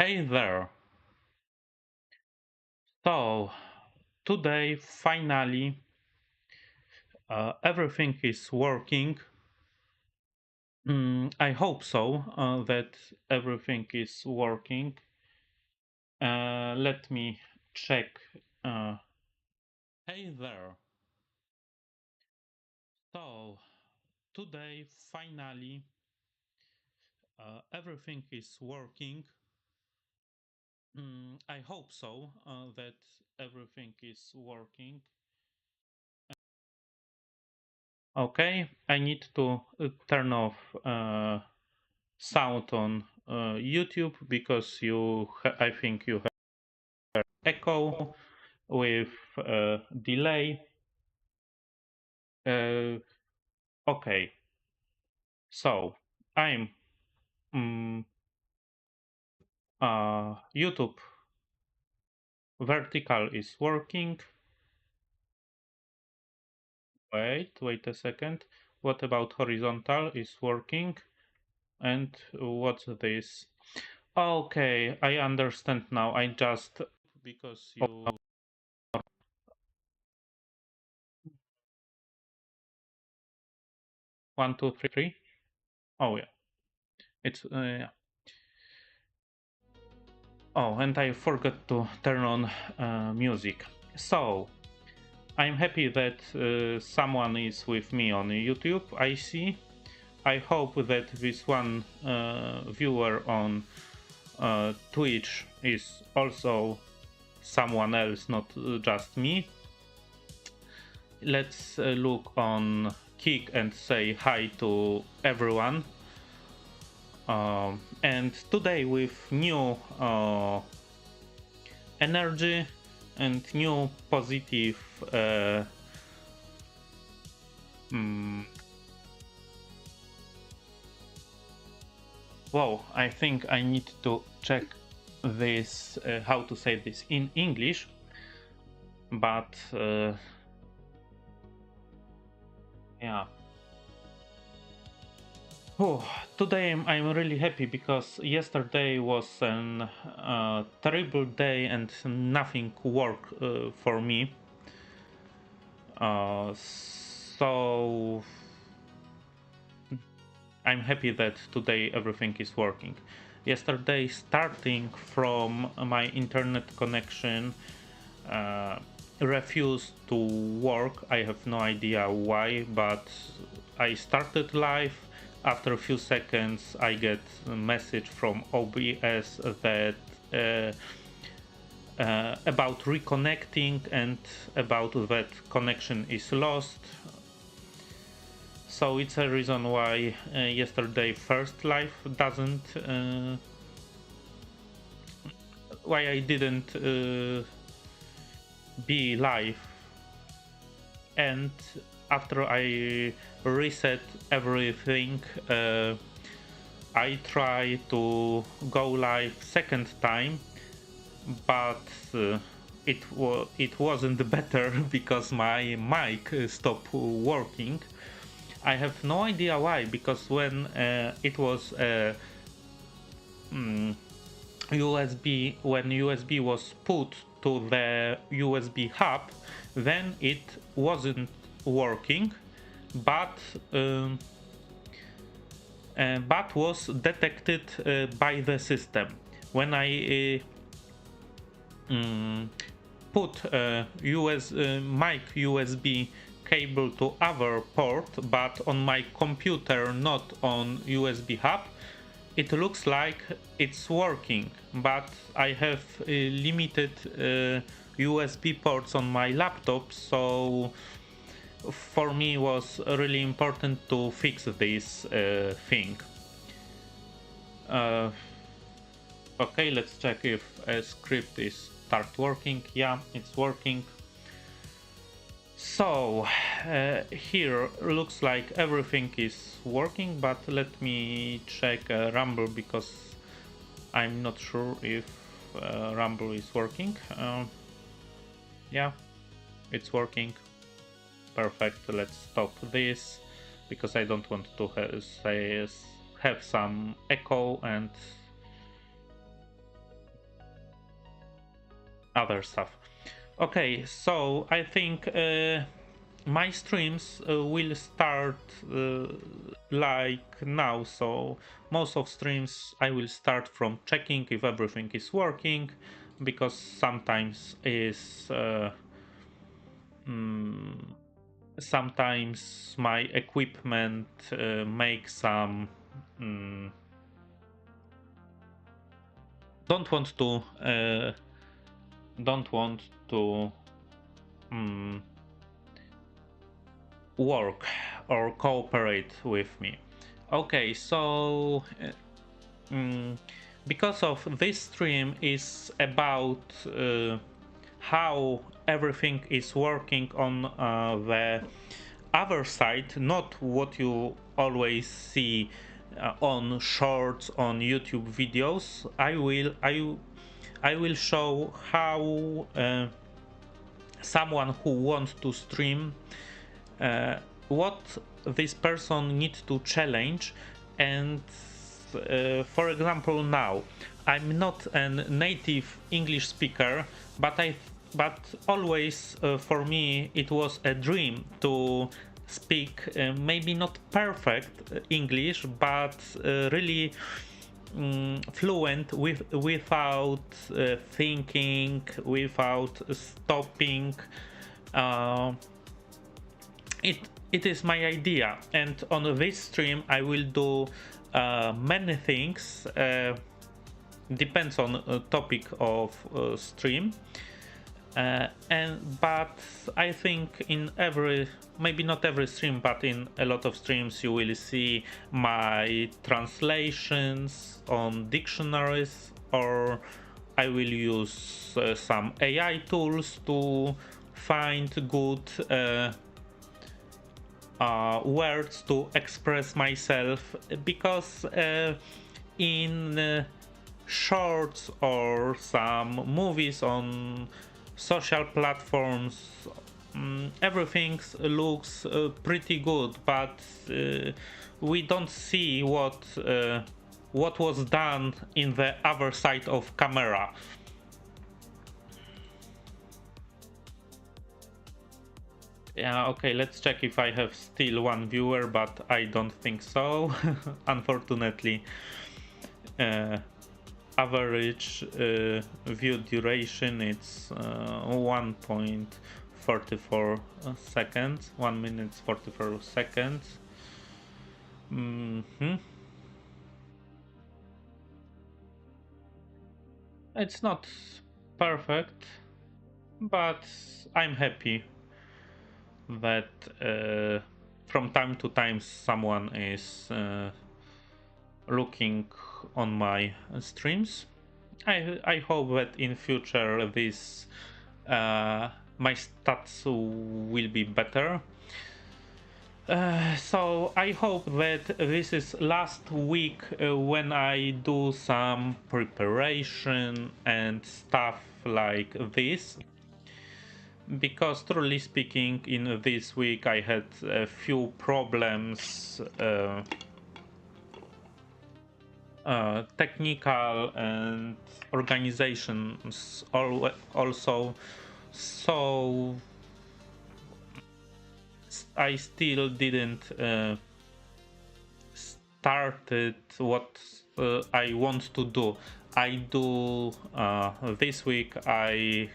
Hey there. So, today finally everything is working. I hope so that everything is working. Let me check. Uh, hey there. So, today finally everything is working. I hope so that everything is working. Okay, I need to turn off sound on YouTube because I think you have echo with delay. Uh, okay, so I'm mm, YouTube vertical is working. Wait a second. What about horizontal is working? And what's this? Okay, I understand now. I just because you 1, 2, 3. Oh yeah, it's yeah. Oh, and I forgot to turn on music. So, I'm happy that someone is with me on YouTube, I see. I hope that this one viewer on Twitch is also someone else, not just me. Let's look on Kick and say hi to everyone. And today with new energy and new positive mm, wow, I think I need to check this how to say this in English, but yeah. Oh, today I'm really happy because yesterday was an terrible day and nothing worked for me. So I'm happy that today everything is working. Yesterday, starting from my internet connection, uh, refused to work. I have no idea why, but I started live. After a few seconds, I get a message from OBS that about reconnecting and about that connection is lost. So it's a reason why yesterday first live doesn't why I didn't be live, and after I reset everything, I try to go live second time, but it wasn't better because my mic stopped working. I have no idea why, because when it was USB, when USB was put to the USB hub, then it wasn't working, but but was detected by the system. When I put mic USB cable to other port, but on my computer, not on USB hub, it looks like it's working, but I have limited USB ports on my laptop, so for me it was really important to fix this thing. Uh, okay, let's check if a script is start working. Yeah, it's working. So here looks like everything is working, but let me check Rumble because I'm not sure if Rumble is working. Yeah, it's working. Perfect. Let's stop this because I don't want to have some echo and other stuff. Okay, so I think my streams will start like now. So most of streams I will start from checking if everything is working, because sometimes is sometimes my equipment makes some don't want to don't want to work or cooperate with me. Okay, so because of this stream is about how everything is working on the other side, not what you always see on shorts on YouTube videos. I will show how someone who wants to stream what this person needs to challenge. And for example, now I'm not a native English speaker, but always for me it was a dream to speak maybe not perfect English, but really fluent without thinking, without stopping. uh, it is my idea, and on this stream I will do many things. Depends on topic of stream, but I think in every, maybe not every stream, but in a lot of streams you will see my translations on dictionaries, or I will use some AI tools to find good words to express myself, because in shorts or some movies on social platforms everything looks pretty good, but we don't see what was done in the other side of camera. Yeah, okay, let's check if I have still one viewer, but I don't think so. Unfortunately, average view duration, it's 1.44 seconds, 1 minute 44 seconds. It's not perfect, but I'm happy that from time to time someone is looking on my streams. I hope that in future this my stats will be better. So I hope that this is last week when I do some preparation and stuff like this, because truly speaking in this week I had a few problems, technical and organizations also, so I still didn't started what I want to do. I do this week I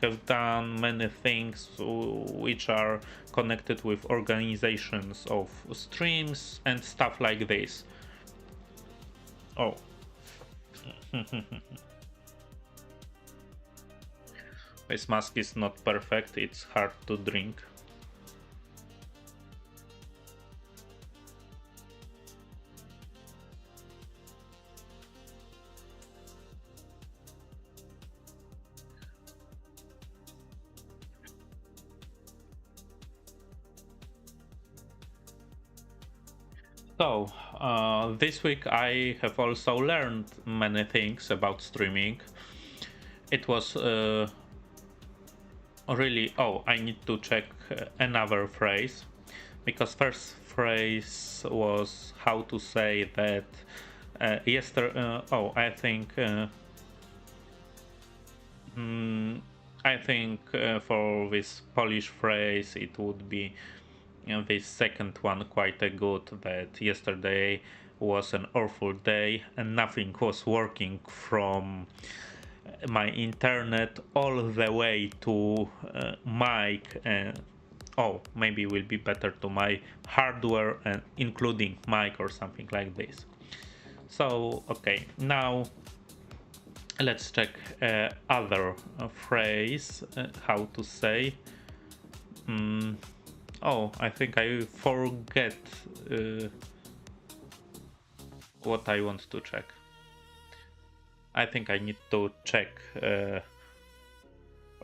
have done many things which are connected with organizations of streams and stuff like this. Oh. This mask is not perfect, it's hard to drink. So, this week I have also learned many things about streaming. It was really, oh, I need to check another phrase, because first phrase was how to say that yesterday, oh, I think Mm, I think for this Polish phrase, it would be this second one quite a good. That yesterday was an awful day and nothing was working from my internet all the way to mic. Oh, maybe it will be better to my hardware, including mic or something like this. So okay, now let's check other phrase, how to say. Oh, I think I forget uh, what I want to check. I think I need to check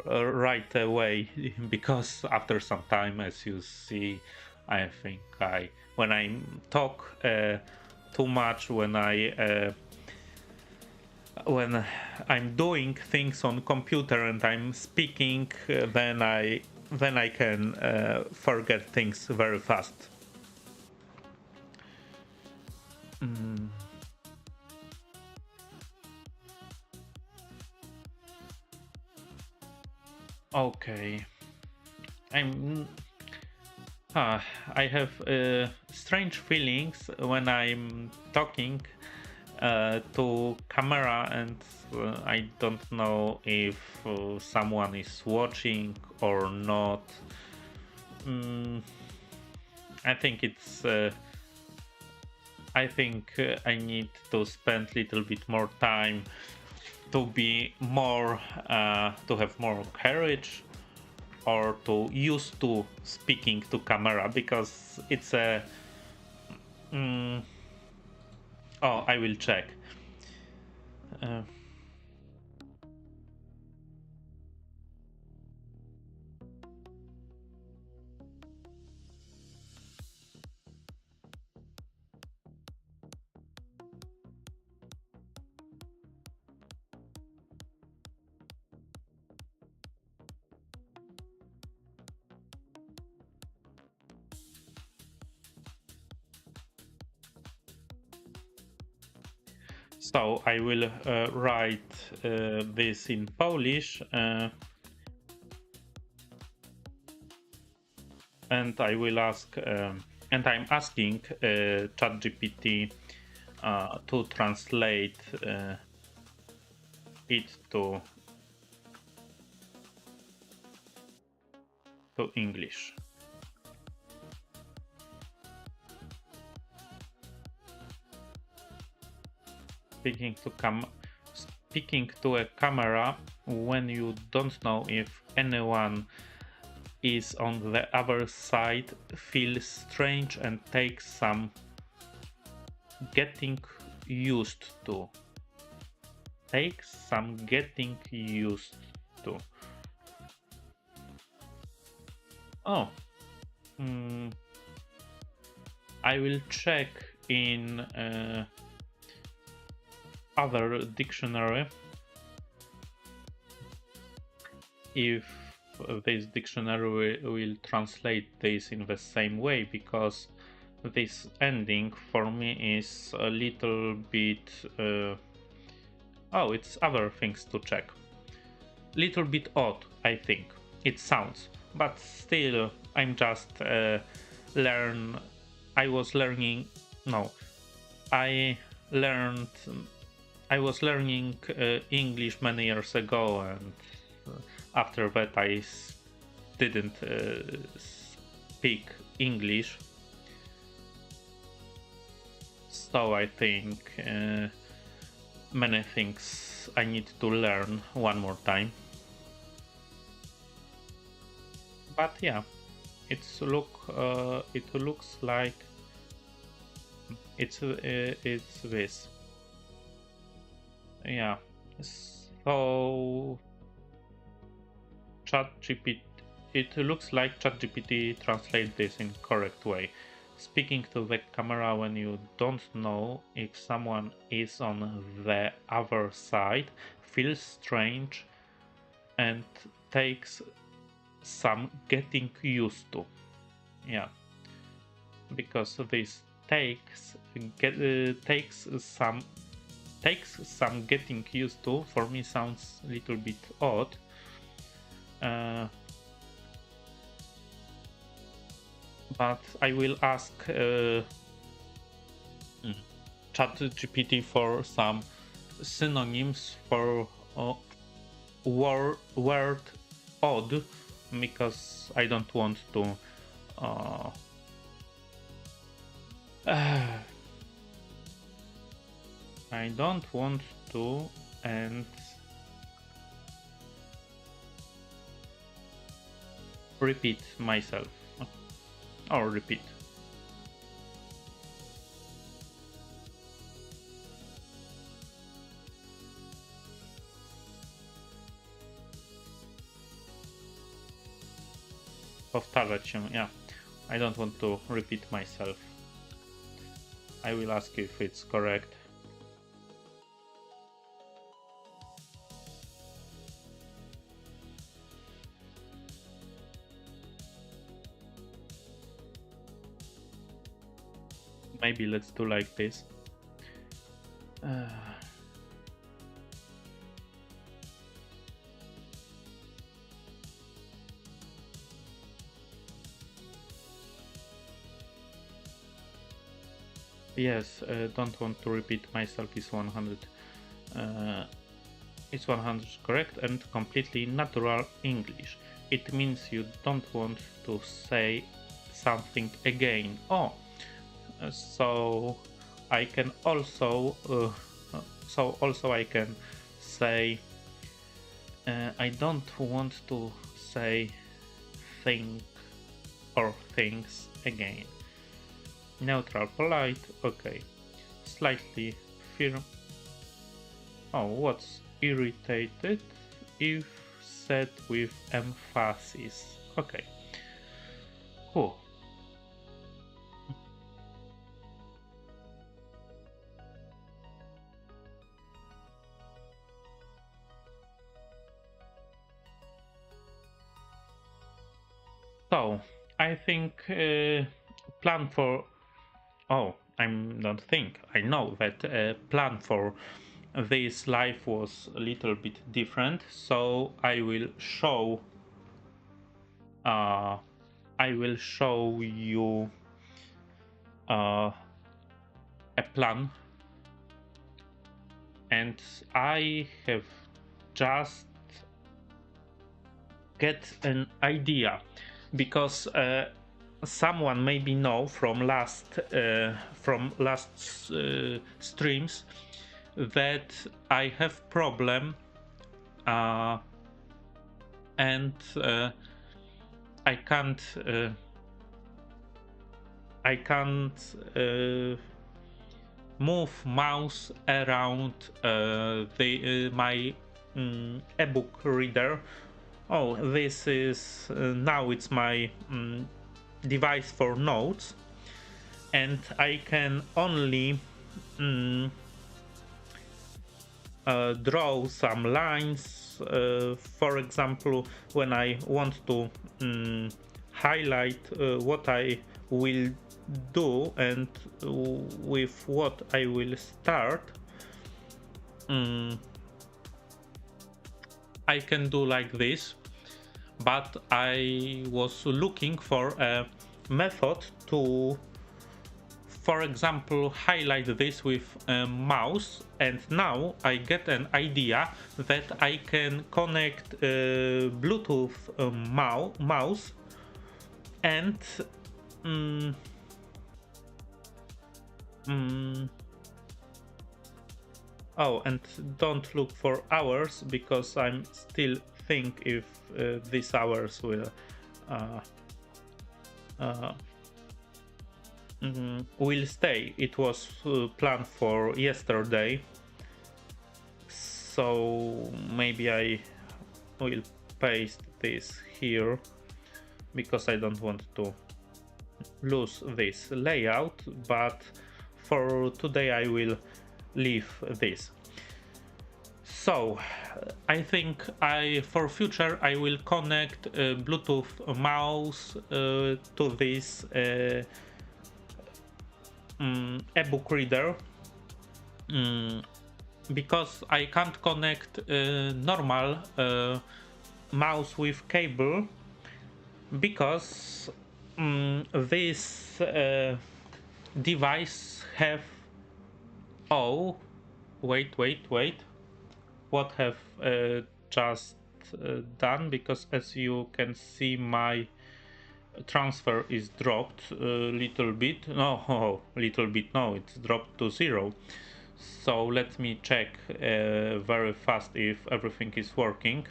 right away because after some time, as you see, I think when I talk too much, when I'm doing things on computer and I'm speaking, then I can forget things very fast. Okay, I'm. I have strange feelings when I'm talking to camera, and I don't know if someone is watching or not. Mm, I think it's. I think I need to spend a little bit more time to be more, to have more courage, or to used to speaking to camera, because it's a. Mm, oh, I will check. Uh, so I will write this in Polish, and I will ask, and I'm asking ChatGPT to translate it to English. Speaking to speaking to a camera when you don't know if anyone is on the other side feels strange and takes some getting used to. Takes some getting used to. Oh, mm, I will check in other dictionary if this dictionary will translate this in the same way, because this ending for me is a little bit oh, it's other things to check. Little bit odd, I think it sounds, but still I'm just learn I was learning no I learned I was learning English many years ago, and after that didn't speak English. So I think many things I need to learn one more time. But yeah, it looks like it's this. Yeah. So ChatGPT, it looks like ChatGPT translate this in correct way. Speaking to the camera when you don't know if someone is on the other side feels strange and takes some getting used to. Yeah, because this takes some takes some getting used to. For me, sounds a little bit odd. But I will ask ChatGPT for some synonyms for word odd, because I don't want to I don't want to and repeat myself or repeat. Powtarzać się, yeah. I don't want to repeat myself. I will ask you if it's correct. Maybe let's do like this. Yes, don't want to repeat myself is 100. It's 100 correct and completely natural English. It means you don't want to say something again. Oh, so I can also I can say I don't want to say thing or things again. Neutral, polite, okay. Slightly firm. Oh, what's irritated if said with emphasis? Okay. Cool. So, I think plan for... Oh, I don't think. I know that plan for this live was a little bit different. So I will show you a plan, and I have just get an idea, because someone maybe know from last streams that I have problem and I can't move mouse around my ebook reader. Oh, this is now it's my device for notes, and I can only draw some lines. For example, when I want to highlight what I will do and with what I will start, I can do like this. But I was looking for a method to, for example, highlight this with a mouse, and now I get an idea that I can connect Bluetooth mouse and oh, and don't look for hours, because I'm still think if these hours will stay. It was planned for yesterday, so maybe I will paste this here, because I don't want to lose this layout, but for today I will leave this. So I think for future I will connect Bluetooth mouse to this ebook reader, because I can't connect normal mouse with cable, because this device have, oh, wait, what have just done, because as you can see my transfer is dropped a little bit. No, little bit, no, it's dropped to 0. So let me check very fast if everything is working.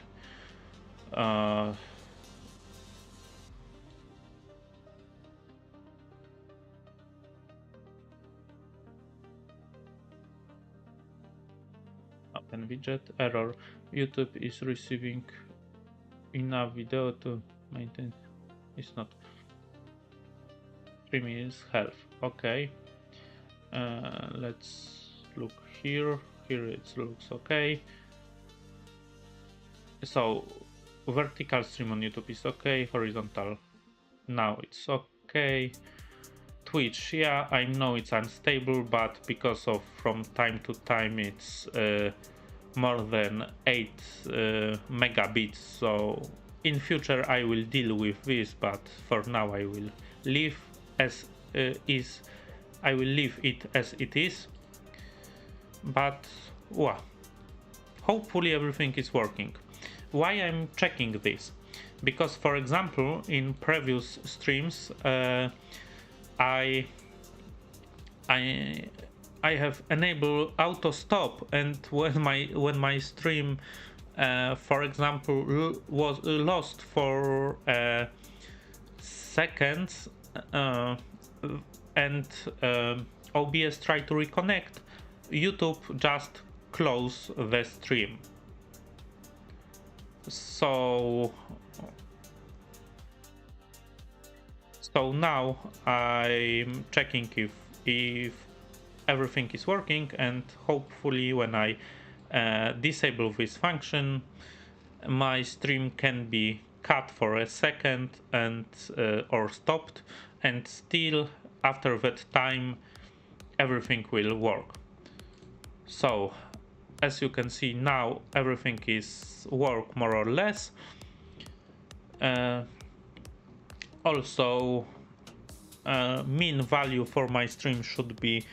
Open widget, error, YouTube is receiving enough video to maintain. It's not. 3 minutes health. Okay. Let's look here. Here it looks okay. So vertical stream on YouTube is okay. Horizontal now it's okay. Twitch, yeah, I know it's unstable, but because of from time to time it's more than 8 megabits, so in future I will deal with this, but for now I will leave as is. I will leave it as it is, but well, hopefully everything is working. Why I'm checking this? Because for example in previous streams I have enabled auto stop, and when my stream for example was lost for seconds and OBS tried to reconnect, YouTube just close the stream. So now I'm checking if everything is working, and hopefully when I disable this function, my stream can be cut for a second and or stopped, and still after that time everything will work. So as you can see now everything is work more or less. Also mean value for my stream should be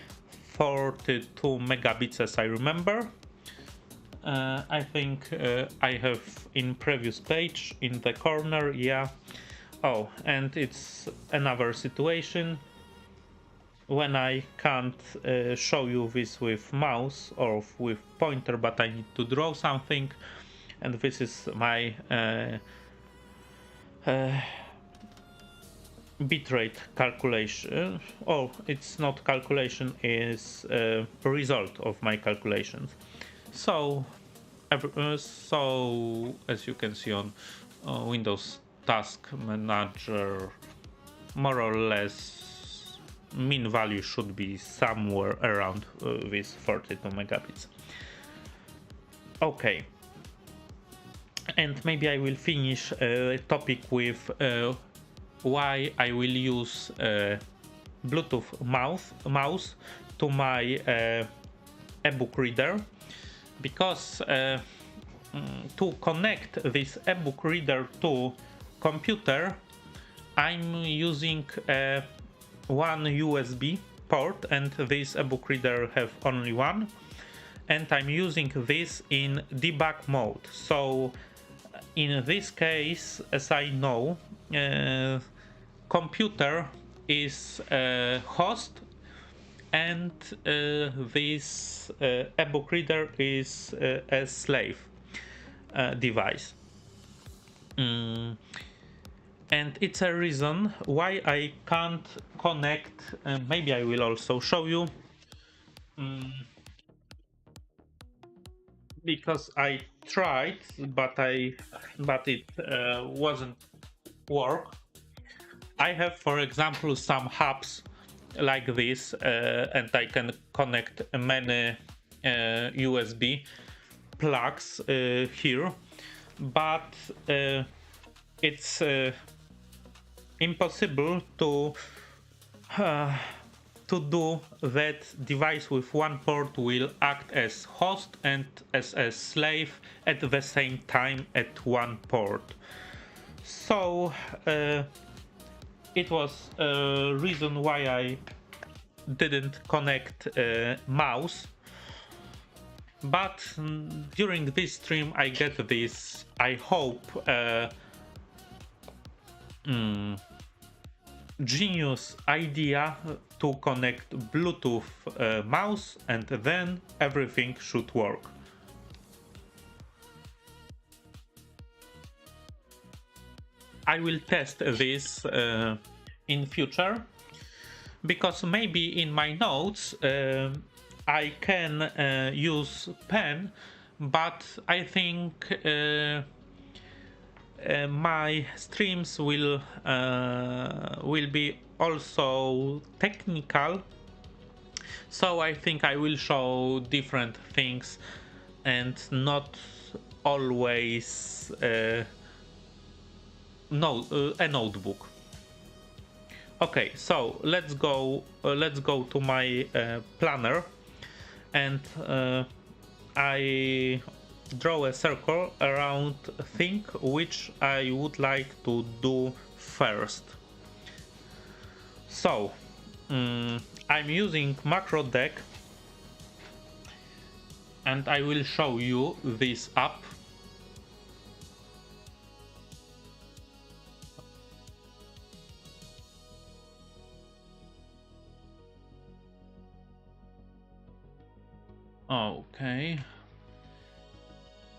42 megabits as I remember. I think I have in previous page in the corner, yeah. Oh, and it's another situation when I can't show you this with mouse or with pointer, but I need to draw something, and this is my bitrate calculation. Oh, it's not calculation, is a result of my calculations. So so as you can see on Windows Task Manager, more or less mean value should be somewhere around this 42 megabits. Okay, and maybe I will finish a topic with why I will use Bluetooth mouse to my ebook reader, because to connect this ebook reader to computer I'm using one USB port, and this ebook reader have only one, and I'm using this in debug mode. So in this case, as I know, computer is a host, and this ebook reader is a slave device. And it's a reason why I can't connect. Maybe I will also show you, because I tried, but it wasn't work. I have, for example, some hubs like this, and I can connect many USB plugs here, but it's impossible to to do that, device with one port will act as host and as a slave at the same time at one port. So it was a reason why I didn't connect mouse. But during this stream I get this, I hope, genius idea to connect Bluetooth mouse, and then everything should work. I will test this in future, because maybe in my notes I can use pen, but I think my streams will be also technical, so I think I will show different things and not always a notebook. Okay, so let's go to my planner, and I draw a circle around a thing which I would like to do first. So I'm using macro deck, and I will show you this app. Okay.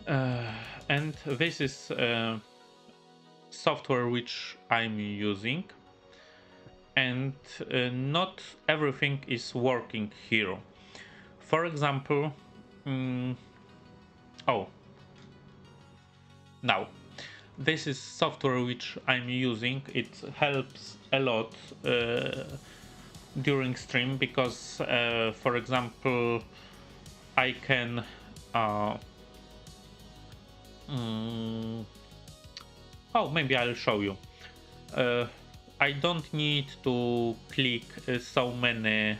And this is software which I'm using, and not everything is working here. For example, now this is software which I'm using. It helps a lot during stream, because for example I can maybe I'll show you. I don't need to click so many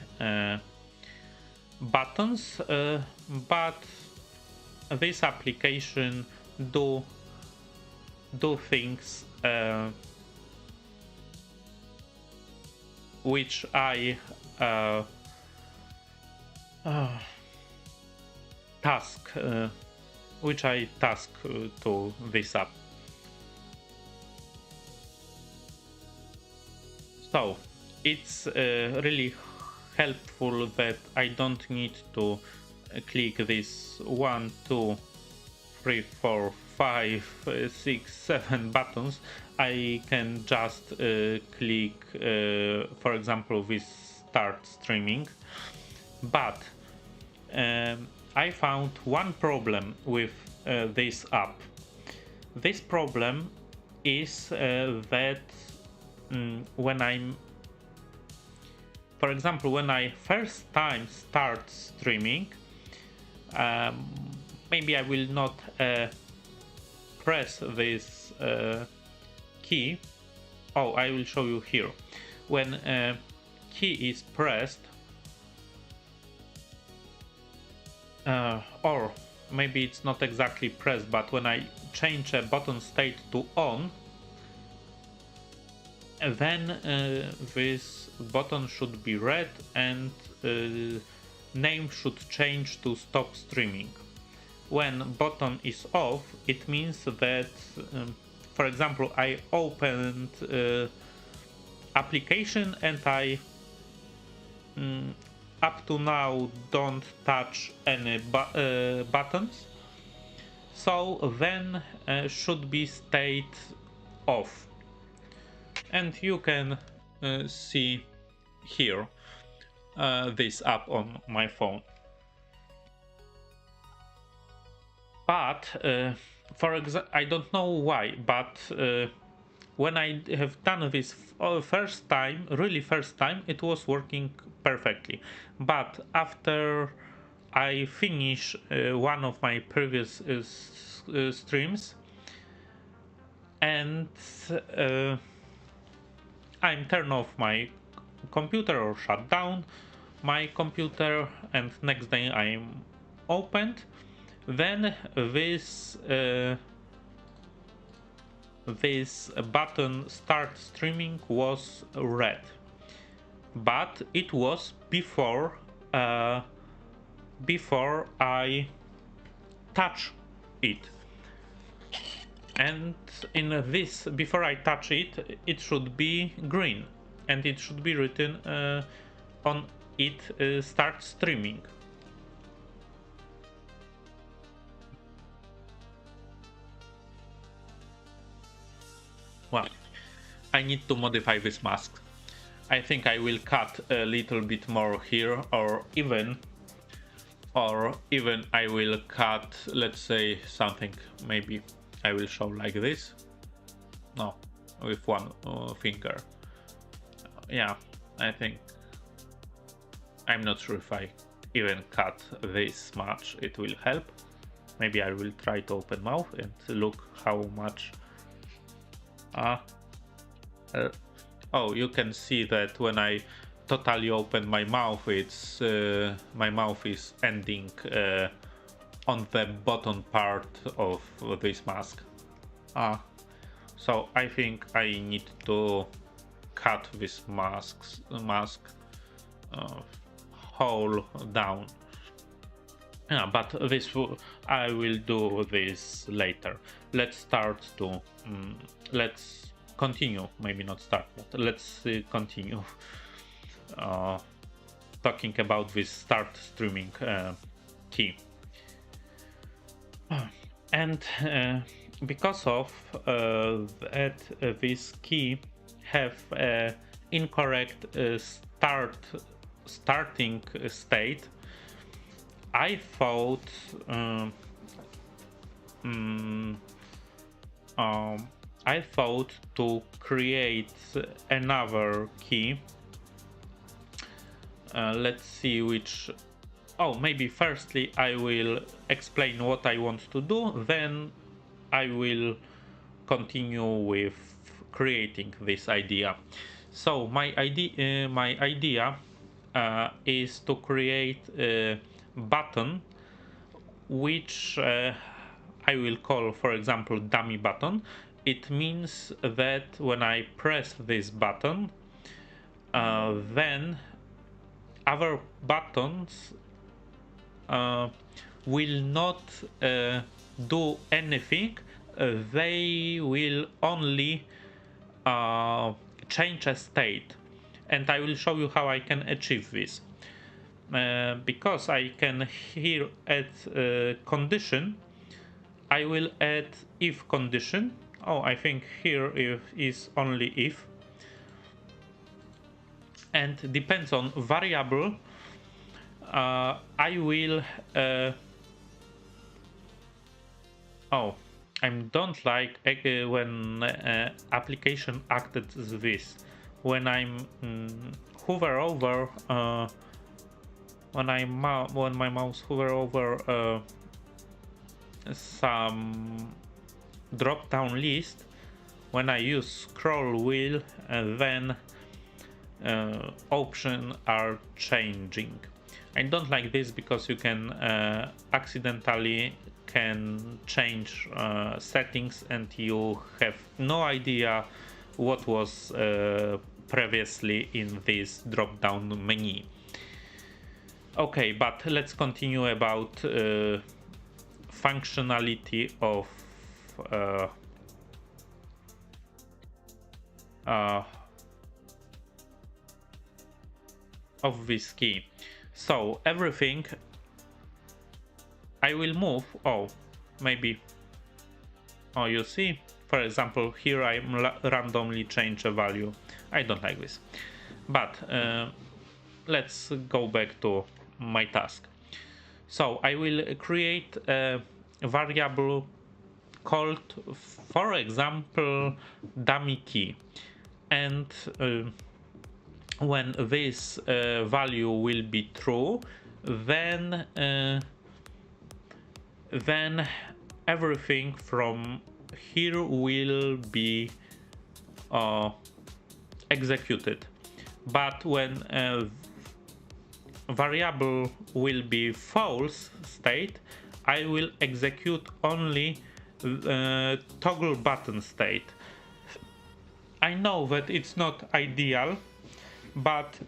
buttons, but this application do things which I task to this app. So it's really helpful that I don't need to click this 1, 2, 3, 4, 5, 6, 7 buttons. I can just click, for example, this start streaming. But I found one problem with this app. This problem is that when I'm, for example, when I first time start streaming, maybe I will not press this key. Oh, I will show you here. When key is pressed, or maybe it's not exactly pressed, but when I change a button state to on, then this button should be red, and name should change to stop streaming. When button is off, it means that for example, I opened application and I up to now don't touch any buttons, so then should be state off. And you can see here this app on my phone. But for example, I don't know why, but when I have done this first time, it was working perfectly. But after I finish one of my previous streams, and I'm turn off my computer or shut down my computer, and next day I'm opened, then this button start streaming was red, but it was before I touch it. And in this, before I touch it, it should be green, and it should be written on it start streaming. Well, I need to modify this mask. I think I will cut a little bit more here, or even I will cut, let's say, something. Maybe I will show like this. No, with one finger. Yeah, I think, I'm not sure if I even cut this much it will help. Maybe I will try to open mouth and look how much. Oh, you can see that when I totally open my mouth, it's my mouth is ending on the bottom part of this mask. So I think I need to cut this mask whole down. Yeah, but this I will do this later. Let's start to let's continue. Maybe not start, but let's continue talking about this start streaming key. And because of that, this key have incorrect starting state, I thought to create another key. Let's see which. Oh, maybe firstly I will explain what I want to do, then I will continue with creating this idea. So my idea is to create a button which I will call, for example, dummy button. It means that when I press this button, then other buttons will not do anything. They will only change a state, and I will show you how I can achieve this. Because I can here add condition, I will add if condition. Oh, I think here is only if, and depends on variable. I will oh, I don't like when application acted this. When I'm hover over when my mouse hover over some drop down list, when I use scroll wheel, then options are changing. I don't like this because you can accidentally change settings and you have no idea what was previously in this drop down menu. Okay, but let's continue about functionality of this key. So everything I will move. Oh, maybe. Oh, you see, for example, here I randomly change a value. I don't like this, but let's go back to my task. So I will create a variable called, for example, dummy key, and when this value will be true, then everything from here will be executed. but when a variable will be false state, I will execute only toggle button state. I know that it's not ideal, but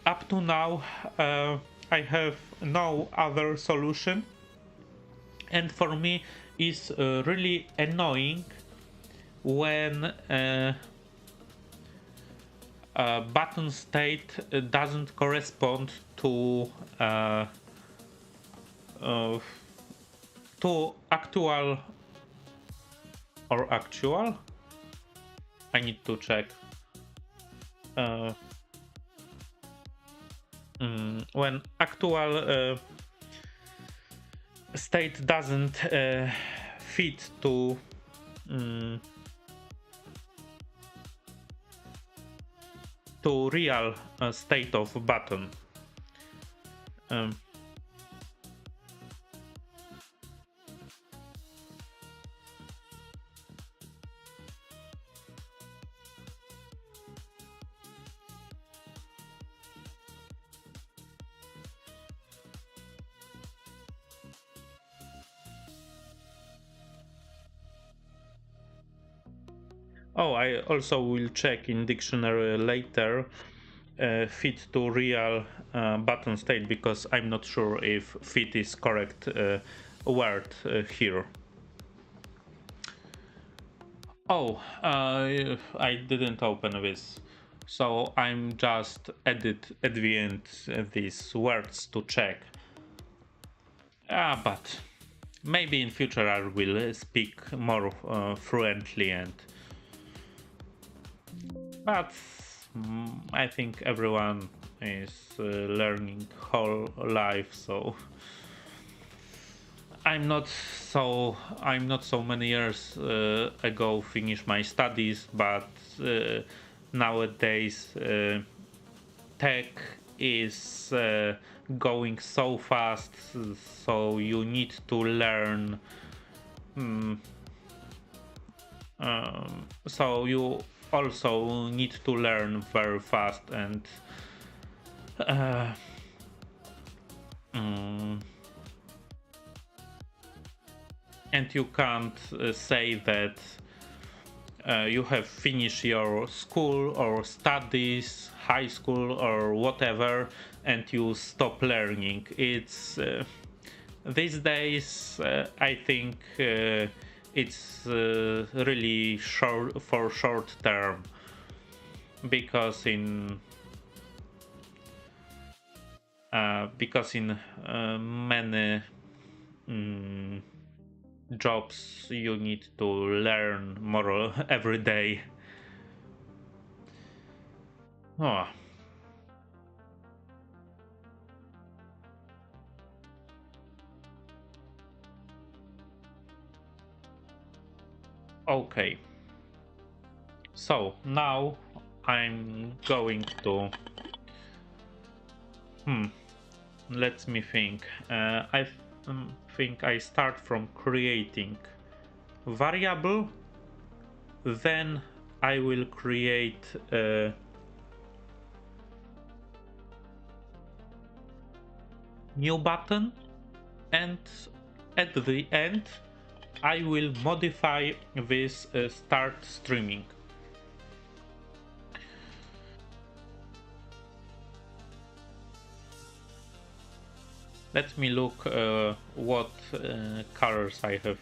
up to now I have no other solution, and for me it's really annoying when button state doesn't correspond uh, to actual or actual. I need to check. Uh, when actual state doesn't fit to real state of button. Um, Oh, I also will check in dictionary later fit to real button state, because I'm not sure if fit is correct word here. Oh, I didn't open this, so I'm just edit at the end these words to check. But maybe in future I will speak more fluently, but I think everyone is learning whole life, so I'm not so many years ago finished my studies, but nowadays tech is going so fast, so you need to learn. So you also need to learn very fast, and and you can't say that you have finished your school or studies, high school or whatever, and you stop learning. It's these days I think it's really short for short term, because in many jobs you need to learn more every day. Oh. Okay, so now I'm going to let me think. I think I start from creating variable, then I will create a new button, and at the end I will modify this start streaming. Let me look what colors I have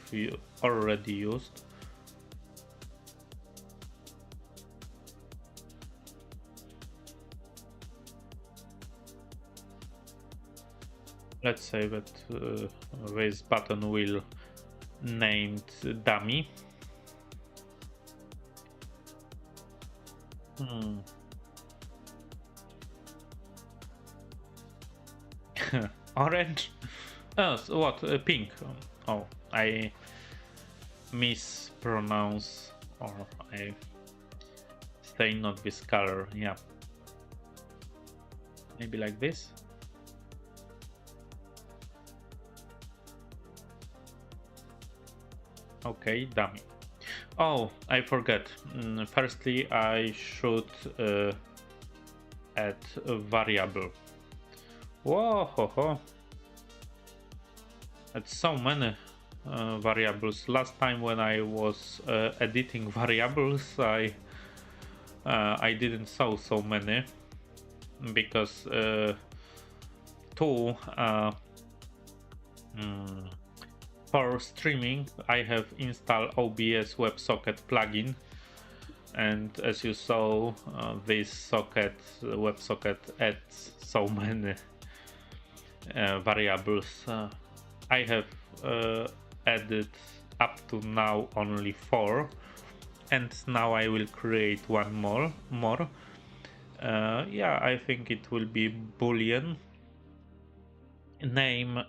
already used. Let's say that this button will named dummy. Orange. Oh, so what? Pink. Oh, I mispronounce, or I say not this color. Yeah, maybe like this. Okay, dummy. Oh, I forget. Firstly, I should add a variable. Whoa, ho, ho. That's so many variables. Last time when I was editing variables, I didn't saw so many because two for streaming I have installed OBS WebSocket plugin, and as you saw, this socket WebSocket adds so many variables. I have added up to now only 4, and now I will create one more. Yeah, I think it will be Boolean name.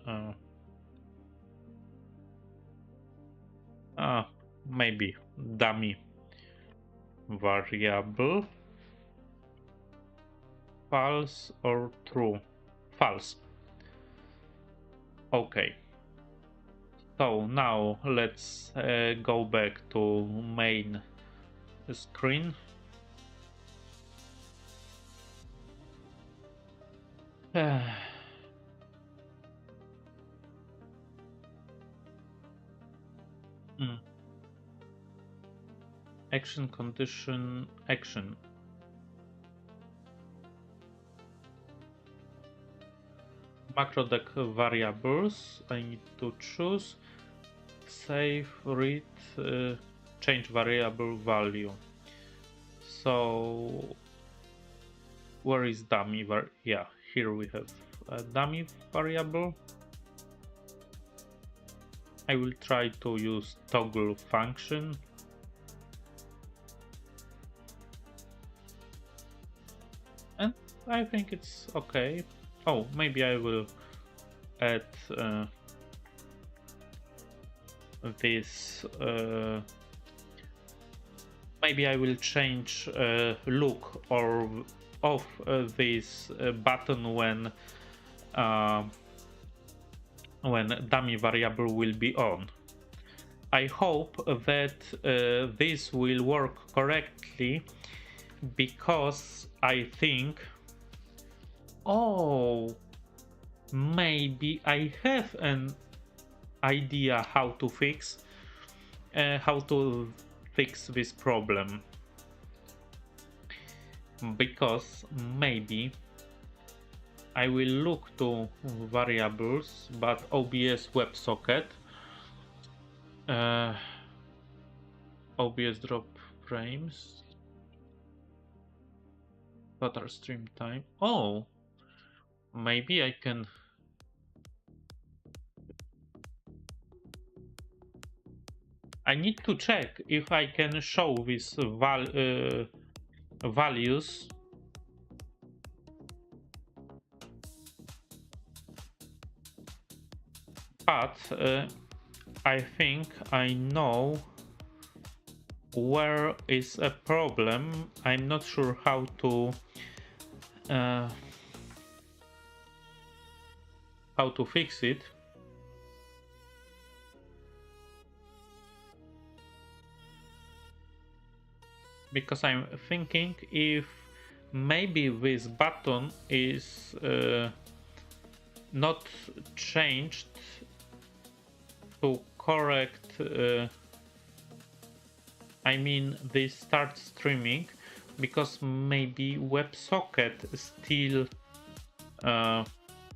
Maybe dummy variable, false or true. False. Okay, so now let's go back to main screen. Action condition action. Macro deck variables. I need to choose save, read, change variable value. So where is dummy? Yeah, here we have a dummy variable. I will try to use toggle function. And I think it's okay. Oh, maybe I will add this. Maybe I will change look or of this button when dummy variable will be on. I hope that this will work correctly, because I think, oh, maybe I have an idea how to fix this problem, because maybe I will look to variables, but OBS WebSocket, OBS drop frames, total stream time. Oh, maybe I can. I need to check if I can show these values. But I think I know where is a problem. I'm not sure how to fix it. Because I'm thinking if maybe this button is not changed to correct, I mean this start streaming, because maybe WebSocket still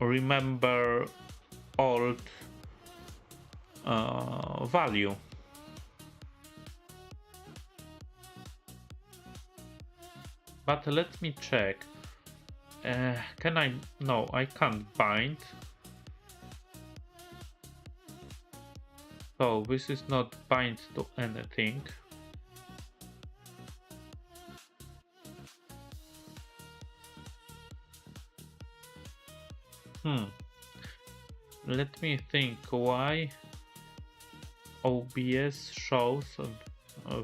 remember old value. But let me check. Can I? No, I can't bind. So this is not bind to anything. Let me think why OBS shows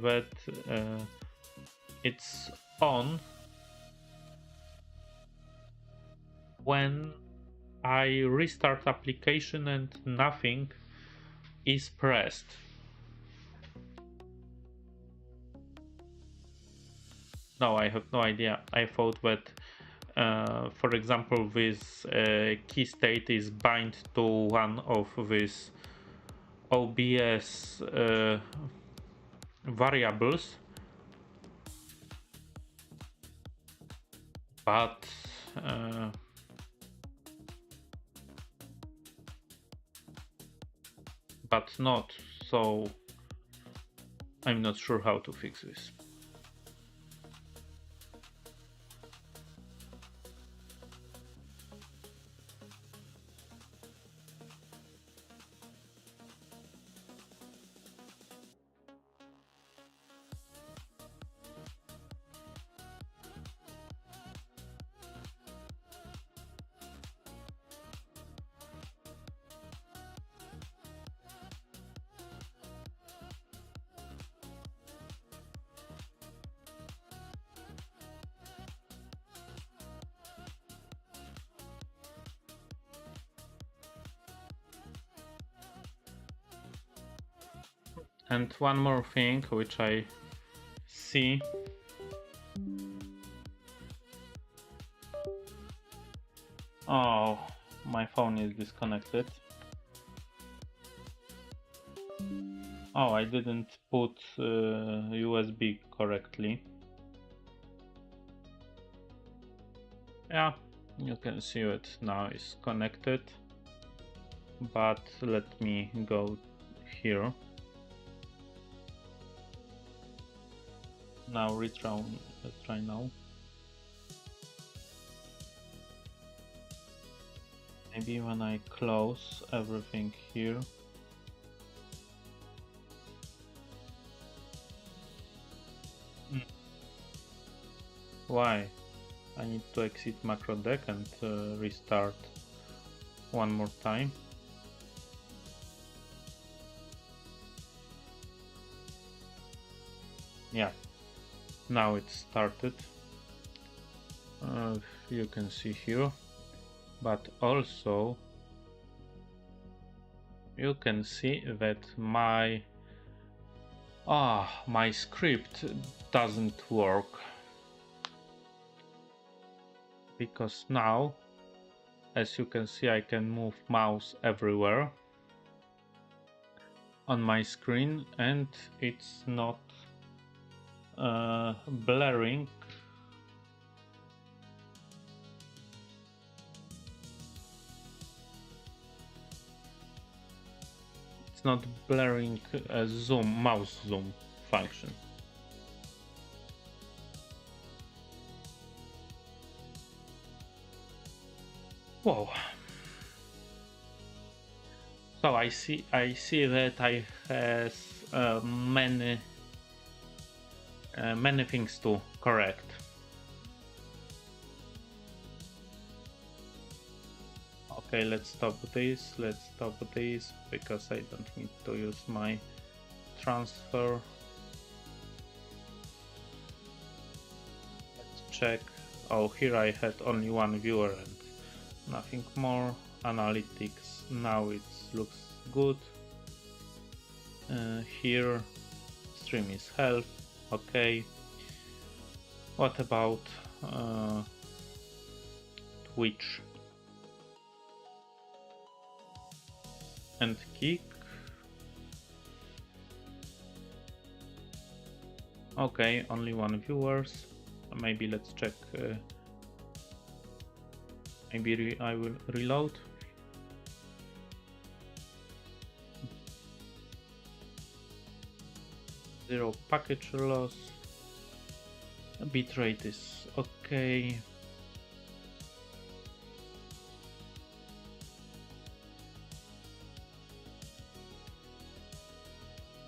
that it's on when I restart application and nothing is pressed. No, I have no idea. I thought that For example, this key state is bind to one of these OBS variables, but not, so I'm not sure how to fix this. And one more thing which I see. Oh, my phone is disconnected. Oh, I didn't put USB correctly. Yeah, you can see it now is connected. But let me go here. Now retry. Let's try now. Maybe when I close everything here. Why? I need to exit macro deck and restart one more time. Yeah, now it started. You can see here, but also you can see that my script doesn't work, because now, as you can see, I can move mouse everywhere on my screen and it's not blurring. It's not blurring a mouse zoom function. Whoa. So I see that I has many things to correct. Okay, let's stop this. Let's stop this because I don't need to use my transfer. Let's check. Oh, here I had only one viewer and nothing more. Analytics, now it looks good. Here stream is health. Okay, what about Twitch and Kick? Okay, only one viewers. Maybe let's check. Maybe I will reload. Zero package loss. Bitrate is okay.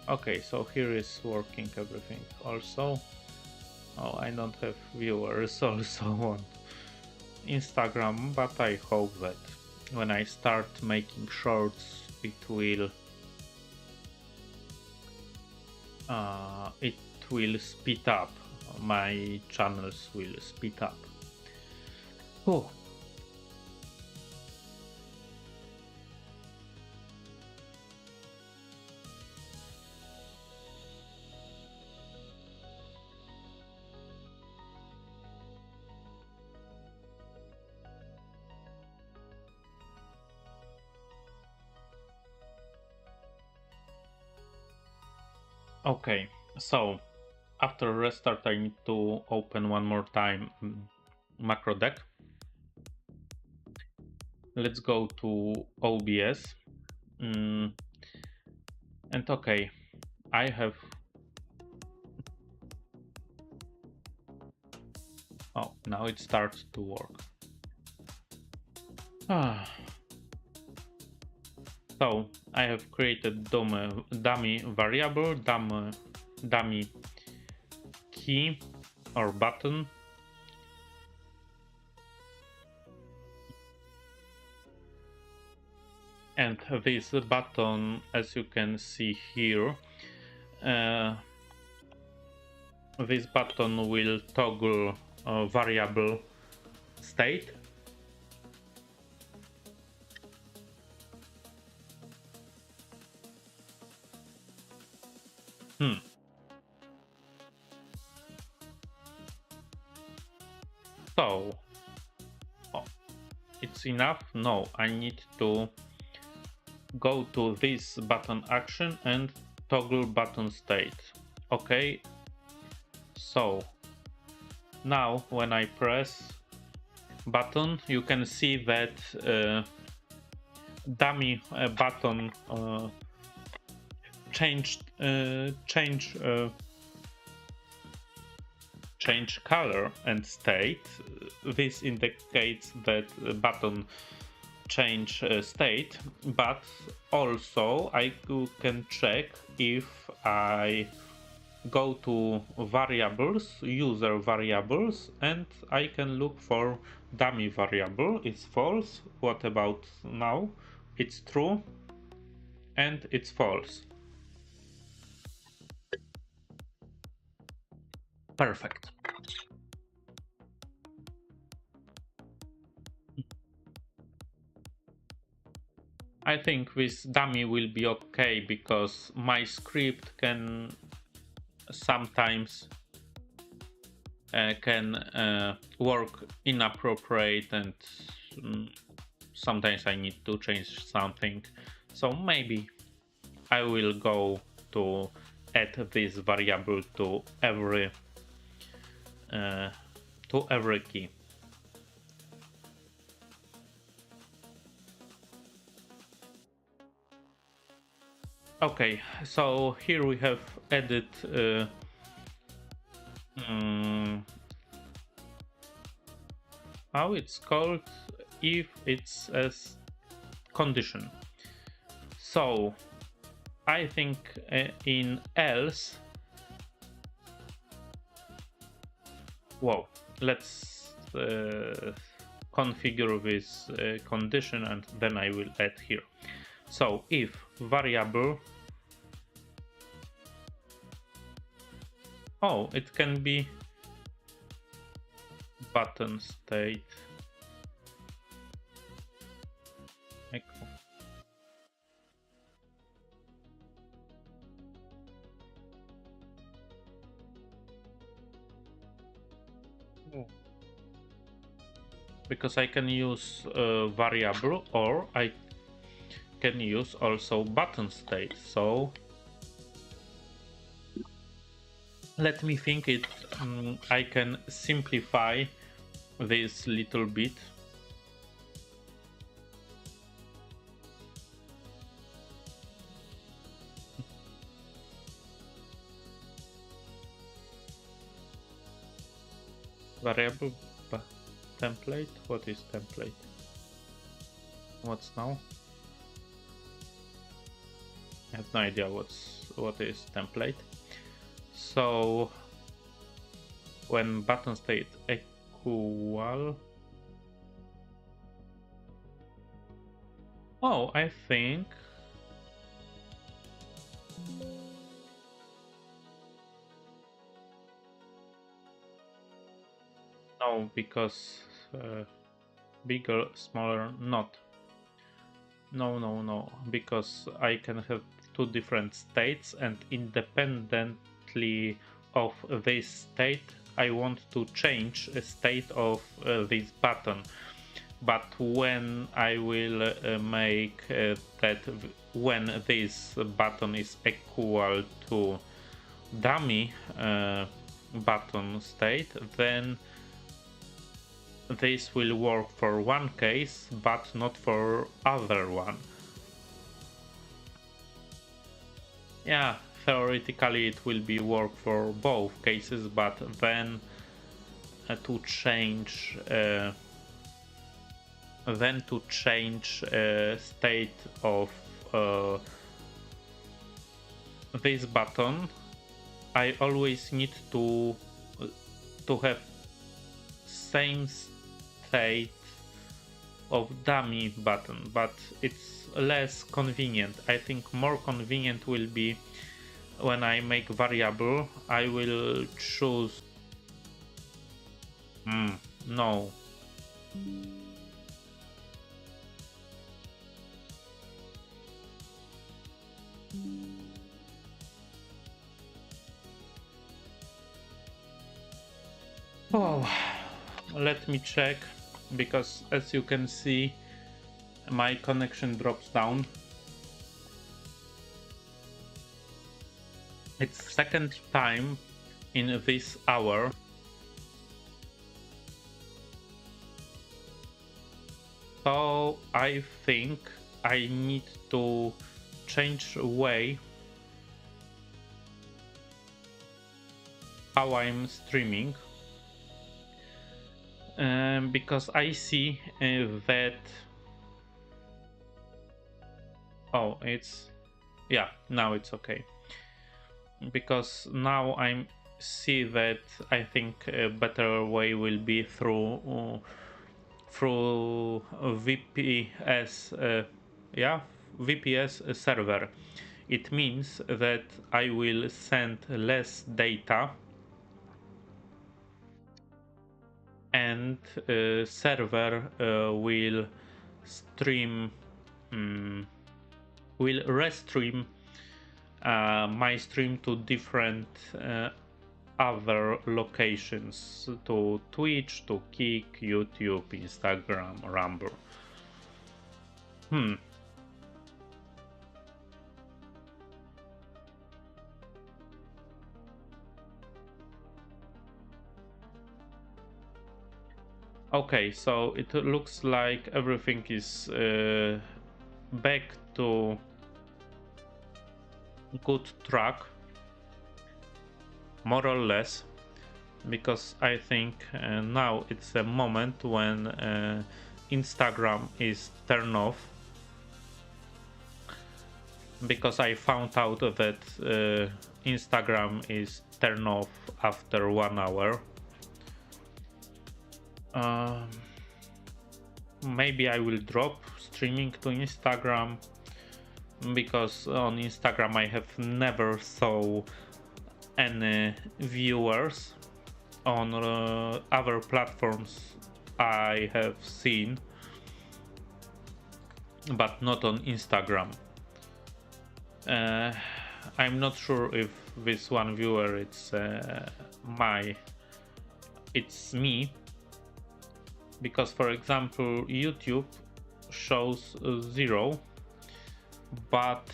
Okay, so here is working everything also. Oh, I don't have viewers also on Instagram, but I hope that when I start making shorts it will speed up. My channels will speed up. Oh. Okay, so after restart I need to open one more time macro deck. Let's go to OBS. And okay, I have... Oh, now it starts to work. So I have created dummy variable, dummy key or button. And this button, as you can see here, this button will toggle variable state. So, oh, it's enough? No, I need to go to this button action and toggle button state. Okay, so now when I press button, you can see that dummy button change color and state. This indicates that button change state, but also I can check if I go to variables, user variables, and I can look for dummy variable. It's false. What about now? It's true and it's false. Perfect. I think this dummy will be okay because my script can sometimes work inappropriate, and sometimes I need to change something. So maybe I will go to add this variable to every key. Okay, so here we have added how it's called, if it's as condition. So I think in else, well, let's configure this condition and then I will add here. So if variable, oh, it can be button state echo. Because I can use variable, or I can use also button state. So let me think it. I can simplify this little bit. Variable template. What is template? What's now? I have no idea what is template. So when button state equal, oh, I think no, because bigger, smaller, not. No, because I can have two different states, and independently of this state I want to change a state of this button. But when I will make that when this button is equal to dummy button state, then this will work for one case but not for other one. Yeah, theoretically it will be work for both cases, but then to change state of this button, I always need to have same state of dummy button, but it's less convenient. I think more convenient will be when I make variable, I will choose no. Oh, let me check, because as you can see my connection drops down. It's second time in this hour. So I think I need to change way how I'm streaming, because I see that now it's okay, because now I see that I think a better way will be through VPS VPS server. It means that I will send less data and server will restream my stream to different other locations, to Twitch, to Kick, YouTube, Instagram, Rumble. Okay, so it looks like everything is back to good track, more or less, because I think now it's a moment when Instagram is turned off, because I found out that Instagram is turned off after 1 hour. Maybe I will drop streaming to Instagram, because on Instagram I have never saw any viewers. On other platforms I have seen, but not on Instagram. I'm not sure if this one viewer it's me, because for example YouTube shows 0, but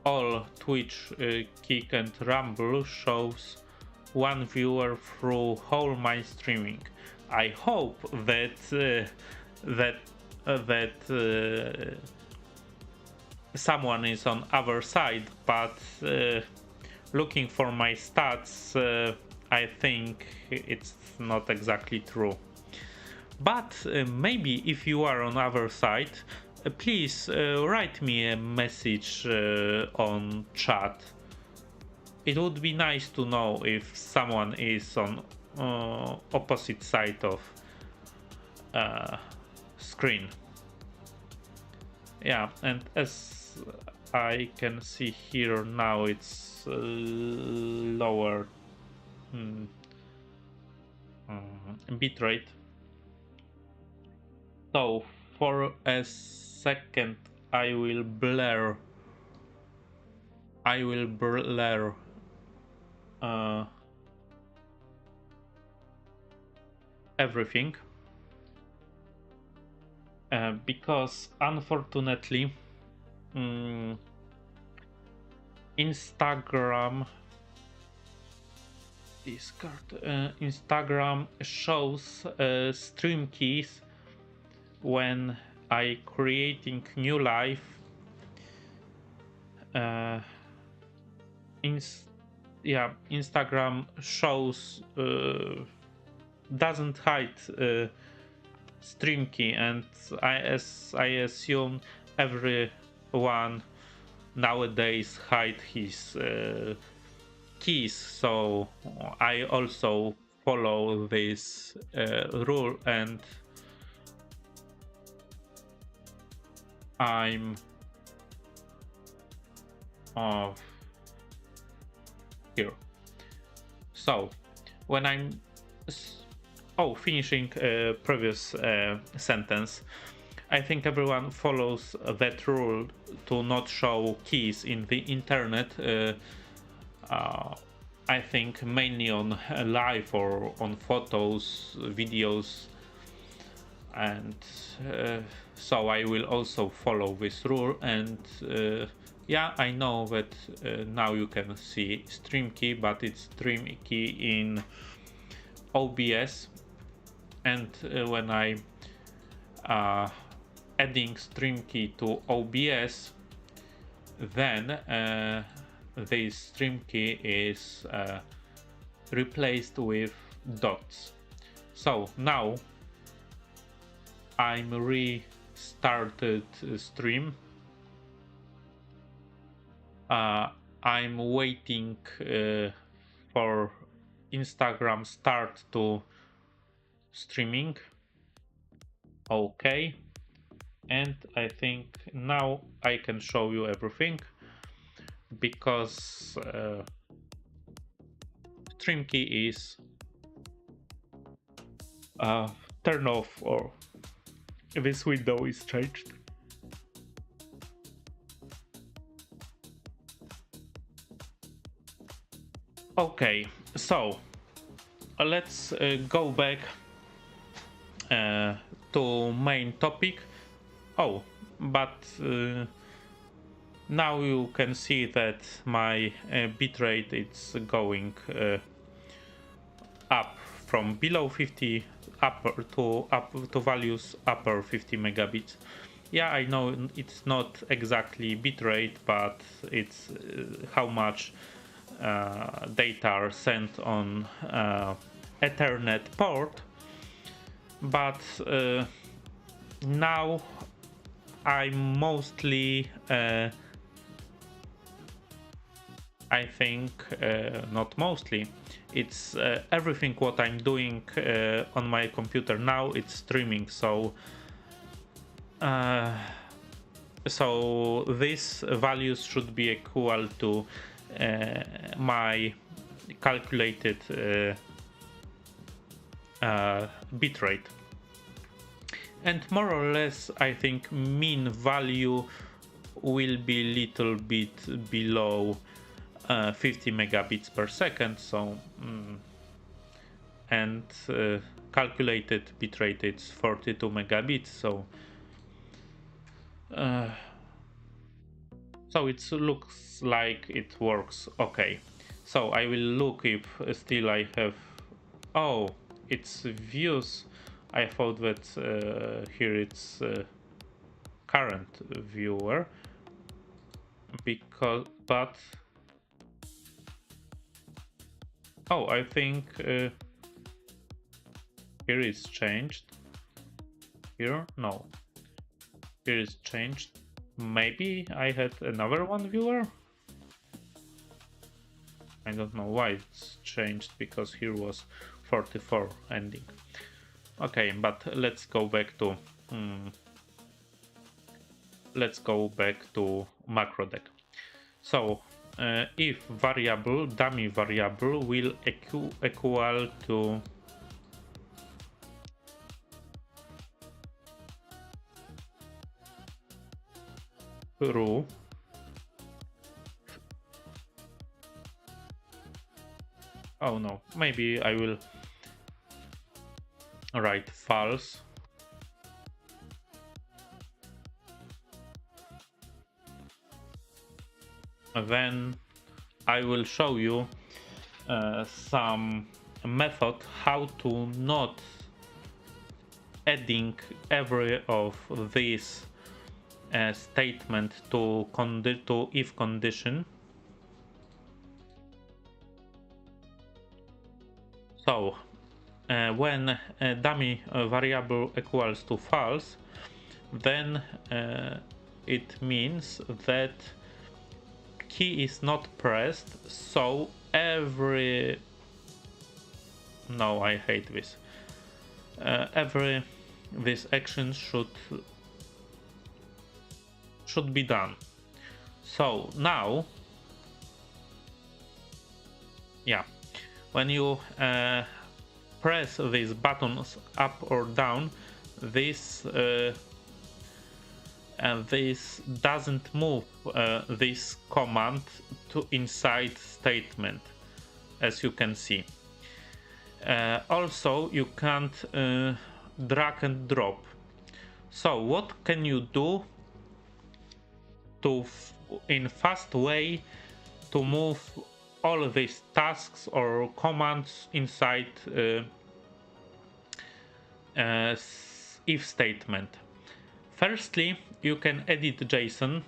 all Twitch, Kick and Rumble shows 1 viewer through whole my streaming. I hope that someone is on other side, but looking for my stats, I think it's not exactly true. But maybe if you are on other side, please write me a message on chat. It would be nice to know if someone is on opposite side of screen. Yeah, and as I can see here now, it's lower bitrate. So for a second I will blur everything, because unfortunately Instagram Instagram shows stream keys when I creating new live. Instagram shows doesn't hide stream key, and I assume everyone nowadays hide his keys, so I also follow this rule, and I'm off here. So when I'm finishing previous sentence, I think everyone follows that rule to not show keys in the internet. I think mainly on live or on photos, videos, and so I will also follow this rule. And yeah, I know that now you can see stream key, but it's stream key in OBS, and when I adding stream key to OBS, then this stream key is replaced with dots. So now I'm restarted stream. I'm waiting for Instagram start to streaming. Okay, and I think now I can show you everything, because stream key is turned off, or this window is changed. Okay, so let's go back to main topic. Oh, but now you can see that my bitrate is going up from below 50 up to values upper 50 megabits. Yeah, I know it's not exactly bitrate, but it's how much data are sent on Ethernet port. But now I'm mostly I think not mostly, it's everything what I'm doing on my computer now, it's streaming. So so these values should be equal to my calculated bitrate, and more or less I think mean value will be little bit below 50 megabits per second. So and calculated bitrate is 42 megabits. So so it looks like it works okay. So I will look if still I have. Oh, it's views. I thought that here it's current viewer, because but oh, I think here is changed. Here no, here is changed. Maybe I had another one viewer. I don't know why it's changed, because here was 44 ending. Okay, but let's go back to macro deck. So if variable, dummy variable will equal to row, oh no, maybe I will write false. Then I will show you some method how to not adding every of these statement to if condition. So when a dummy variable equals to false, then it means that key is not pressed, so every no, I hate this. Every this action should be done. So now, yeah, when you press these buttons up or down, this this doesn't move this command to inside statement, as you can see. Also, you can't drag and drop. So what can you do to in fast way to move all of these tasks or commands inside if statement? Firstly, you can edit JSON.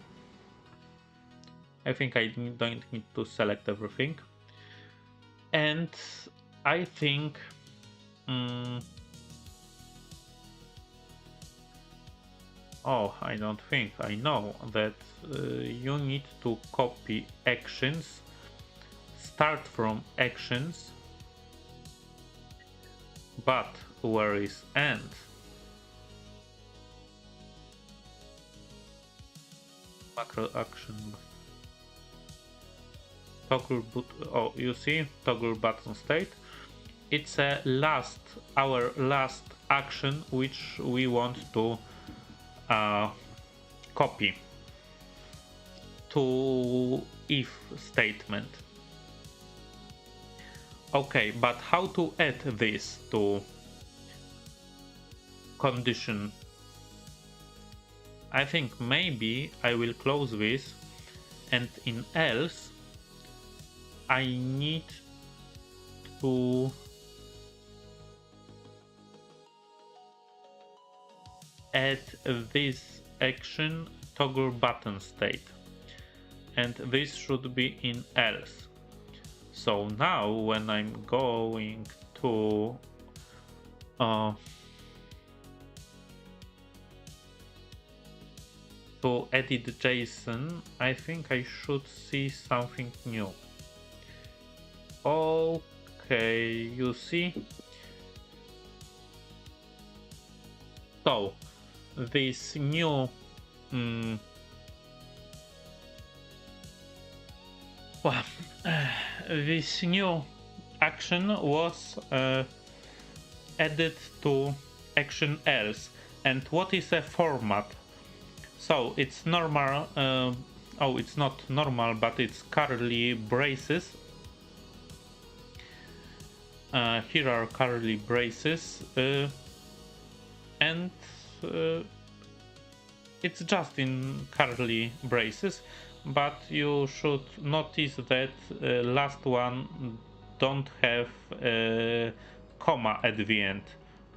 I think I don't need to select everything. And I think oh, I don't think I know that you need to copy actions, start from actions, but where is end? Macro action toggle oh, you see toggle button state. It's a our last action which we want to copy to if statement. Okay, but how to add this to condition? I think maybe I will close this, and in else I need to add this action toggle button state, and this should be in else. So now when I'm going to edit JSON, I think I should see something new. Okay, you see? So this new well, this new action was added to action else. And what is a format? So it's normal. Oh, it's not normal, but it's curly braces. Here are curly braces, and it's just in curly braces, but you should notice that last one don't have a comma at the end.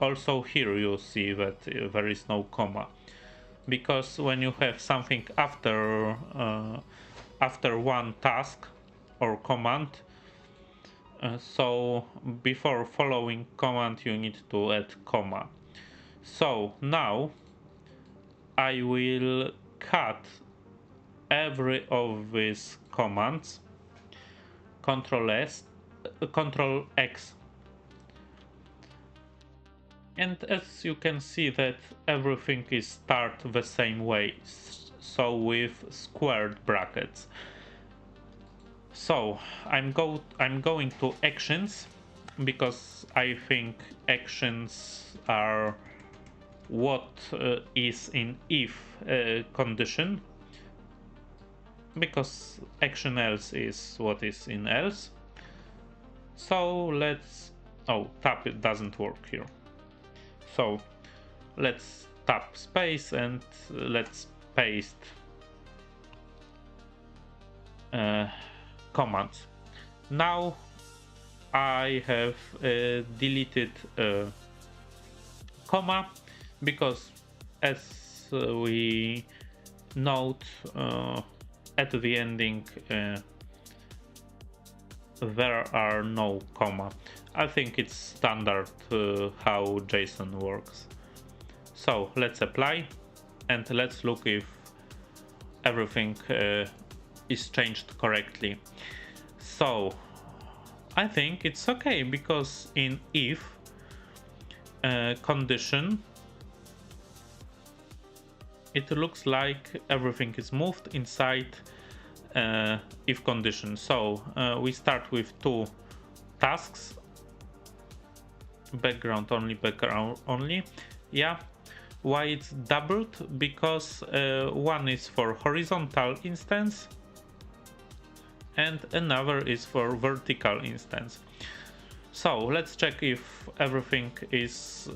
Also here you see that there is no comma, because when you have something after after one task or command, so before following command you need to add comma. So now I will cut every of these commands, Control X, and as you can see that everything is start the same way, so with squared brackets. So I'm going to actions, because I think actions are what is in if condition, because action else is what is in else. So let's tab, it doesn't work here, so let's tap space and let's paste commands. Now I have deleted comma, because as we note at the ending there are no comma. I think it's standard how JSON works. So let's apply and let's look if everything is changed correctly. So I think it's okay, because in if condition it looks like everything is moved inside if condition. So we start with 2 tasks, background only. Yeah, why it's doubled? Because one is for horizontal instance and another is for vertical instance. So let's check if everything is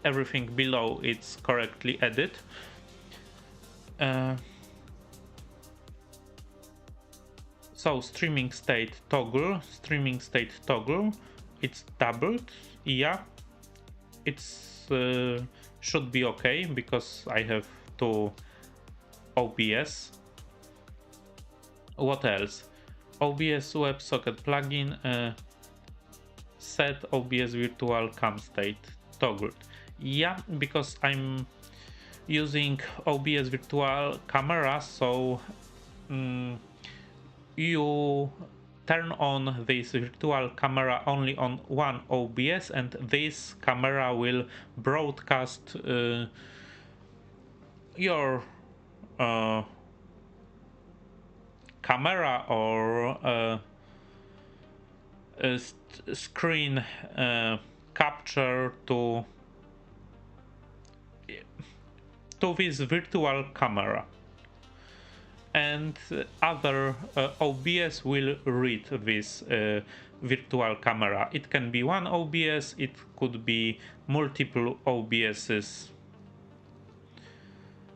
everything below it's correctly added. So streaming state toggle, it's doubled. Yeah, it's should be okay, because I have 2 OBS. What else? OBS WebSocket plugin, set OBS virtual cam state toggled. Yeah, because I'm using OBS virtual camera, so you turn on this virtual camera only on one OBS, and this camera will broadcast your camera or screen capture to this virtual camera, and other OBS will read this virtual camera. It can be one OBS, it could be multiple OBSs.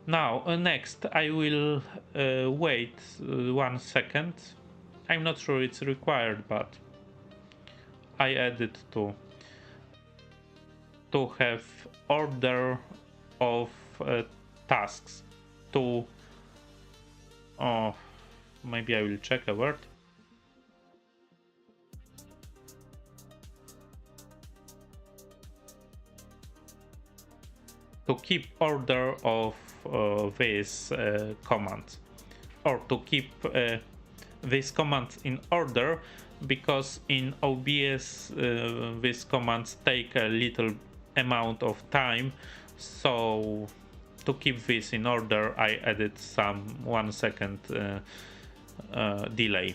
Now next I will wait 1 second. I'm not sure it's required, but I added to have order of tasks to maybe I will check a word. To keep order of this command, or to keep these commands in order, because in OBS these commands take a little amount of time. So to keep this in order, I added some 1 second delay.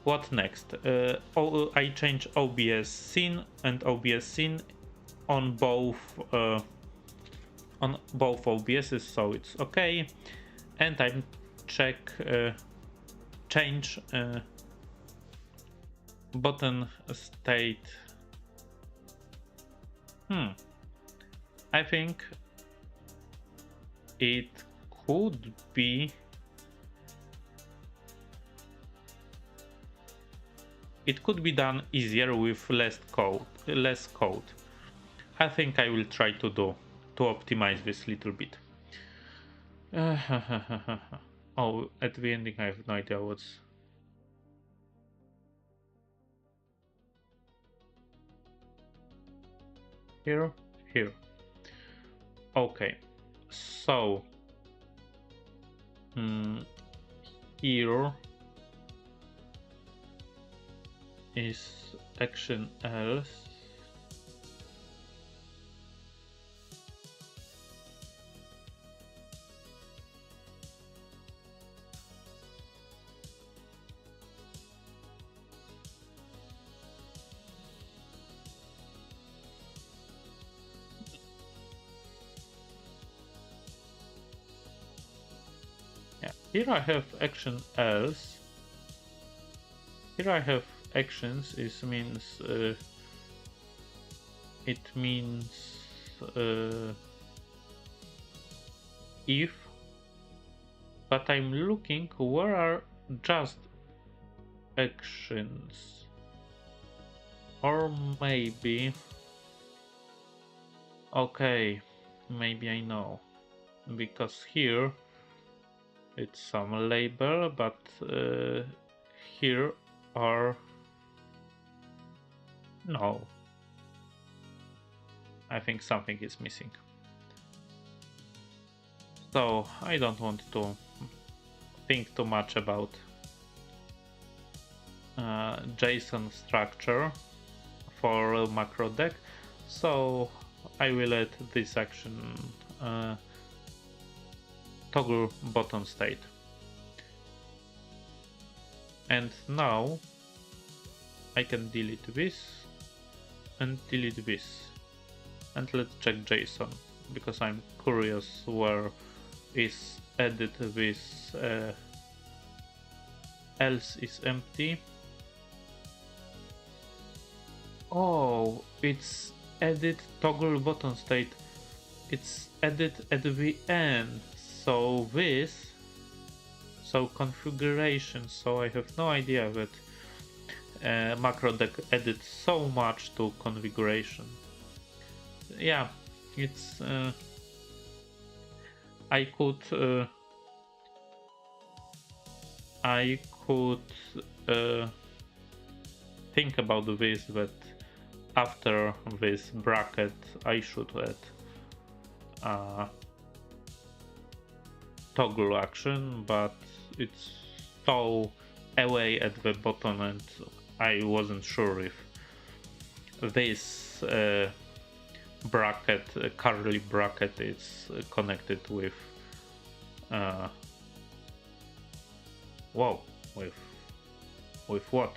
What next? I change OBS scene and OBS scene on both OBSs, so it's okay. And I check change button state. I think it could be done easier with less code. I think I will try to optimize this little bit. Oh, at the ending I have no idea what's here. Okay, so here is action else. Here I have action else. Here I have actions. It means if. But I'm looking where are just actions, or maybe, okay, maybe I know, because here it's some label, but here are no. I think something is missing. So I don't want to think too much about JSON structure for macro deck. So I will add this action toggle button state. And now I can delete this and delete this. And let's check JSON, because I'm curious where is added this else is empty. Oh, it's added toggle button state. It's added at the end. So this, so configuration. So I have no idea that macro deck added so much to configuration. Yeah, it's I could think about this, but after this bracket I should add toggle action, but it's so away at the bottom and I wasn't sure if this bracket, curly bracket, is connected with whoa, with what?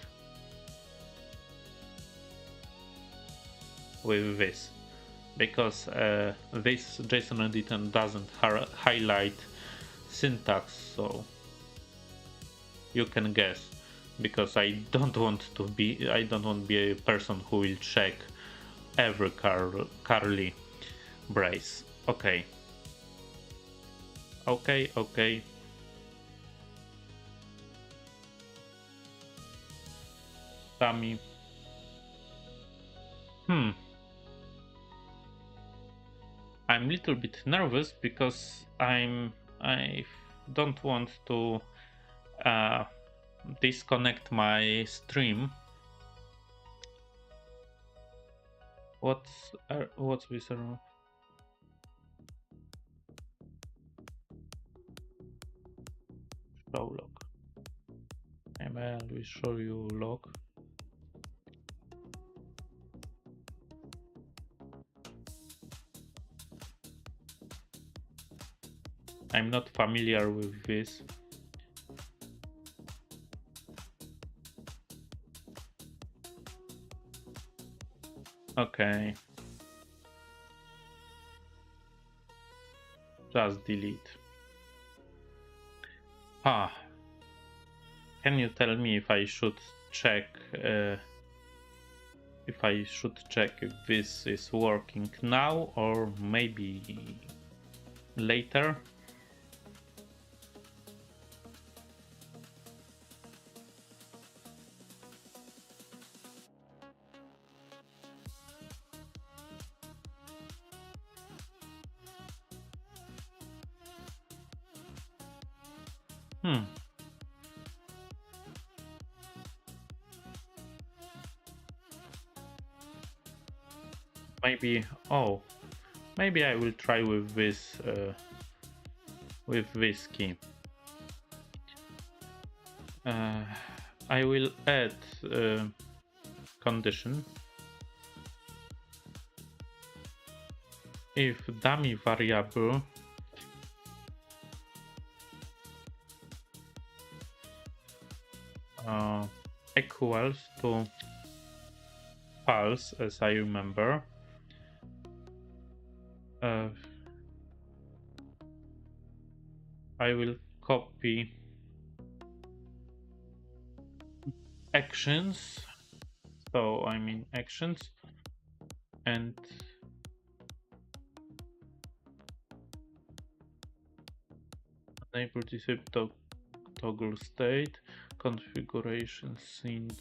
With this, because this JSON editor doesn't highlight syntax, so you can guess, because I don't want to be a person who will check every curly brace. Okay. Dummy. I'm a little bit nervous because I don't want to disconnect my stream. What's this? Show log. I will show you log. I'm not familiar with this. Okay. Just delete. Can you tell me if I should check if this is working now or maybe later? Maybe I will try with this key. I will add condition if dummy variable equals to false, as I remember. I will copy actions, so I mean actions, and enable disable toggle state configuration scene.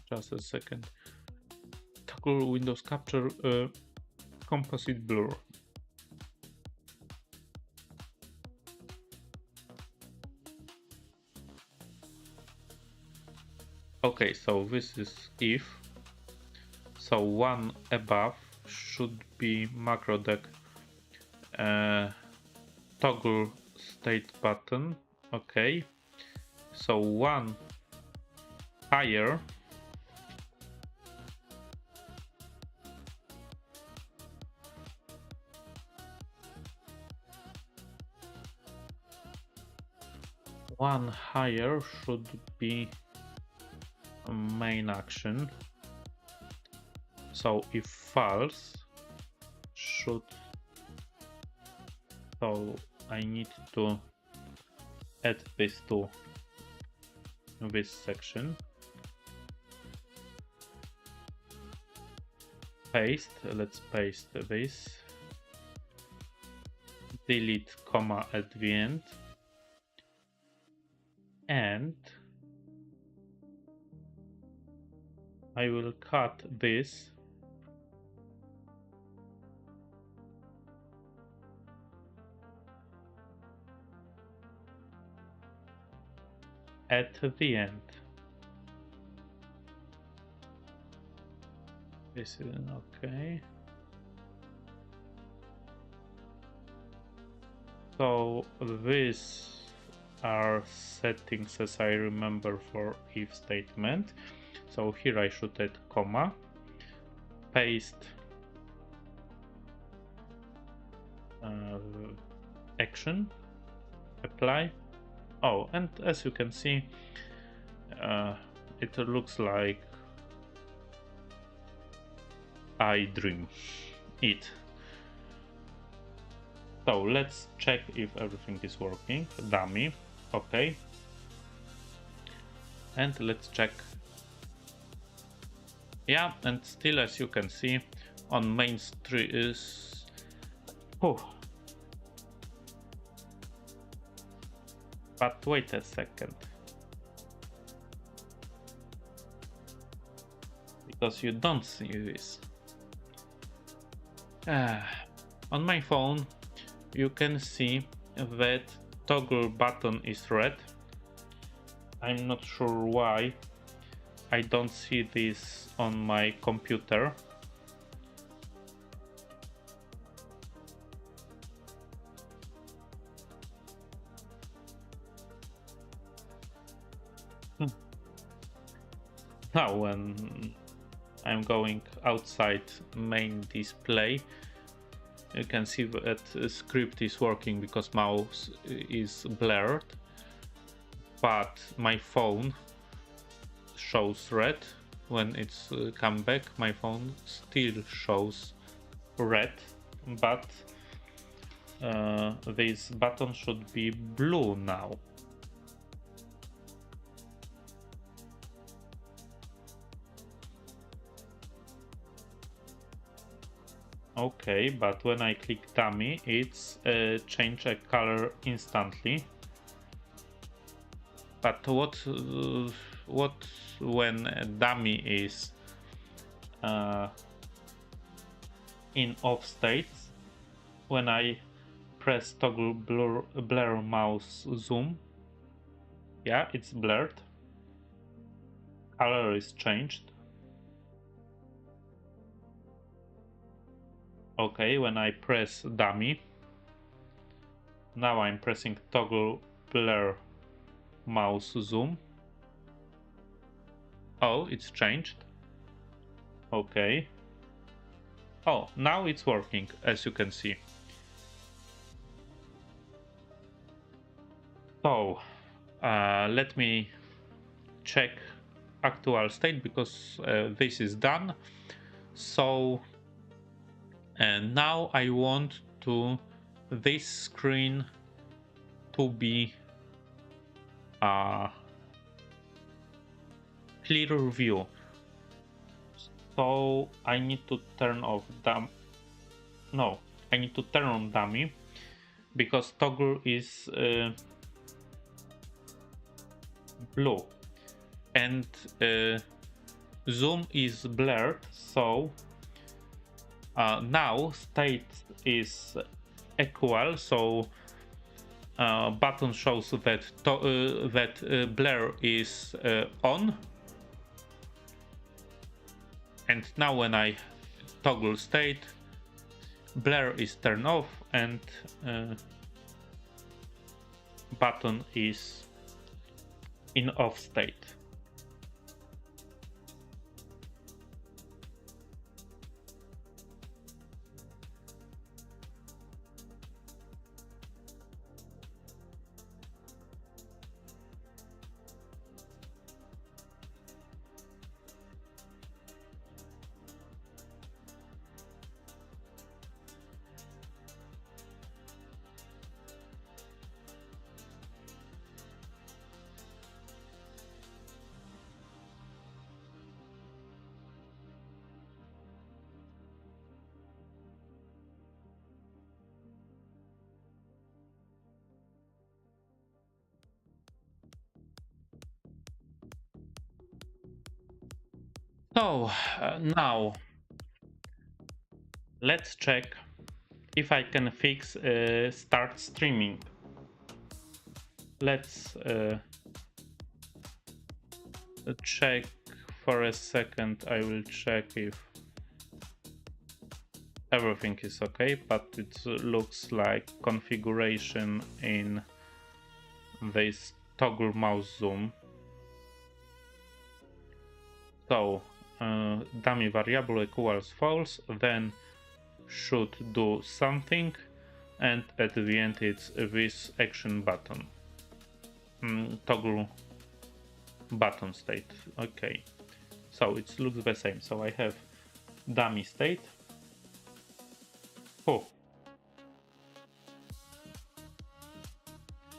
Just a second. Toggle Windows capture composite blur. Okay, so this is if. So one above should be macro deck toggle state button. Okay, so one higher should be a main action. So if false should, so I need to add this to this section. Paste, let's paste this. Delete comma at the end. And I will cut this at the end. This is okay. So these are settings as I remember for if statement. So here I should add comma, paste action, apply. Oh, and as you can see, it looks like I dream it. So let's check if everything is working. Dummy, okay. And let's check. Yeah, and still, as you can see, on main stream is. Oh. But wait a second. Because you don't see this. On my phone, you can see that toggle button is red. I'm not sure why I don't see this on my computer. Now when I'm going outside main display, you can see that script is working because mouse is blurred, but my phone shows red. When it's come back, my phone still shows red, but this button should be blue now. Okay, but when I click dummy, it's change a color instantly. But what when a dummy is in off state? When I press toggle blur mouse zoom, yeah, it's blurred. Color is changed. Okay, when I press dummy, now I'm pressing toggle blur mouse zoom. Oh, it's changed. Okay. Oh, now it's working, as you can see. So let me check actual state because this is done. So and now I want to this screen to be clear view. So I need to turn off I need to turn on dummy because toggle is blue, and zoom is blurred, so now state is equal, so button shows that blur is on, and now when I toggle state, blur is turned off and button is in off state. So now let's check if I can fix start streaming. Let's check for a second. I will check if everything is okay, but it looks like configuration in this toggle mouse zoom. So dummy variable equals false, then should do something, and at the end it's this action button. Toggle button state. Okay, so it looks the same. So I have dummy state. Oh,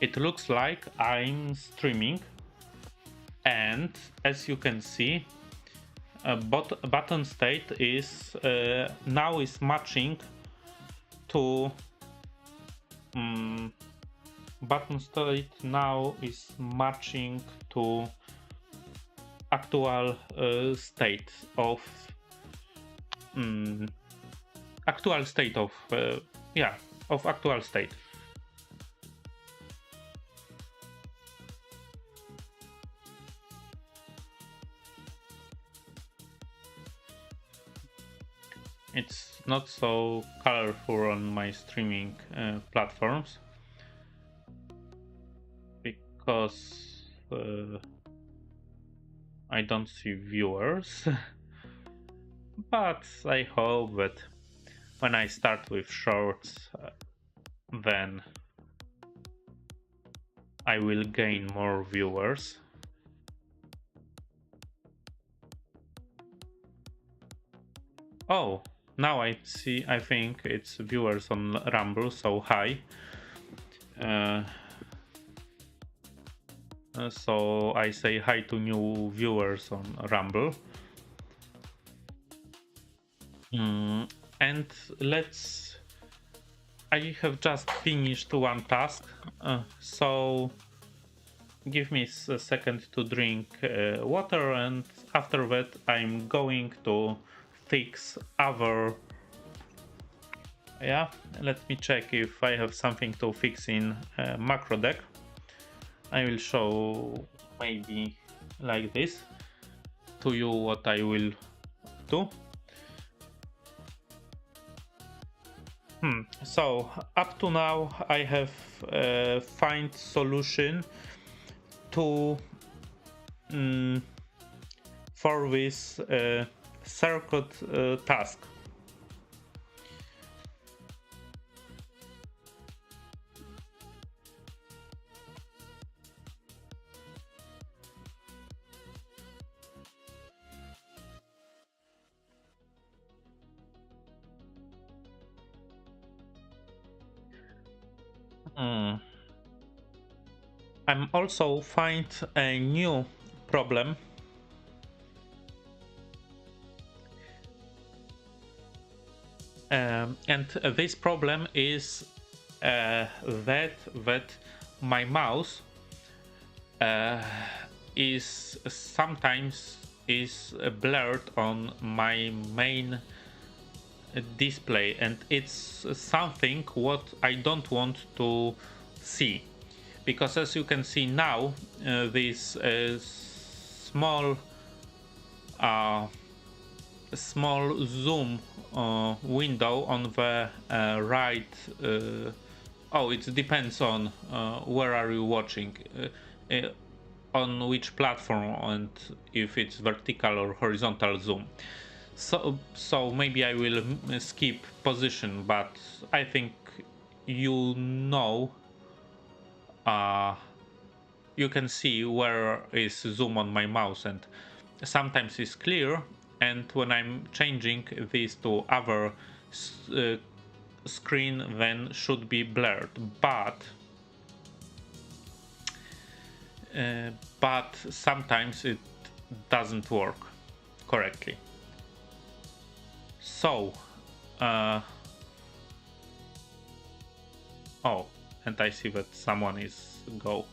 it looks like I'm streaming, and as you can see, button state is now is matching to button state now is matching to actual state of actual state of actual state. It's not so colorful on my streaming platforms because I don't see viewers. But I hope that when I start with shorts, then I will gain more viewers. Oh, now I see, I think it's viewers on Rumble, so hi. So I say hi to new viewers on Rumble. And I have just finished one task, so give me a second to drink water, and after that I'm going to fix other. Yeah, let me check if I have something to fix in macro deck. I will show maybe like this to you what I will do. So up to now I have find solution to for this circuit task. I'm also find a new problem. And this problem is that my mouse is sometimes is blurred on my main display, and it's something what I don't want to see, because as you can see now, this small zoom window on the right, oh, it depends on where are you watching, on which platform, and if it's vertical or horizontal zoom. So maybe I will skip position, but I think you know, you can see where is zoom on my mouse, and sometimes it's clear, and when I'm changing this to other screen, then should be blurred, but sometimes it doesn't work correctly. So oh, and I see that someone is go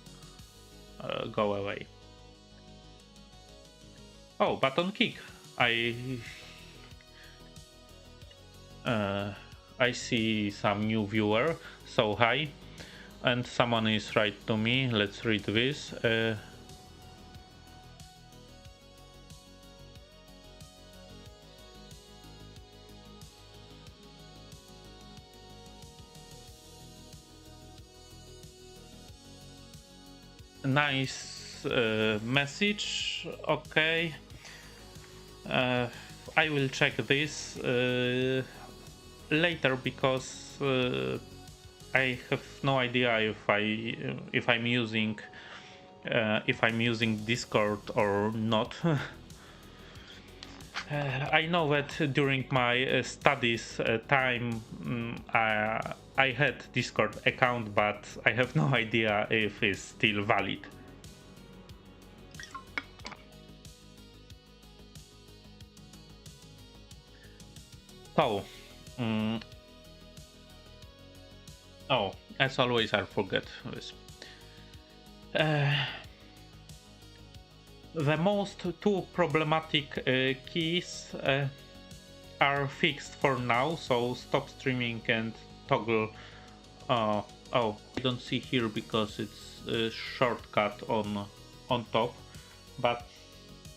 away. Oh, but on Kick I see some new viewer, so hi. And someone is right to me. Let's read this. Nice message. Okay. I will check this later, because I have no idea if I'm using Discord or not. I know that during my studies time, I had Discord account, but I have no idea if it's still valid. So, oh, as always, I forget this. The most two problematic keys are fixed for now, so stop streaming and toggle. Oh, I don't see here because it's a shortcut on top, but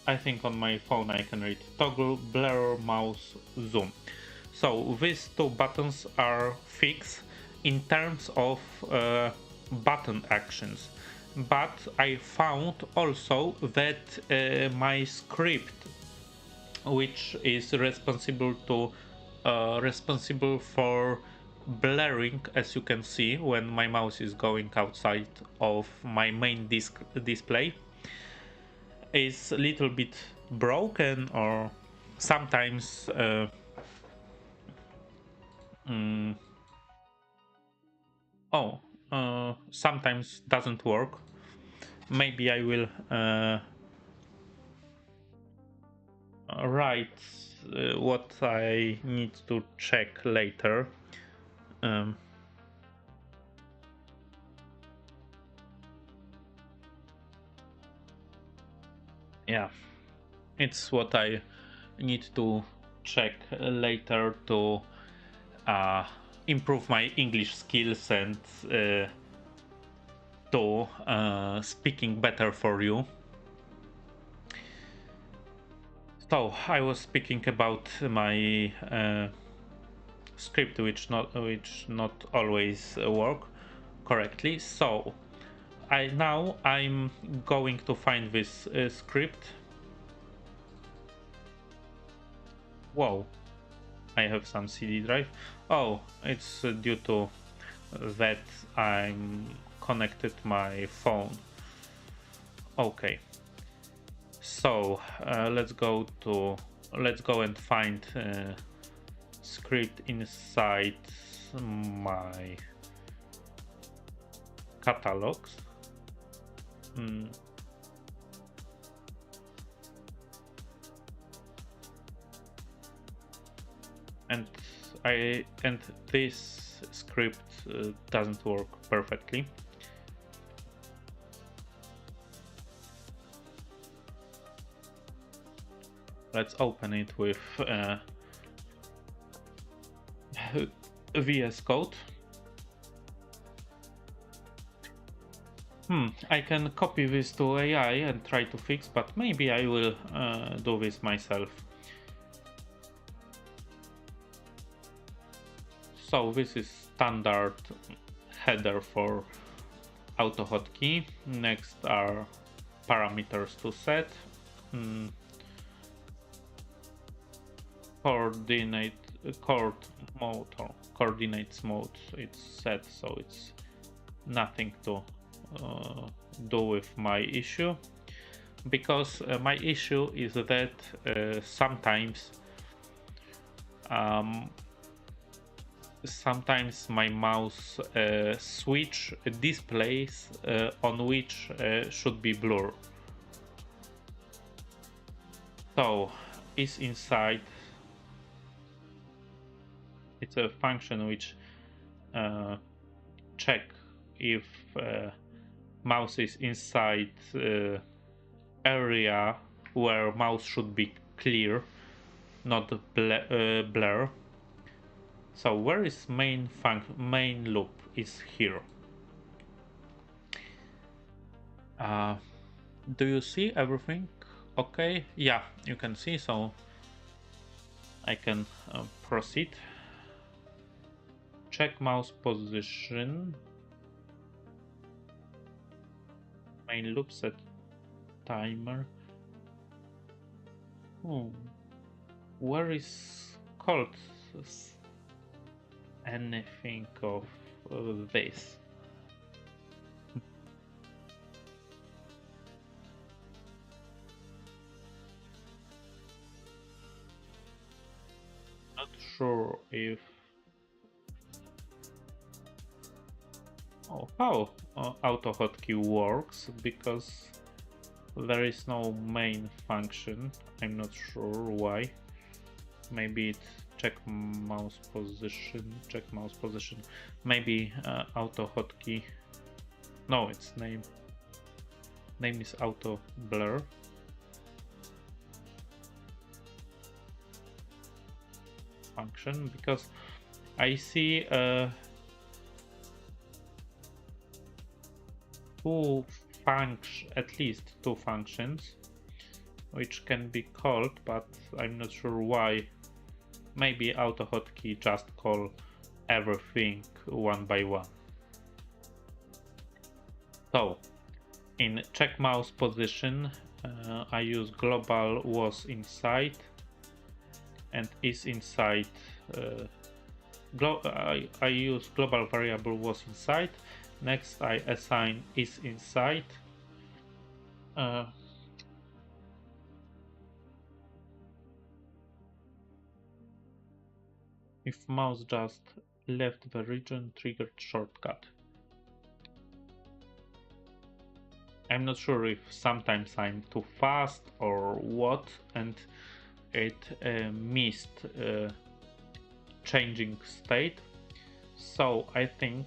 I think on my phone I can read toggle, blur, mouse, zoom. So these two buttons are fixed in terms of button actions. But I found also that my script, which is responsible for blurring, as you can see when my mouse is going outside of my main display, is a little bit broken, or sometimes sometimes doesn't work. Maybe I will write what I need to check later. Yeah, it's what I need to check later to improve my English skills and to speaking better for you. So I was speaking about my script, which not always work correctly. So I'm going to find this script. Whoa, I have some CD drive. Oh, it's due to that I'm connected my phone. Okay, so let's go and find script inside my catalogs. And this script doesn't work perfectly. Let's open it with VS Code. I can copy this to AI and try to fix, but maybe I will do this myself. So this is standard header for AutoHotkey. Next are parameters to set. Coordinate mode or coordinates mode, it's set, so it's nothing to do with my issue, because my issue is that sometimes my mouse switch displays on which should be blur. So is inside, it's a function which check if mouse is inside area where mouse should be clear, not blur. So where is main loop is here. Do you see everything? Okay, yeah, you can see, so I can proceed. Check mouse position. Main loop set timer. Where is called anything of this? Not sure if how AutoHotkey works, because there is no main function. I'm not sure why. Maybe it's check mouse position. Maybe AutoHotkey. No, it's name is auto blur. Function, because I see at least two functions which can be called, but I'm not sure why. Maybe AutoHotkey just call everything one by one. So in check mouse position, I use global was inside and is inside. I use global variable was inside. Next I assign is inside. If mouse just left the region, triggered shortcut. I'm not sure if sometimes I'm too fast or what, and it missed changing state. So I think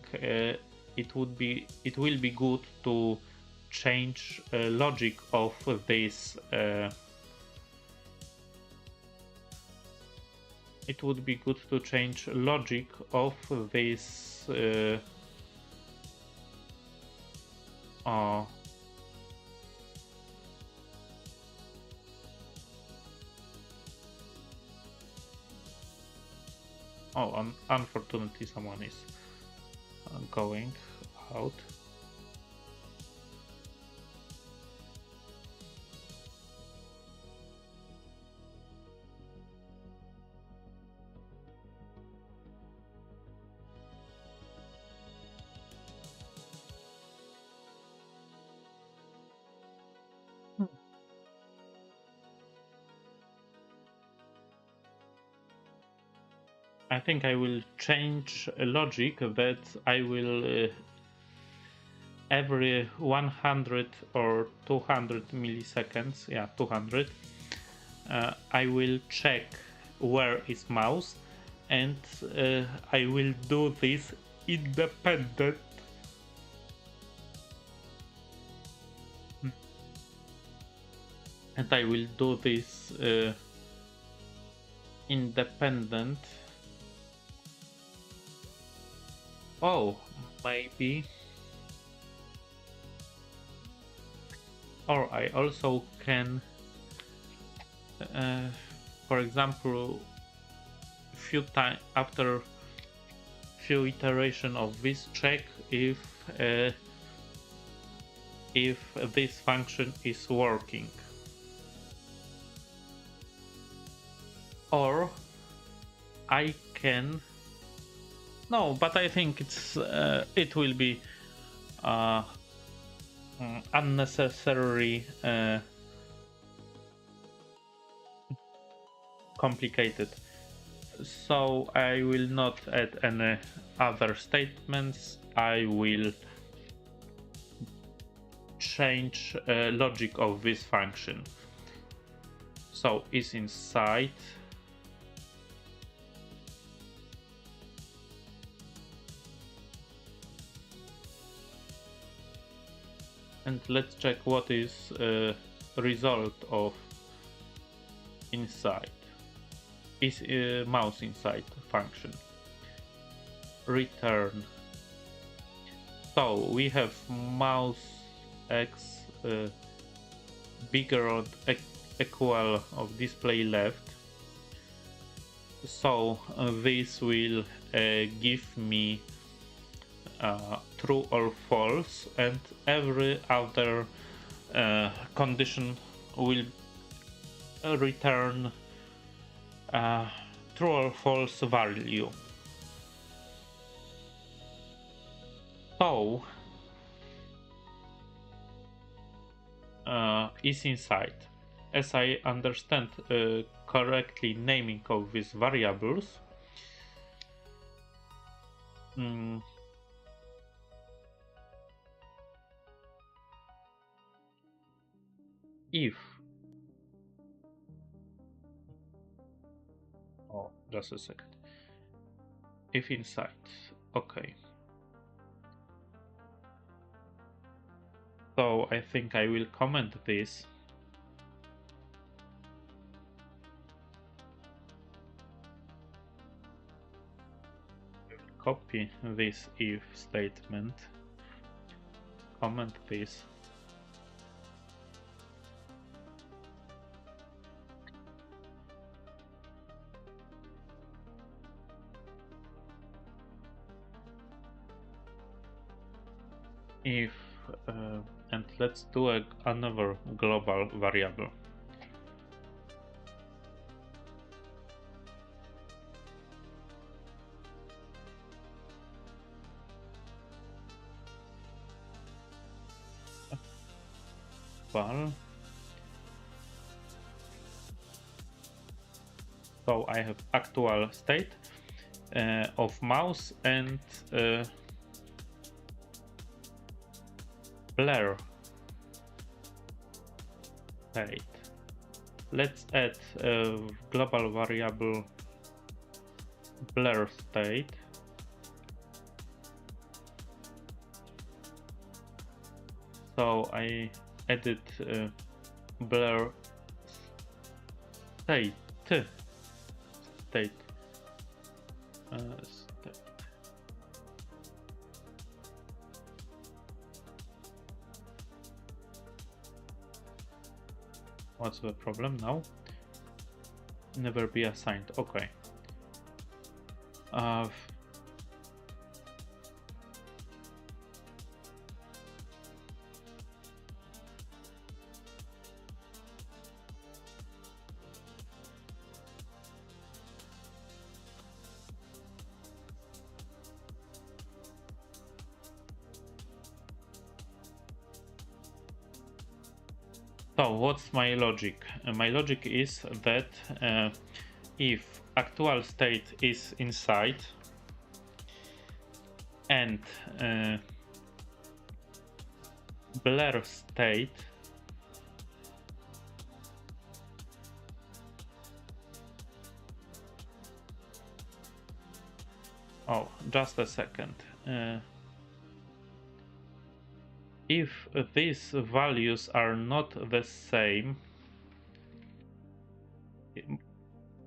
it will be good to change logic of this. It would be good to change logic of this unfortunately someone is going out. I think I will change a logic that I will every 100 or 200 milliseconds, yeah, 200, I will check where is mouse, and I will do this independent. And I will do this independent. Oh, maybe. Or I also can, uh, for example, few time after few iteration of this, check uh, if this function is working. Or I can, no, but I think it will be uh, unnecessary complicated. So I will not add any other statements. I will change logic of this function. So is inside. And let's check what is result of inside. Is mouse inside function. Return. So we have mouse x bigger or equal of display left. So this will give me true or false, and every other condition will return true or false value. So is inside. As I understand correctly naming of these variables, if just a second, if inside, okay. So I think I will comment this. Copy this if statement, comment this. If and let's do another global variable. Well, so I have actual state of mouse and blur state. Let's add a global variable blur state. So I added blur state. State. What's the problem now? Never be assigned. Okay. So what's my logic? My logic is that if actual state is inside and blur state just a second. If these values are not the same,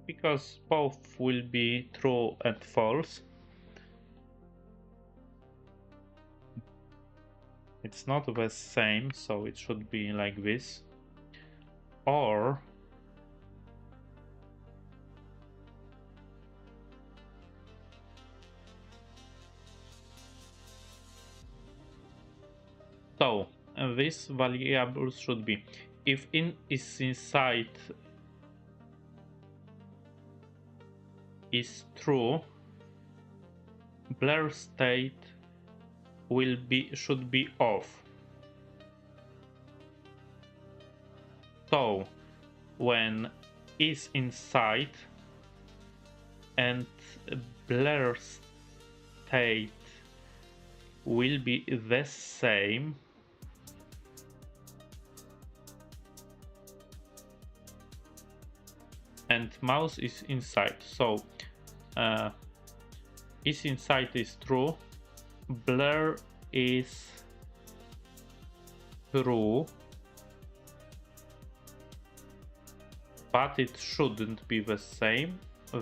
because both will be true and false. It's not the same, so it should be like this. Or so this variable should be if in is inside is true, blur state should be off. So when is inside and blur state will be the same, and mouse is inside. So is inside is true, blur is true, but it shouldn't be the same.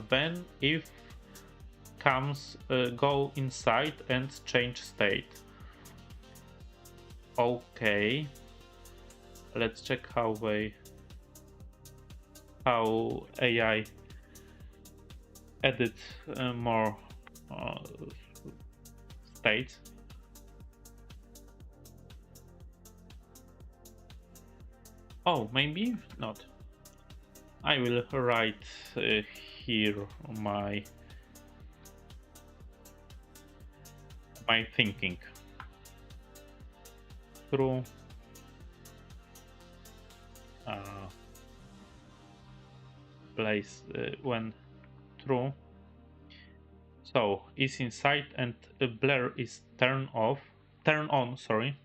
Then if comes go inside and change state. Okay, let's check how AI edit more states. Oh, maybe not. I will write here my thinking. True. Place when true. So is inside and blur is turn on, sorry.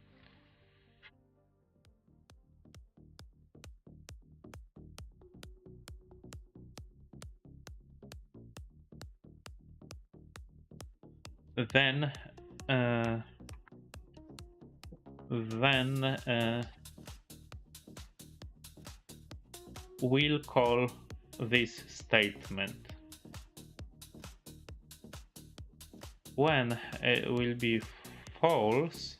Then we'll call this statement. When it will be false,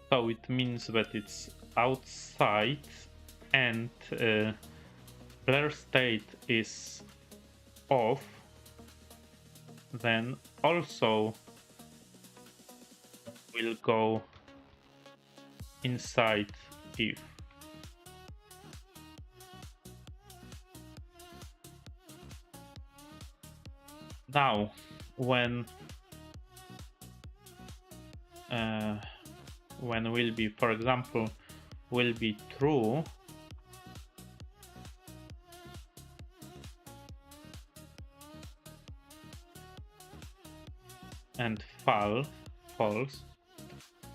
so it means that it's outside and blur state is off, then also will go inside if. Now when will be, for example, will be true, and false.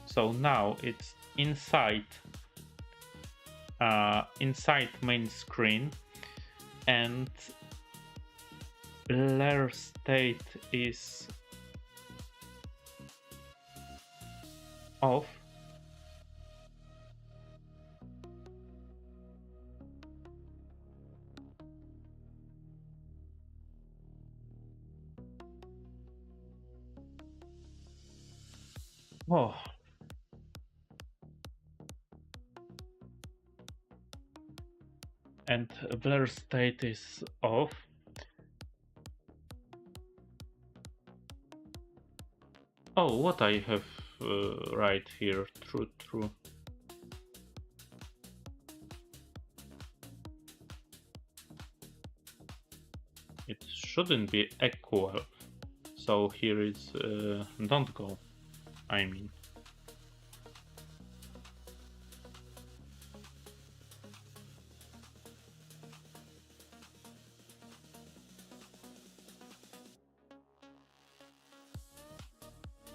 So now it's inside main screen, and blur state is off. Oh. And blur state is off. Oh, what I have right here, true. It shouldn't be equal. So here is don't go, I mean.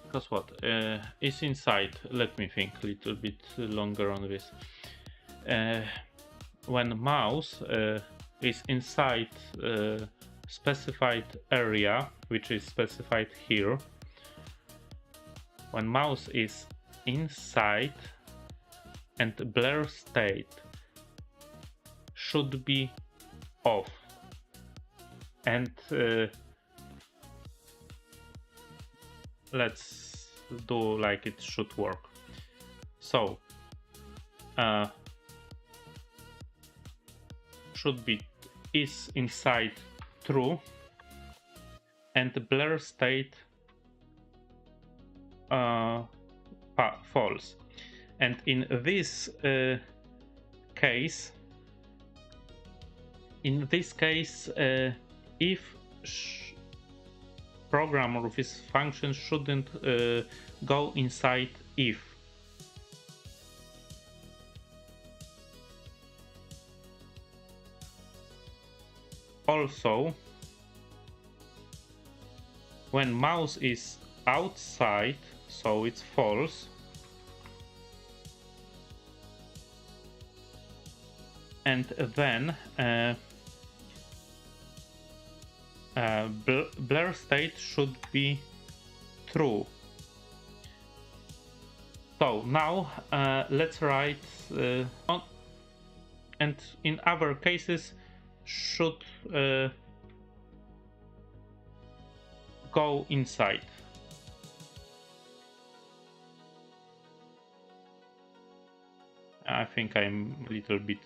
Because what is inside? Let me think a little bit longer on this. When mouse is inside specified area, which is specified here, when mouse is inside, and blur state should be off. And let's do like it should work. So should be is inside true, and the blur state false. And in this case, if program or this function shouldn't go inside if. Also, when mouse is outside, so it's false, and then blur state should be true. So now let's write and in other cases should go inside. I think I'm a little bit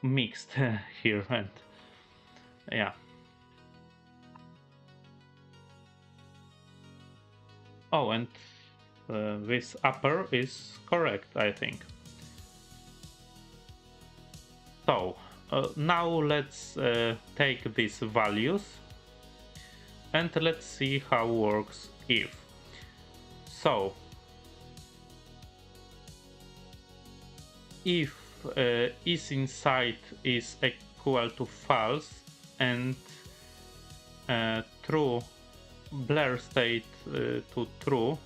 mixed here, and yeah. Oh, and this upper is correct, I think. So now let's take these values and let's see how works if. So if is inside is equal to false and true, blur state to true,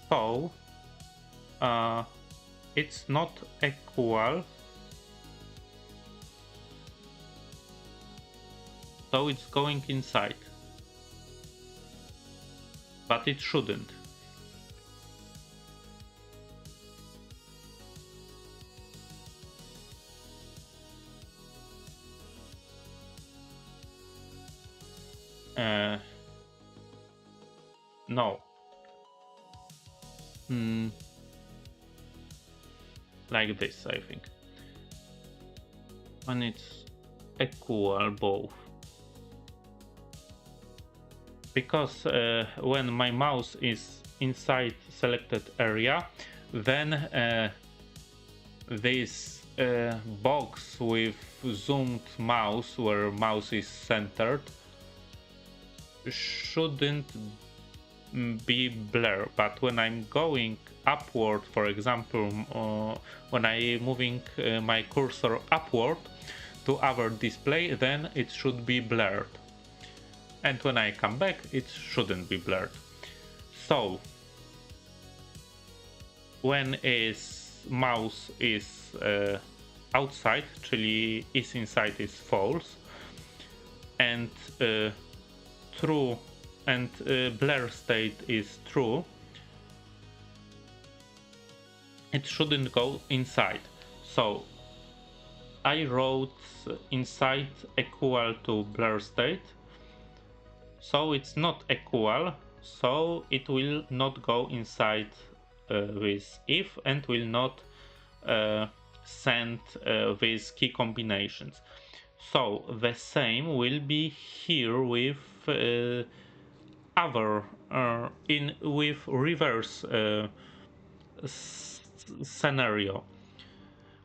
so it's not equal, so it's going inside, but it shouldn't. No. Like this, I think. When it's equal both. Because when my mouse is inside selected area, then this box with zoomed mouse, where mouse is centered, shouldn't be blur. But when I'm going upward, for example, when I'm moving my cursor upward to our display, then it should be blurred. And when I come back, it shouldn't be blurred. So when mouse is outside, czyli is inside is false, and true and blur state is true, it shouldn't go inside. So I wrote inside equal to blur state, so it's not equal, so it will not go inside with if and will not send these key combinations. So the same will be here with other with reverse scenario.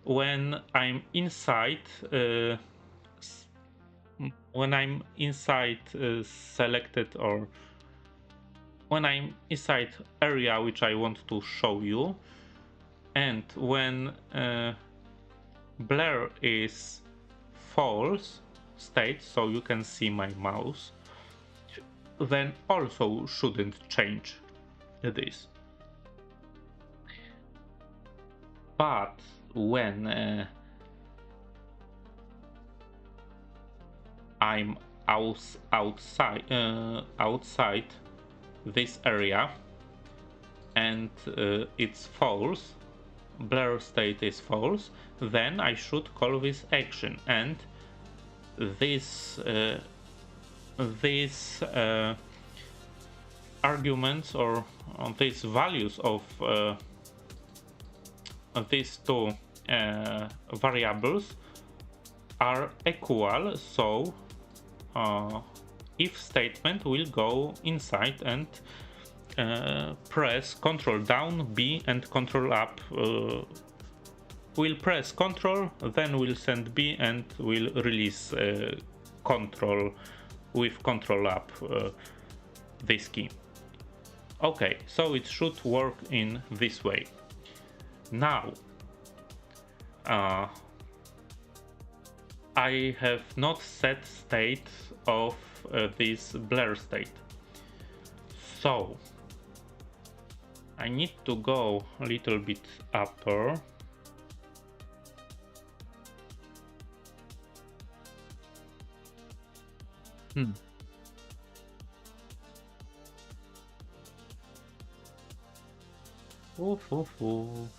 When I'm inside selected, or when I'm inside area which I want to show you, and when blur is false state, so you can see my mouse, then also shouldn't change this. But when I'm outside this area and it's false, blur state is false, then I should call this action, and this these arguments or these values of these two variables are equal, so if statement will go inside and press Ctrl down B and Ctrl up. We'll press Ctrl, then we'll send B and we'll release Ctrl with Ctrl up this key. Okay, so it should work in this way. Now I have not set state of this blur state, so I need to go a little bit upper. Oof, oof, oof.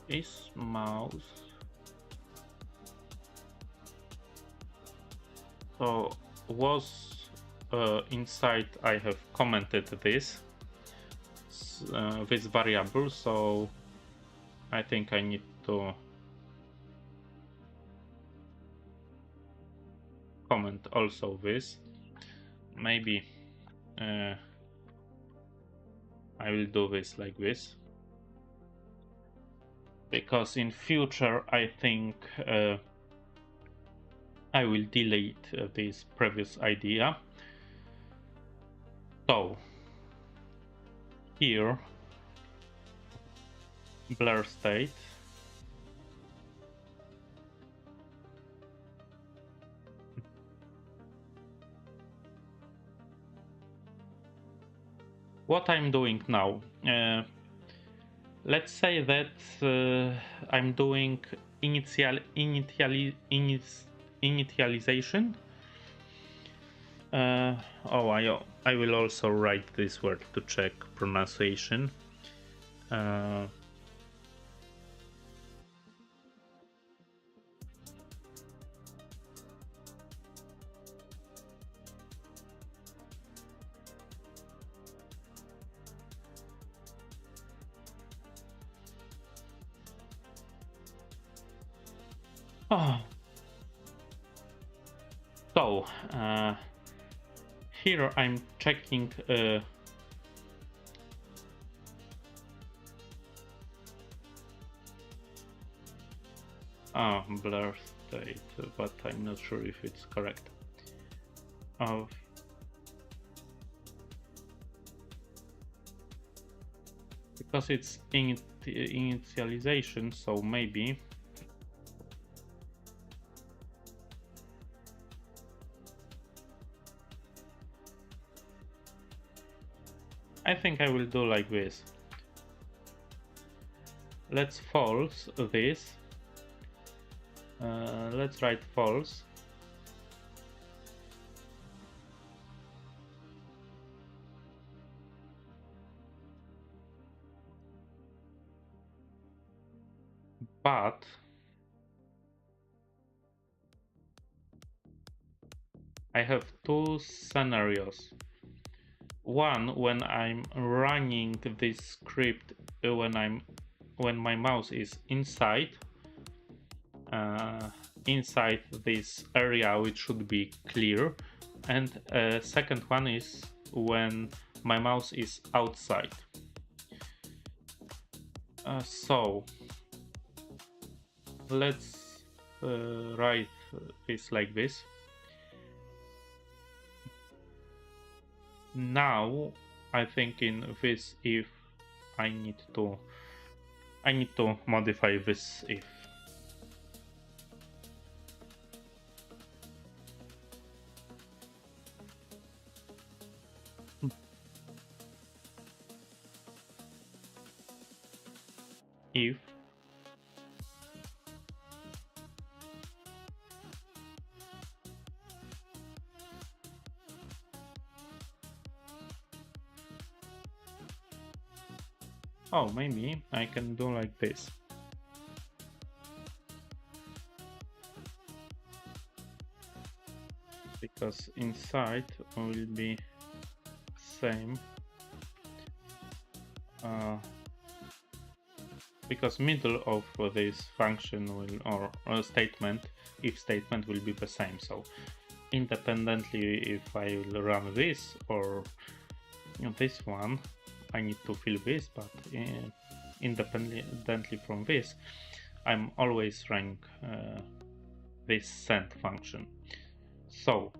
Is mouse. So was inside I have commented this this variable, so I think I need to comment also this. Maybe I will do this like this, because in future I think I will delete this previous idea. So here blur state, what I'm doing now, let's say that I'm doing initialization. Oh, I will also write this word to check pronunciation. Oh. So here I'm checking blur state, but I'm not sure if it's correct. Because it's initialization, so maybe I think I will do like this. Let's false this. Let's write false. But I have two scenarios. One, when I'm running this script, when my mouse is inside this area, which should be clear, and second one is when my mouse is outside. So let's write this like this. Now I think in this if I need to modify this if. If oh, maybe I can do like this. Because inside will be same. Because middle of this function will or statement, if statement will be the same. So independently, if I will run this or this one, I need to fill this, but independently from this, I'm always running this send function. So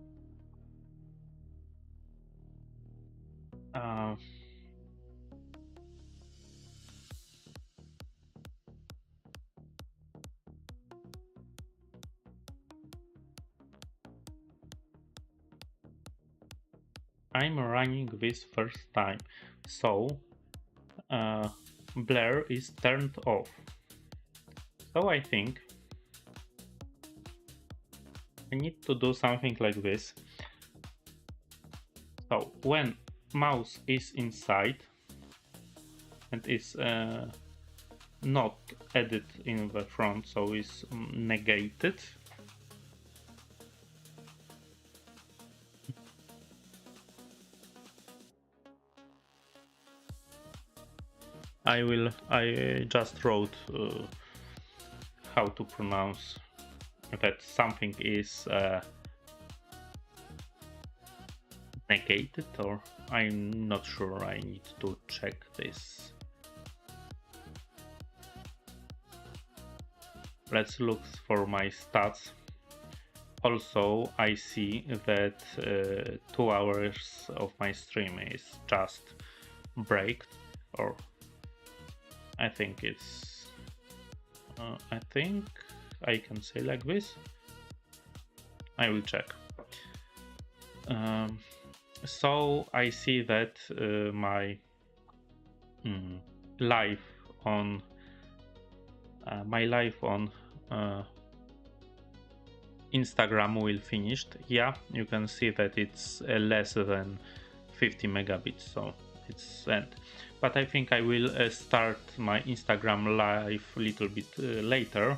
I'm running this first time, so blur is turned off. So I think I need to do something like this. So when mouse is inside and is not added in the front, so is negated, I just wrote how to pronounce that something is negated, or I'm not sure, I need to check this. Let's look for my stats. Also, I see that 2 hours of my stream is just breaked, or I think it's I think I can say like this. I will check. So I see that my live on Instagram will finished. Yeah, you can see that it's less than 50 megabits, so it's end. But I think I will start my Instagram live a little bit later.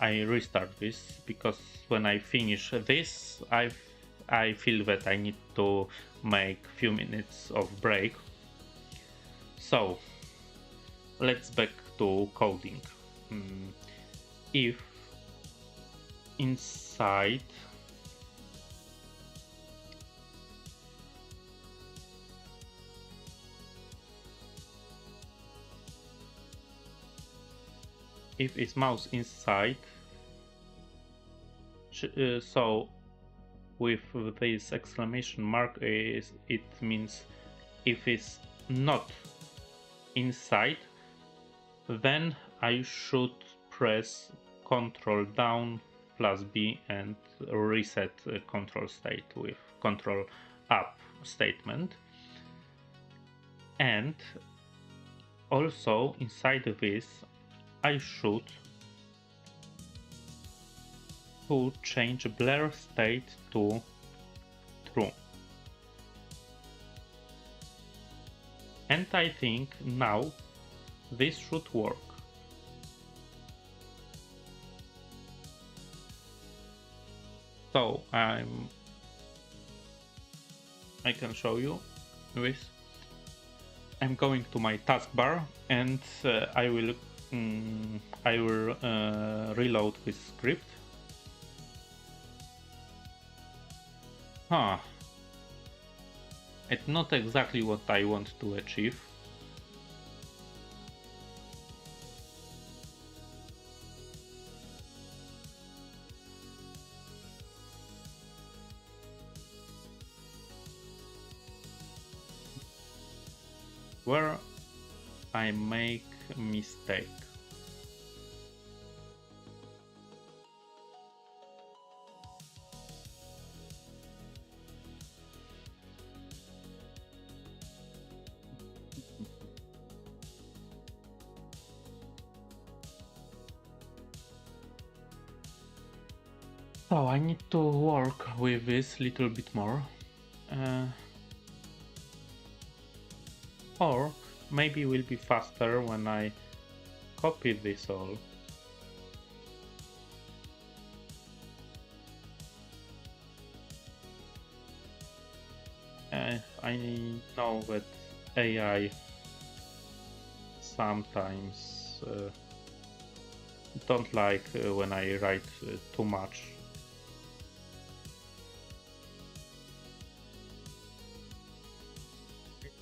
I restart this because when I finish this, I feel that I need to make few minutes of break. So let's back to coding. If inside if it's mouse inside, so with this exclamation mark is it means if it's not inside, then I should press Ctrl down plus B and reset control state with Ctrl up statement. And also inside this I should to change blur state to true. And I think now this should work. So I can show you this. I'm going to my taskbar and I will reload this script. It's not exactly what I want to achieve. Where I make mistake. So I need to work with this little bit more. Or maybe it will be faster when I copy this all. I know that AI sometimes don't like when I write too much.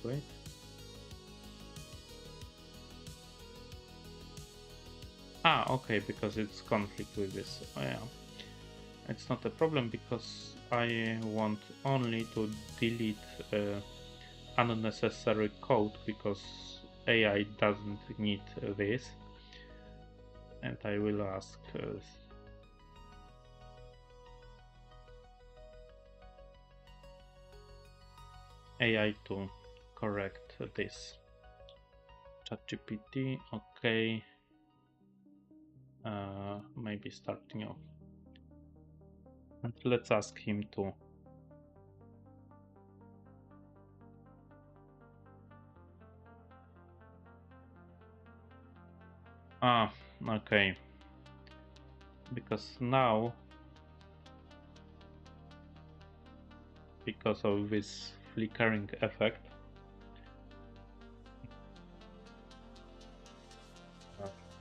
Wait. Ah, okay, because it's conflict with this. Oh, yeah. It's not a problem because I want only to delete unnecessary code because AI doesn't need this. And I will ask AI to correct this. ChatGPT, okay. Maybe start new. And let's ask him to. Ah, okay. Because now, because of this flickering effect,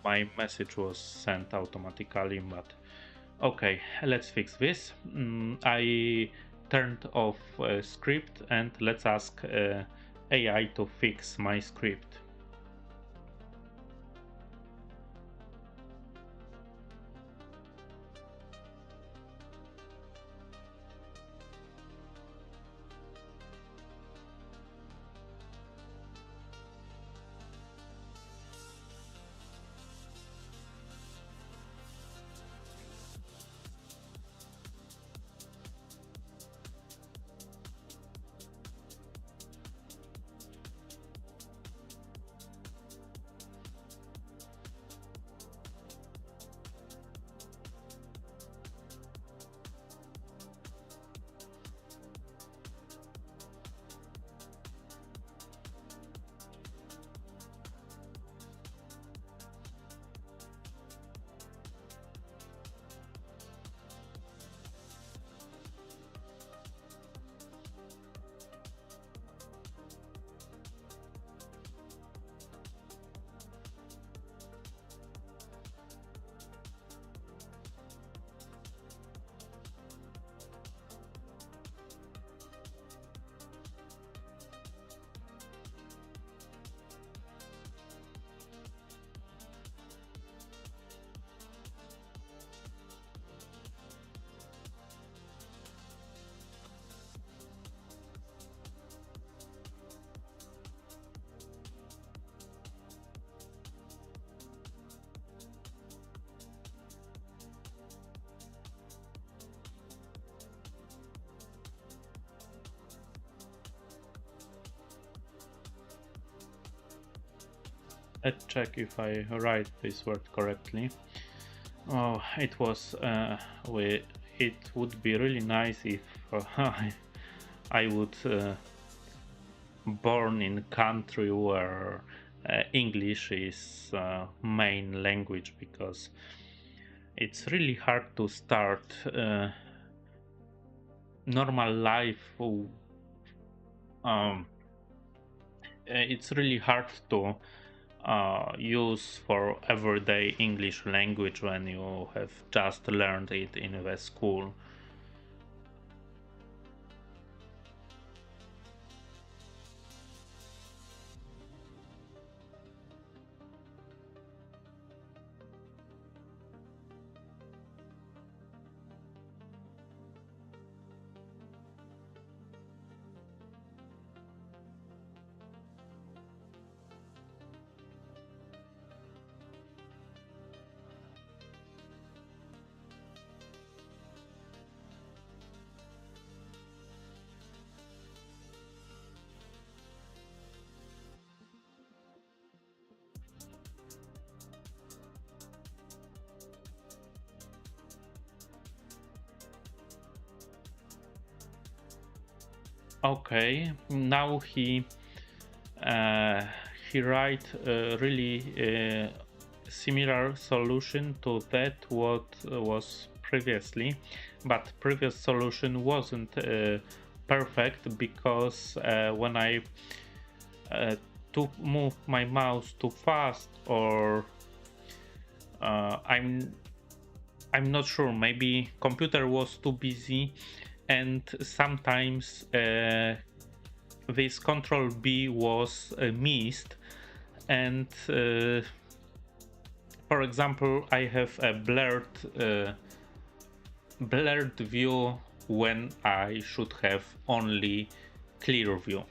my message was sent automatically, but okay, let's fix this. I turned off script and let's ask AI to fix my script. Let's check if I write this word correctly. Oh, it was. It would be really nice if I would born in country where English is main language, because it's really hard to start normal life. It's really hard to use for everyday English language when you have just learned it in the school. Okay, now uh, he write a really similar solution to that what was previously, but previous solution wasn't perfect because when I uh, to move my mouse too fast, or uh, I'm I'm not sure, maybe computer was too busy, and sometimes this control B was missed, and for example I have a blurred view when I should have only clear view.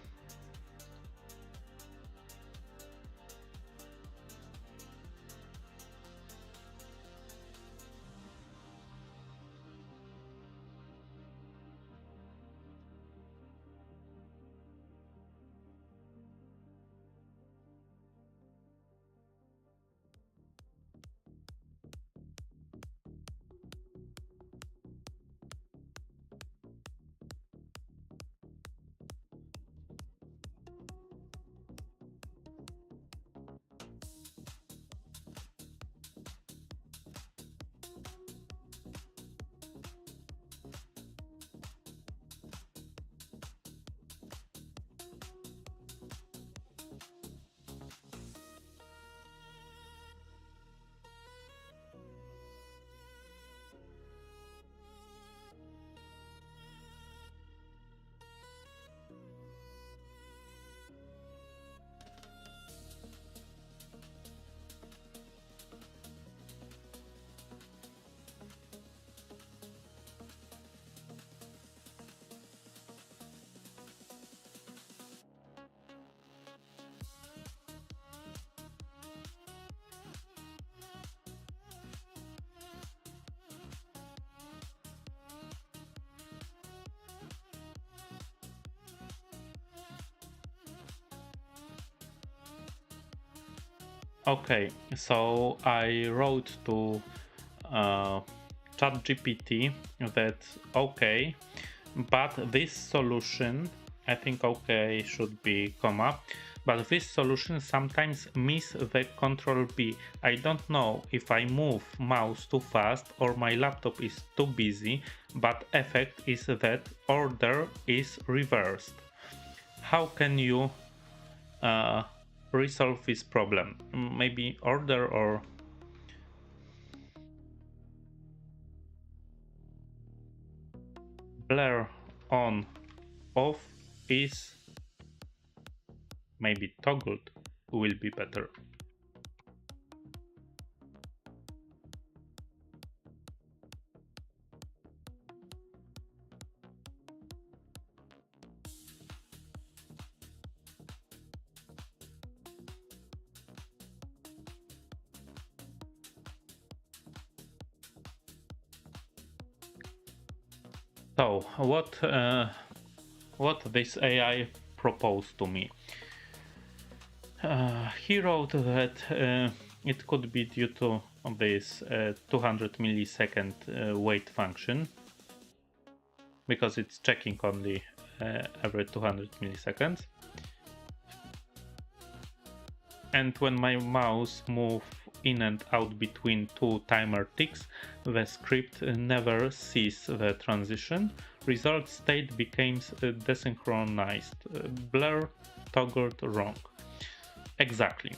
Okay, so I wrote to uh, ChatGPT that okay, but this solution, I think okay should be comma, but this solution sometimes miss the control B. I don't know if I move mouse too fast or my laptop is too busy, but effect is that order is reversed. How can you uh, resolve this problem? Maybe order or blur on off is maybe toggled will be better. So what this AI proposed to me? He wrote that it could be due to this 200 millisecond wait function, because it's checking only every 200 milliseconds. And when my mouse move in and out between two timer ticks, the script never sees the transition. Result state becomes desynchronized, blur toggled wrong. Exactly.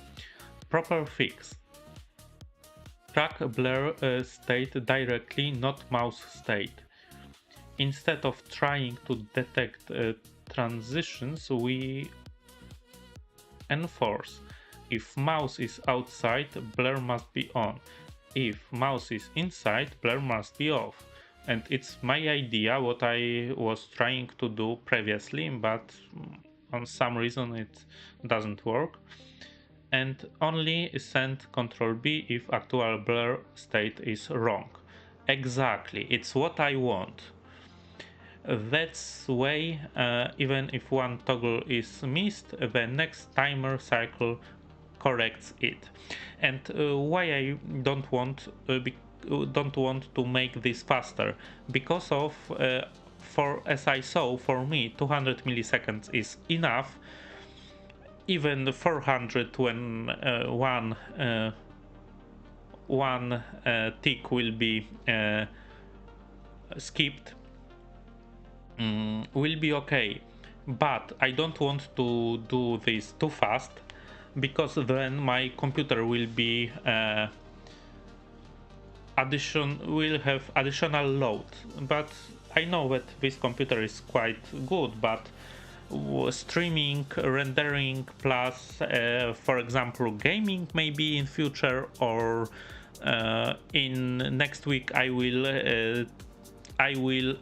Proper fix. Track blur state directly, not mouse state. Instead of trying to detect transitions, we enforce. If mouse is outside, blur must be on. If mouse is inside, blur must be off. And it's my idea what I was trying to do previously, but on some reason it doesn't work. And only send Ctrl B if actual blur state is wrong. Exactly, it's what I want. That's way, even if one toggle is missed, the next timer cycle corrects it. And why I don't want to make this faster? Because of for as I saw, for me 200 milliseconds is enough. Even 400 when one tick will be skipped, will be okay. But I don't want to do this too fast, because then my computer will be will have additional load. But I know that this computer is quite good, but streaming, rendering, plus for example gaming maybe in future, or in next week I will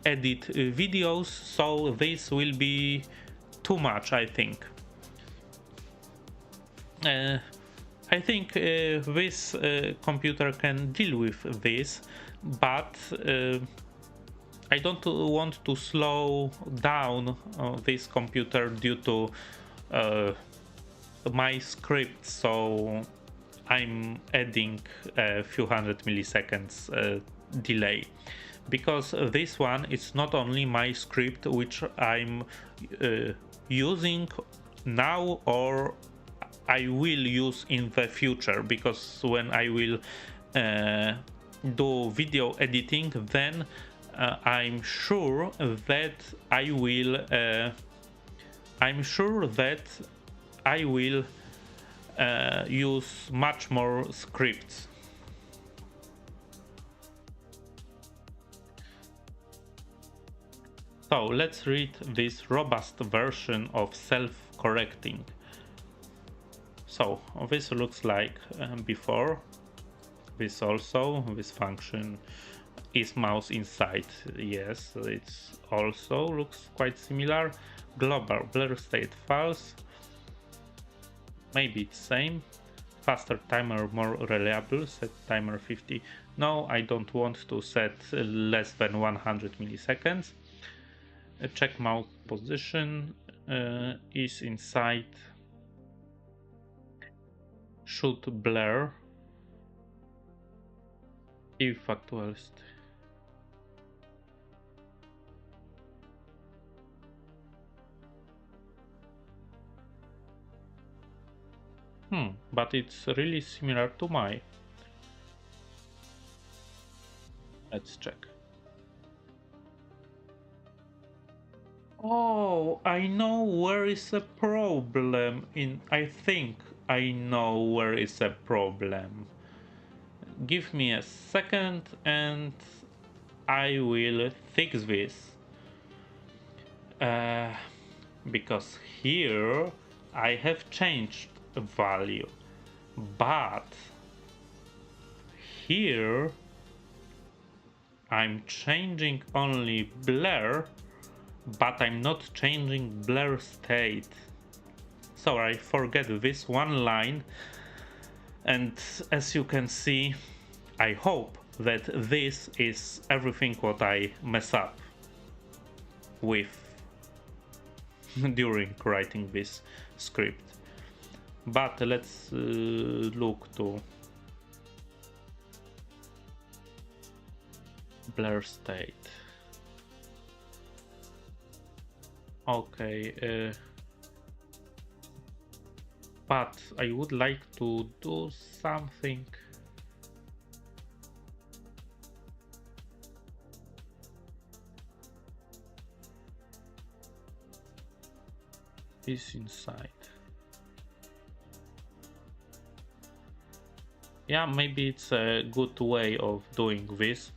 edit videos, so this will be too much, I think. I think this computer can deal with this, but I don't want to slow down this computer due to my script, so I'm adding a few hundred milliseconds delay, because this one is not only my script which I'm using now or I will use in the future, because when I will do video editing, then I'm sure that I will use much more scripts. So let's read this robust version of self-correcting. So this looks like before. This function is mouse inside. Yes, it's also looks quite similar. Global blur state false. Maybe it's same. Faster timer, more reliable. Set timer 50. No, I don't want to set less than 100 milliseconds. Check mouse position is inside. Should blur if actualist. But it's really similar to my. Let's check. Oh, I know where is the problem. I think I know where is the problem. Give me a second and I will fix this. Because here I have changed a value, but here I'm changing only blur, but I'm not changing blur state. So I forget this one line, and as you can see, I hope that this is everything what I mess up with during writing this script. But let's look to blur state. Okay, but I would like to do something. Is inside. Yeah, maybe it's a good way of doing this,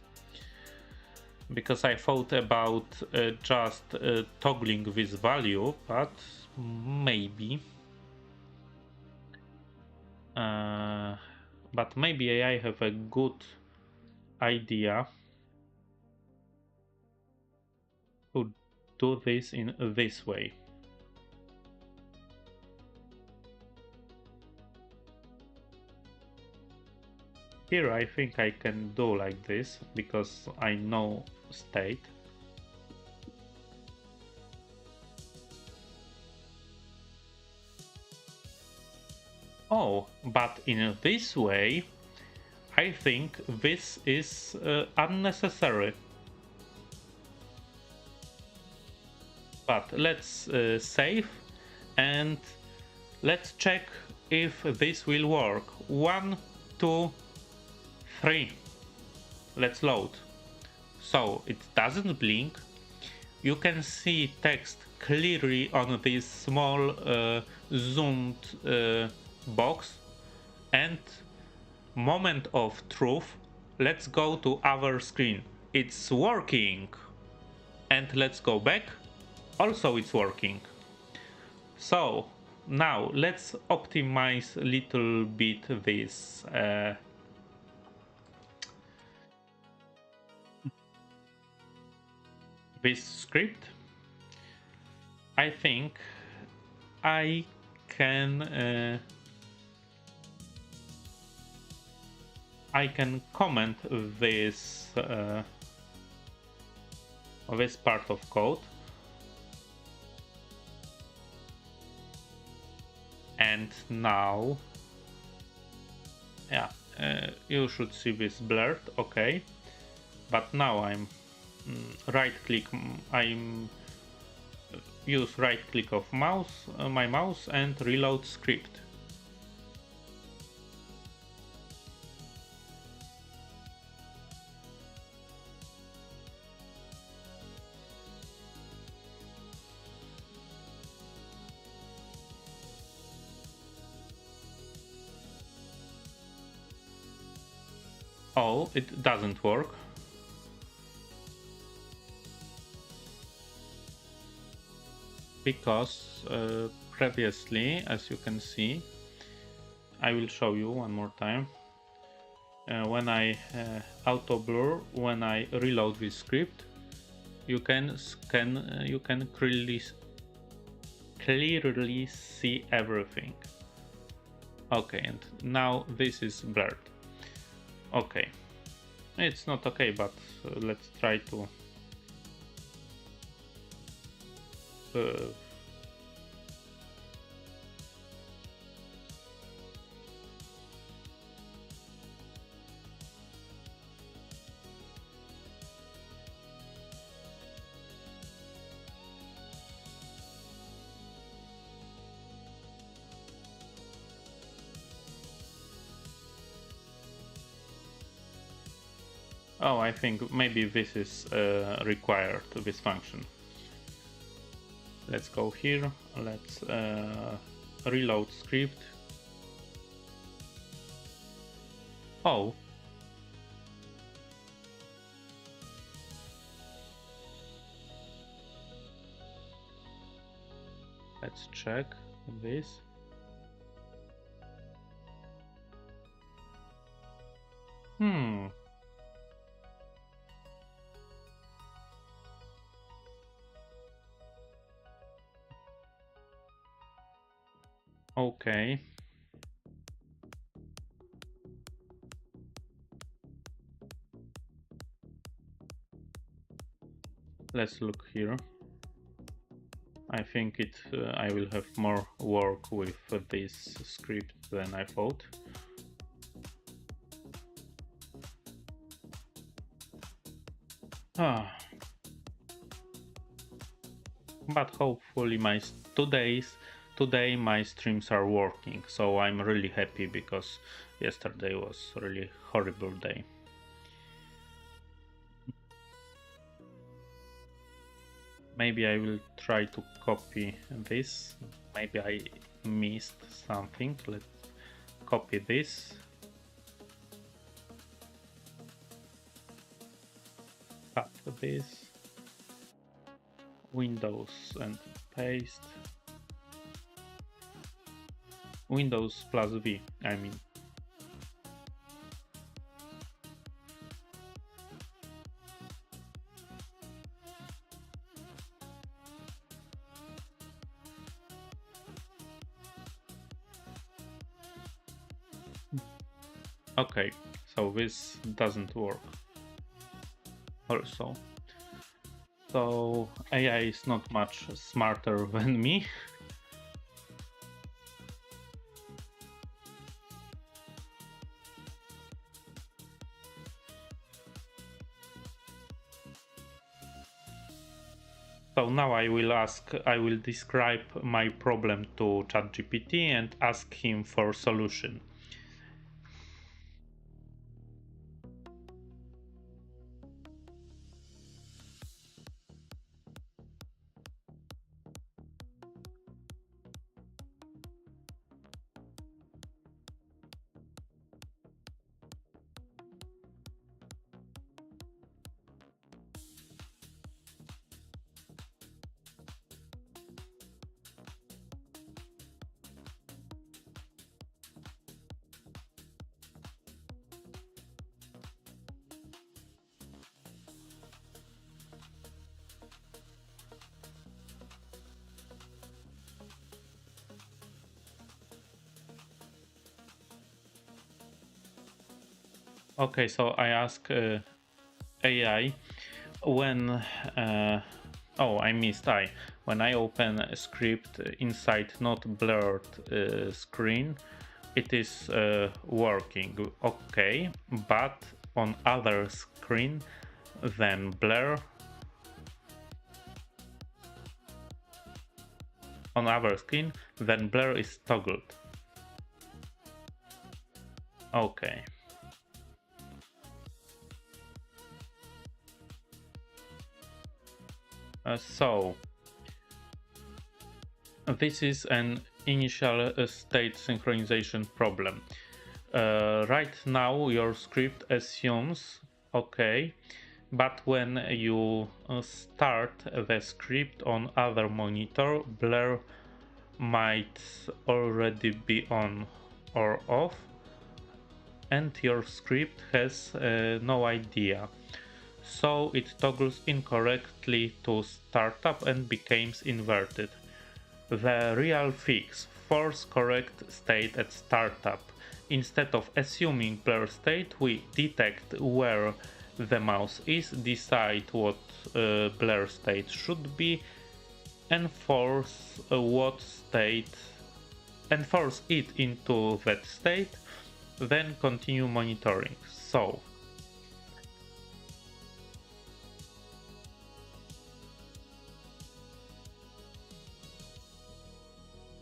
because I thought about just toggling this value, but maybe I have a good idea to do this in this way. Here I think I can do like this, because I know state. Oh, but in this way, I think this is unnecessary. But let's save and let's check if this will work. 1, 2, 3. Let's load. So it doesn't blink. You can see text clearly on this small zoomed box. And moment of truth, let's go to our screen. It's working. And let's go back. Also it's working. So now let's optimize a little bit this script. I think I can comment this part of code, and now yeah, you should see this blurred. Okay, but now I'm right click. I'm use right click of mouse, my mouse, and reload script. Oh, it doesn't work. Because previously, as you can see, I will show you one more time. When I auto blur, when I reload this script, you can clearly see everything. Okay, and now this is blurred. Okay, it's not okay, but let's try to oh, I think maybe this is required, this function. Let's go here, let's reload script. Oh. Let's check this. Okay. Let's look here. I think I will have more work with this script than I thought. But hopefully today my streams are working, so I'm really happy because yesterday was a really horrible day. Maybe I will try to copy this. Maybe I missed something. Let's copy this. Cut this. Windows and paste. Windows plus V, I mean. Okay, so this doesn't work also. So AI is not much smarter than me. So now I will describe my problem to ChatGPT and ask him for solution. Okay, so I ask AI when oh, I missed when I open a script inside not blurred screen, it is working okay, but on other screen then blur, on other screen then blur is toggled. Okay. So this is an initial state synchronization problem. Right now your script assumes okay, but when you start the script on other monitor, blur might already be on or off, and your script has no idea. So it toggles incorrectly to startup and becomes inverted. The real fix: force correct state at startup. Instead of assuming blur state, we detect where the mouse is, decide what blur state should be, and force it into that state, then continue monitoring. So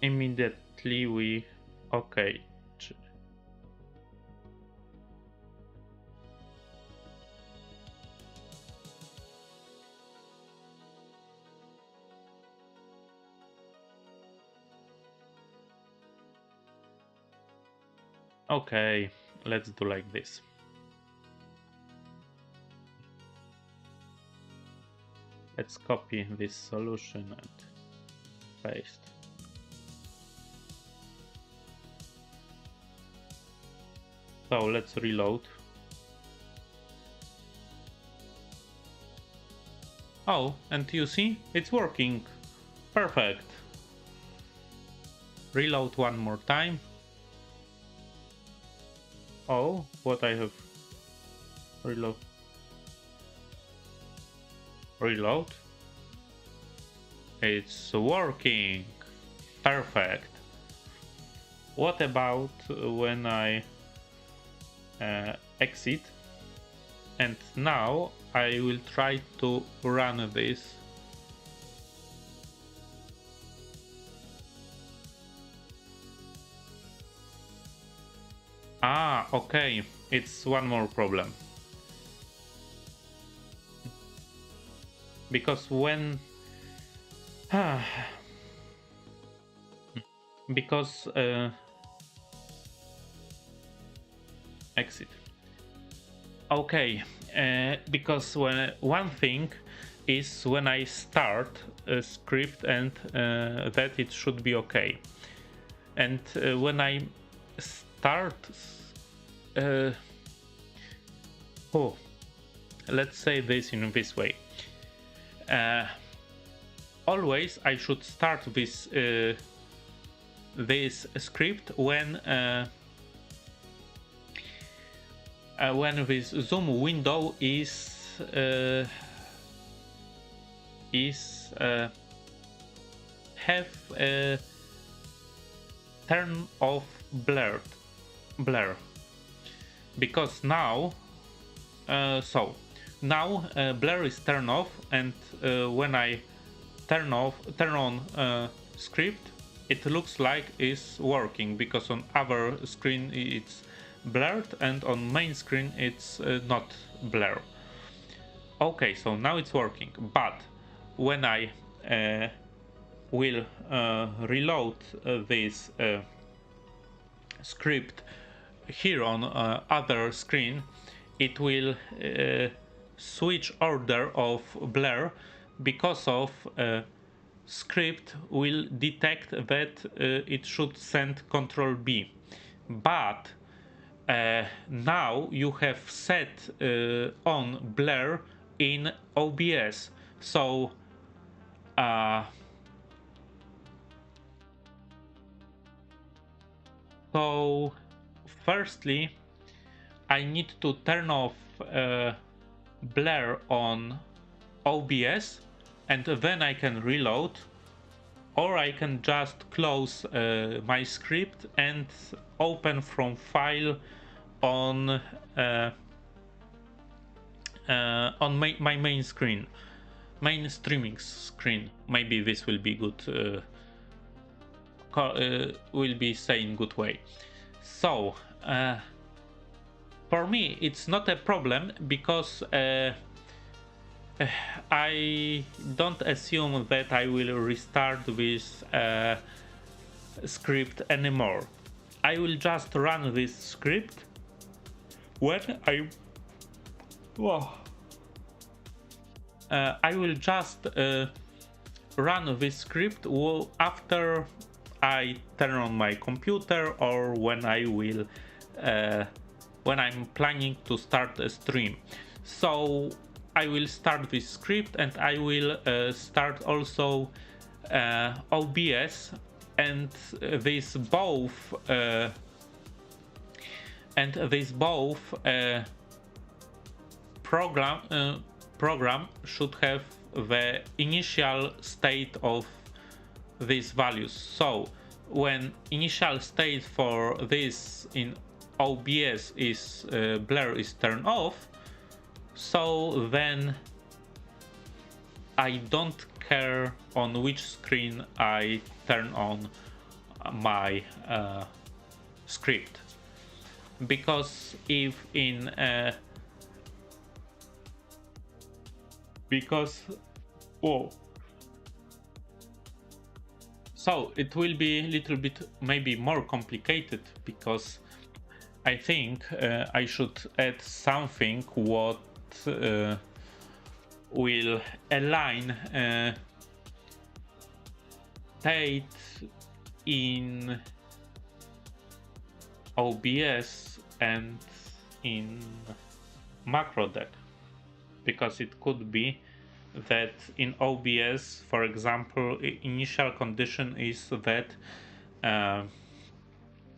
immediately we okay. Okay, let's do like this. Let's copy this solution and paste. So let's reload. Oh, and you see, it's working. Perfect. Reload one more time. Oh, what I have. Reload. Reload. It's working. Perfect. What about when I exit? And now I will try to run this. Ah, okay. It's one more problem. Because when because exit. Okay, because when one thing is when I start a script and that it should be okay, and when I start oh, let's say this in this way. Always I should start this script when this zoom window is have a turn off blur, because now now blur is turned off, and when I turn on script, it looks like it's working, because on other screen it's blurred and on main screen it's not blur. Okay, so now it's working, but when I will reload this script here on other screen, it will switch order of blur, because of script will detect that it should send Control B. But now you have set on blur in OBS, so firstly I need to turn off blur on OBS, and then I can reload, or I can just close my script and open from file on my main screen, main streaming screen. Maybe this will be good, will be saying good way. So for me it's not a problem, because I don't assume that I will restart this script anymore. I will just run this script when I will just run this script after I turn on my computer, or when I will when I'm planning to start a stream. So I will start this script, and I will start also OBS, and this both program should have the initial state of these values. So when initial state for this in OBS is blur is turned off, so then I don't care on which screen I turn on my script, because if in so it will be a little bit maybe more complicated, because I think I should add something what will align state in OBS and in macro deck, because it could be that in OBS, for example, initial condition is that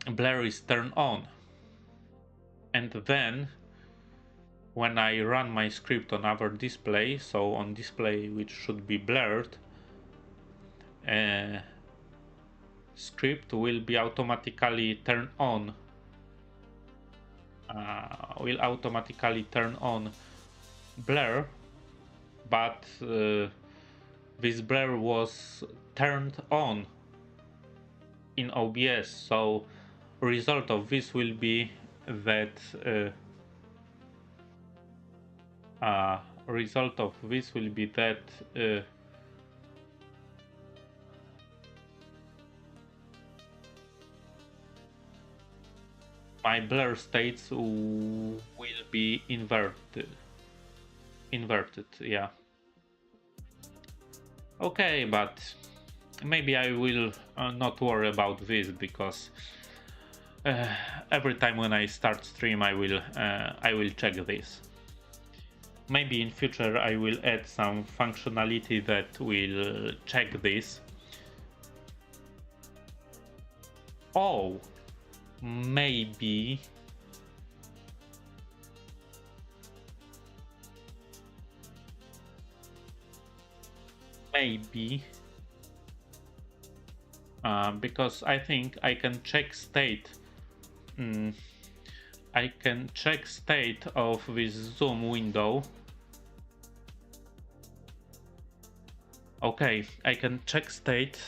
blur is turned on, and then when I run my script on our display, so on display which should be blurred, script will be automatically turned on, will automatically turn on blur, but this blur was turned on in OBS, so result of this will be that my blur states will be inverted, yeah. Okay, but maybe I will not worry about this, because every time when I start stream I will check this. Maybe in future I will add some functionality that will check this. Oh, maybe because I think I can check state. I can check state of this zoom window Okay, I can check state.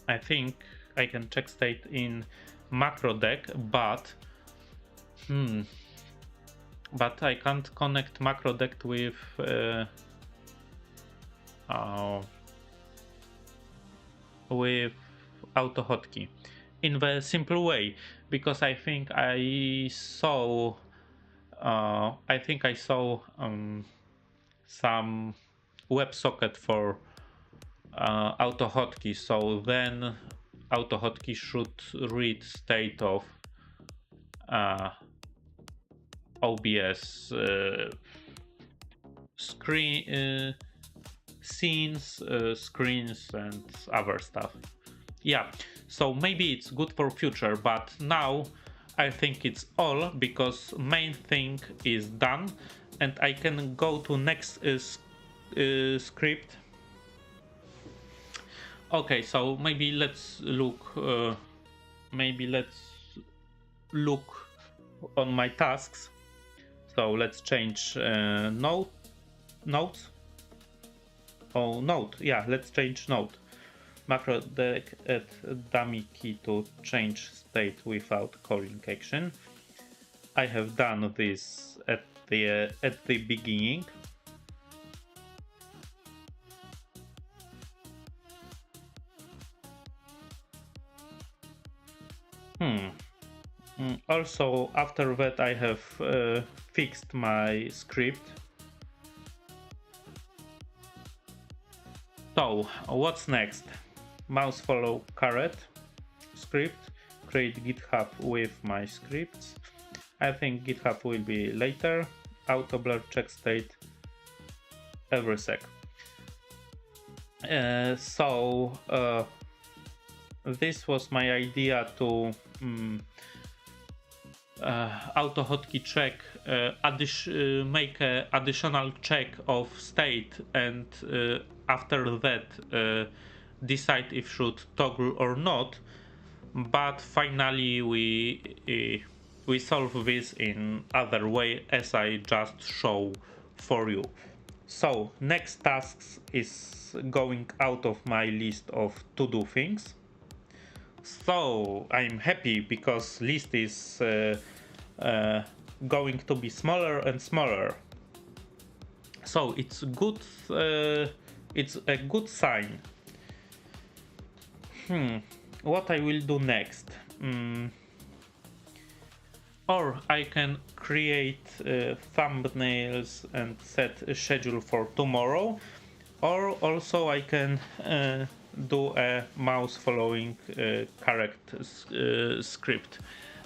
I think I can check state in macro deck, hmm, but I can't connect macro deck with uh, with auto hotkey in the simple way, because I think I saw some WebSocket for auto hotkey, so then auto hotkey should read state of uh, OBS screen scenes, screens, and other stuff. Yeah, so maybe it's good for future, but now I think it's all, because main thing is done, and I can go to next script. Okay, so maybe let's look. Maybe let's look on my tasks. So let's change notes. Oh, note. Yeah, let's change note. Macro deck add dummy key to change state without calling action. I have done this at the beginning. Also, after that, I have fixed my script. So, what's next? Mouse follow carete script, create GitHub with my scripts. I think GitHub will be later. Auto blur check state every sec. This was my idea to auto hotkey check, make an additional check of state, and after that decide if should toggle or not. But finally we solve this in other way, as I just show for you. So next tasks is going out of my list of to do things. So I'm happy because list is going to be smaller and smaller. So it's good. It's a good sign. What I will do next? Or I can create thumbnails and set a schedule for tomorrow. Or also I can do a mouse following correct script.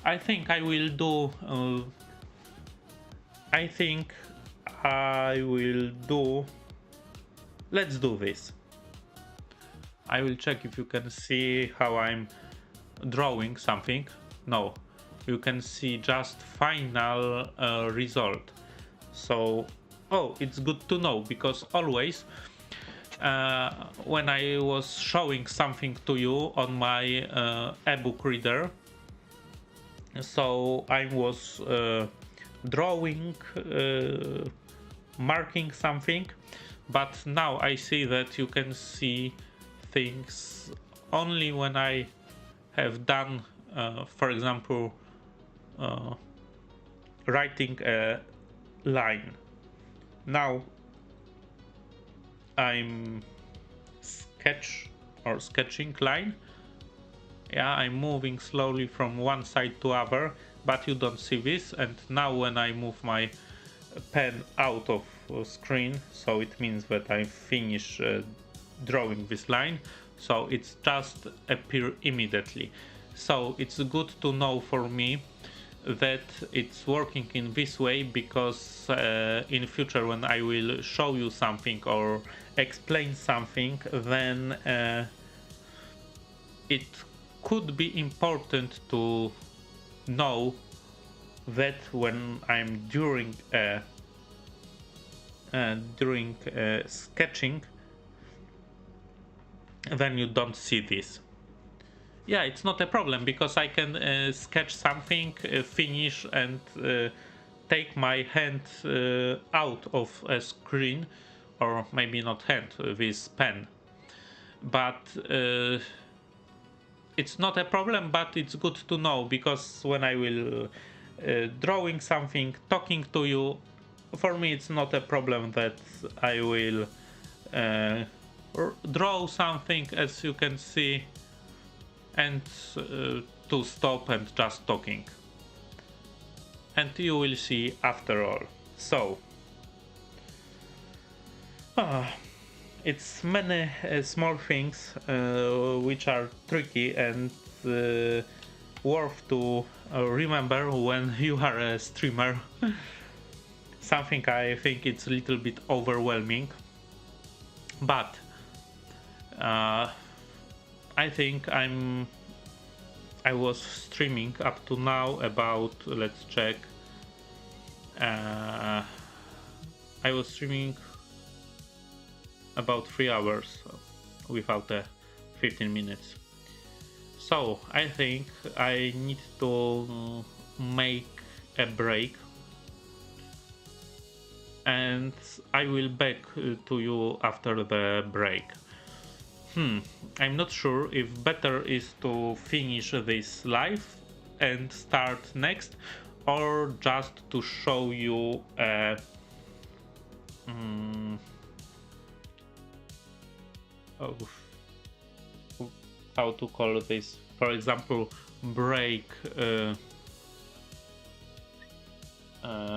I think I will do. I think I will do. Let's do this. I will check if you can see how I'm drawing something. No, you can see just final result. So, oh, it's good to know, because always when I was showing something to you on my ebook reader, so I was drawing, marking something, but now I see that you can see things only when I have done, for example, writing a line. Now I'm sketching line. Yeah, I'm moving slowly from one side to other, but you don't see this. And now when I move my pen out of screen, so it means that I finish drawing this line, so it's just appear immediately. So it's good to know for me that it's working in this way, because in future when I will show you something or explain something, then it could be important to know that when I'm during sketching, then you don't see this. Yeah, it's not a problem, because I can sketch something, finish, and take my hand out of a screen or maybe not hand, with pen. But it's not a problem, but it's good to know, because when I will drawing something, talking to you, for me it's not a problem that I will draw something, as you can see, and to stop and just talking. And you will see after all. So it's many small things which are tricky and worth to remember when you are a streamer. Something I think it's a little bit overwhelming, but I think I was streaming up to now about, let's check, I was streaming about 3 hours without 15 minutes. So I think I need to make a break, and I will back to you after the break. I'm not sure if better is to finish this live and start next, or just to show you how to call this, for example, break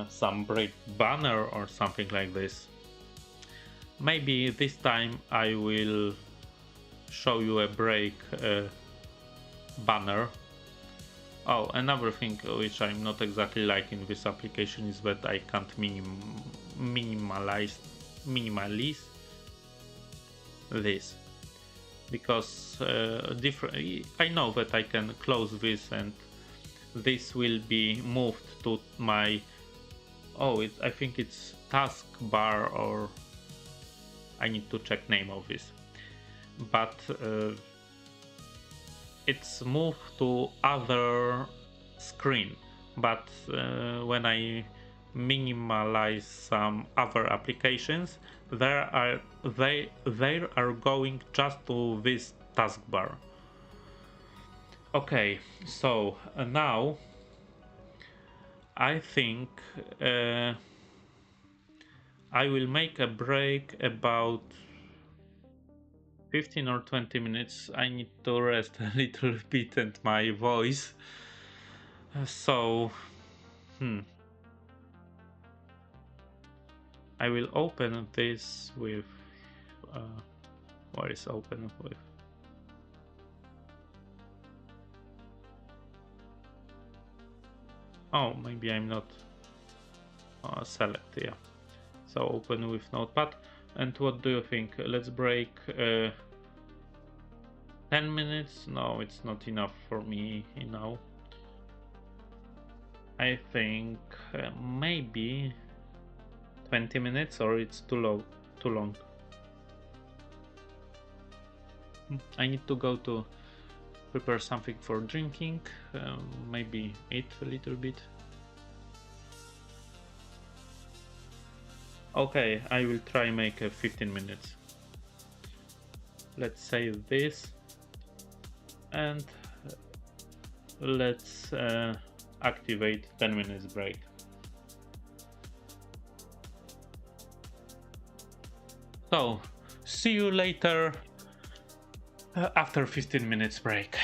some break banner or something like this. Maybe this time I will show you a break banner. Oh, another thing which I'm not exactly liking this application is that I can't minimalize this, because I know that I can close this and this will be moved to my, I think it's taskbar, or I need to check name of this, but it's moved to other screen. But when I minimalize some other applications, they are going just to this taskbar. Okay, so now I think I will make a break about 15 or 20 minutes. I need to rest a little bit and my voice. So I will open this with what is open with? Oh, maybe I'm not select, yeah. So open with notepad. And what do you think? Let's break 10 minutes. No, it's not enough for me, you know. I think maybe 20 minutes, or it's too long. I need to go to prepare something for drinking, maybe eat a little bit. Okay, I will try make 15 minutes. Let's save this and let's activate 10 minutes break. So see you later after 15 minutes break.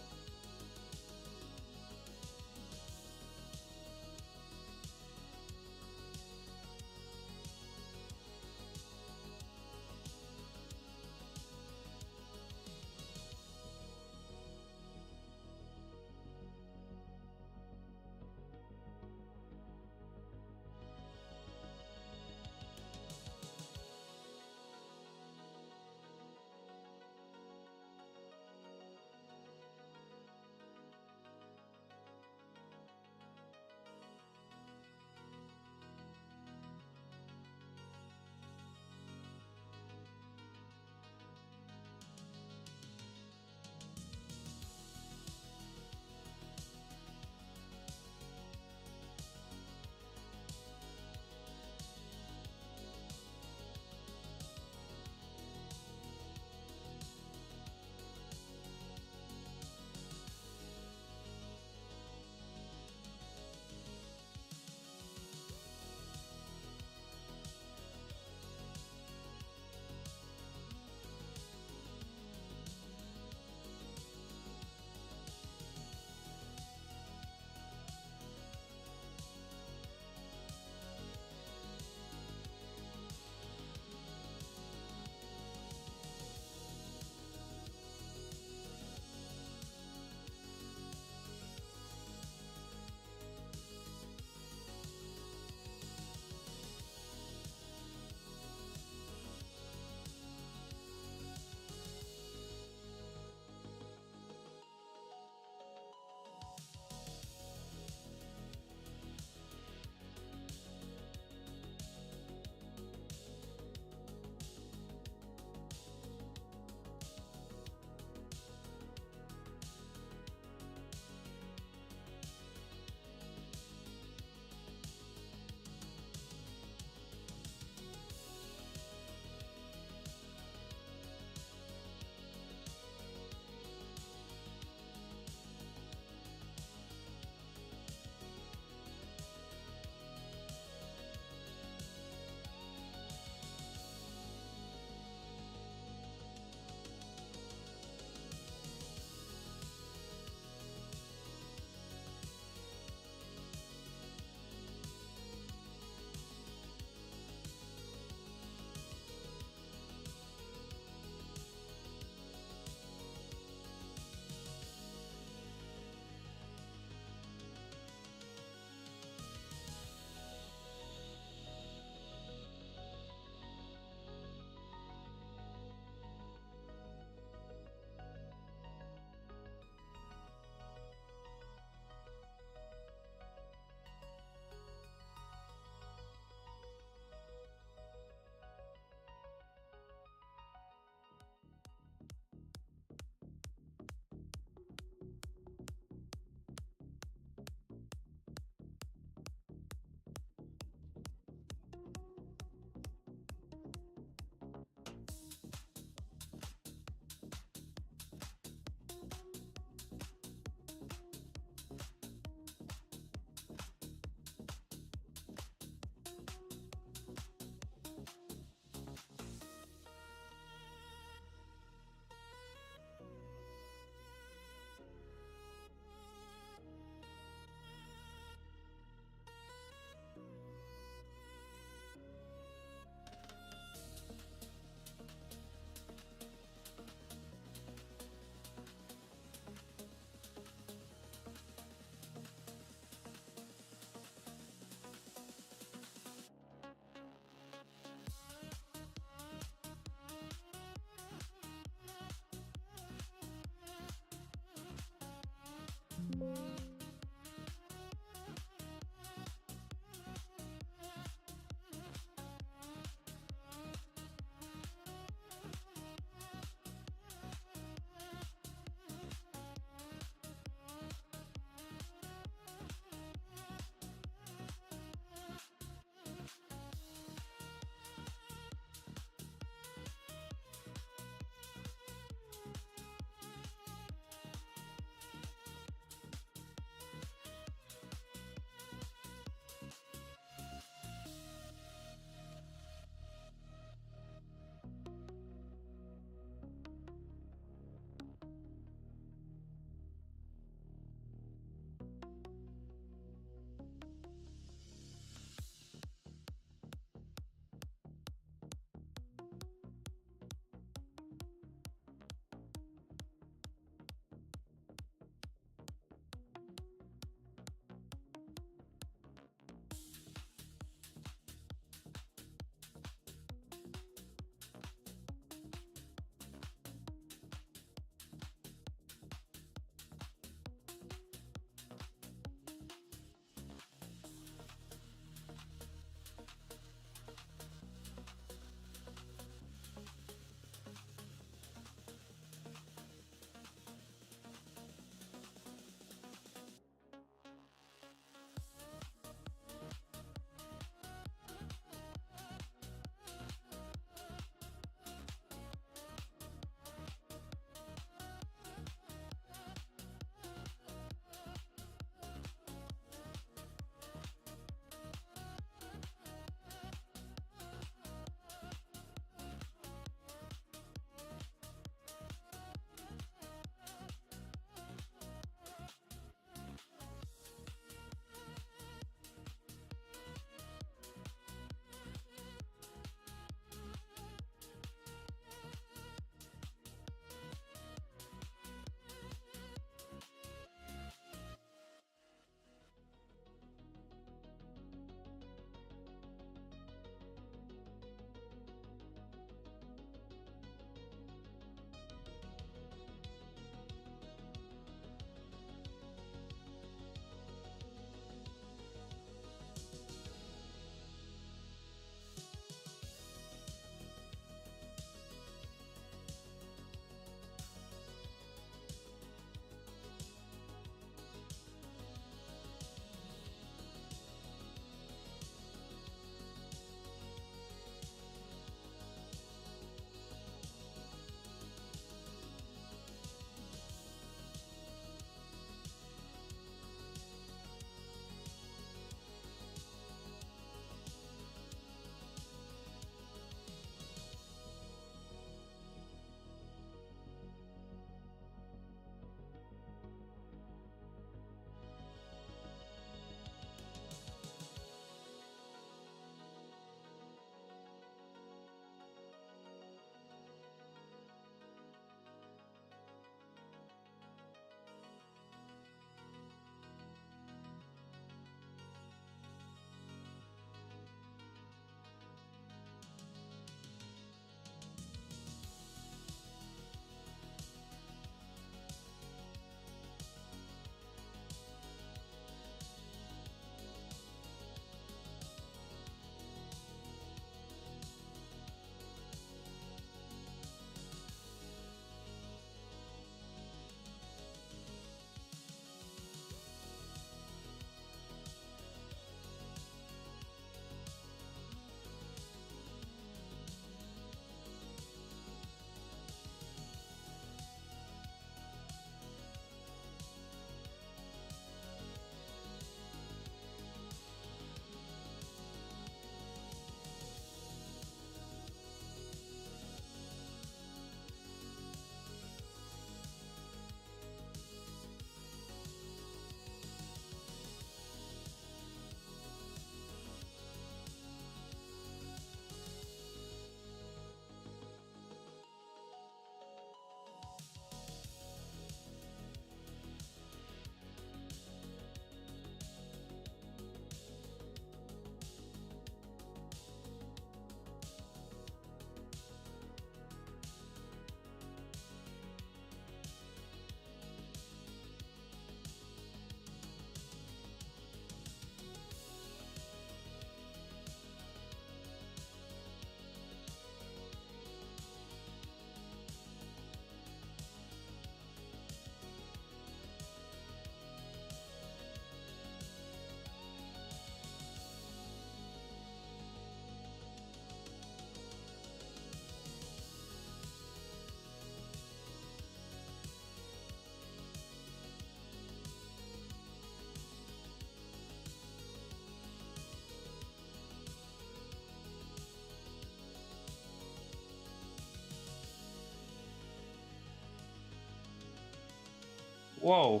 Whoa,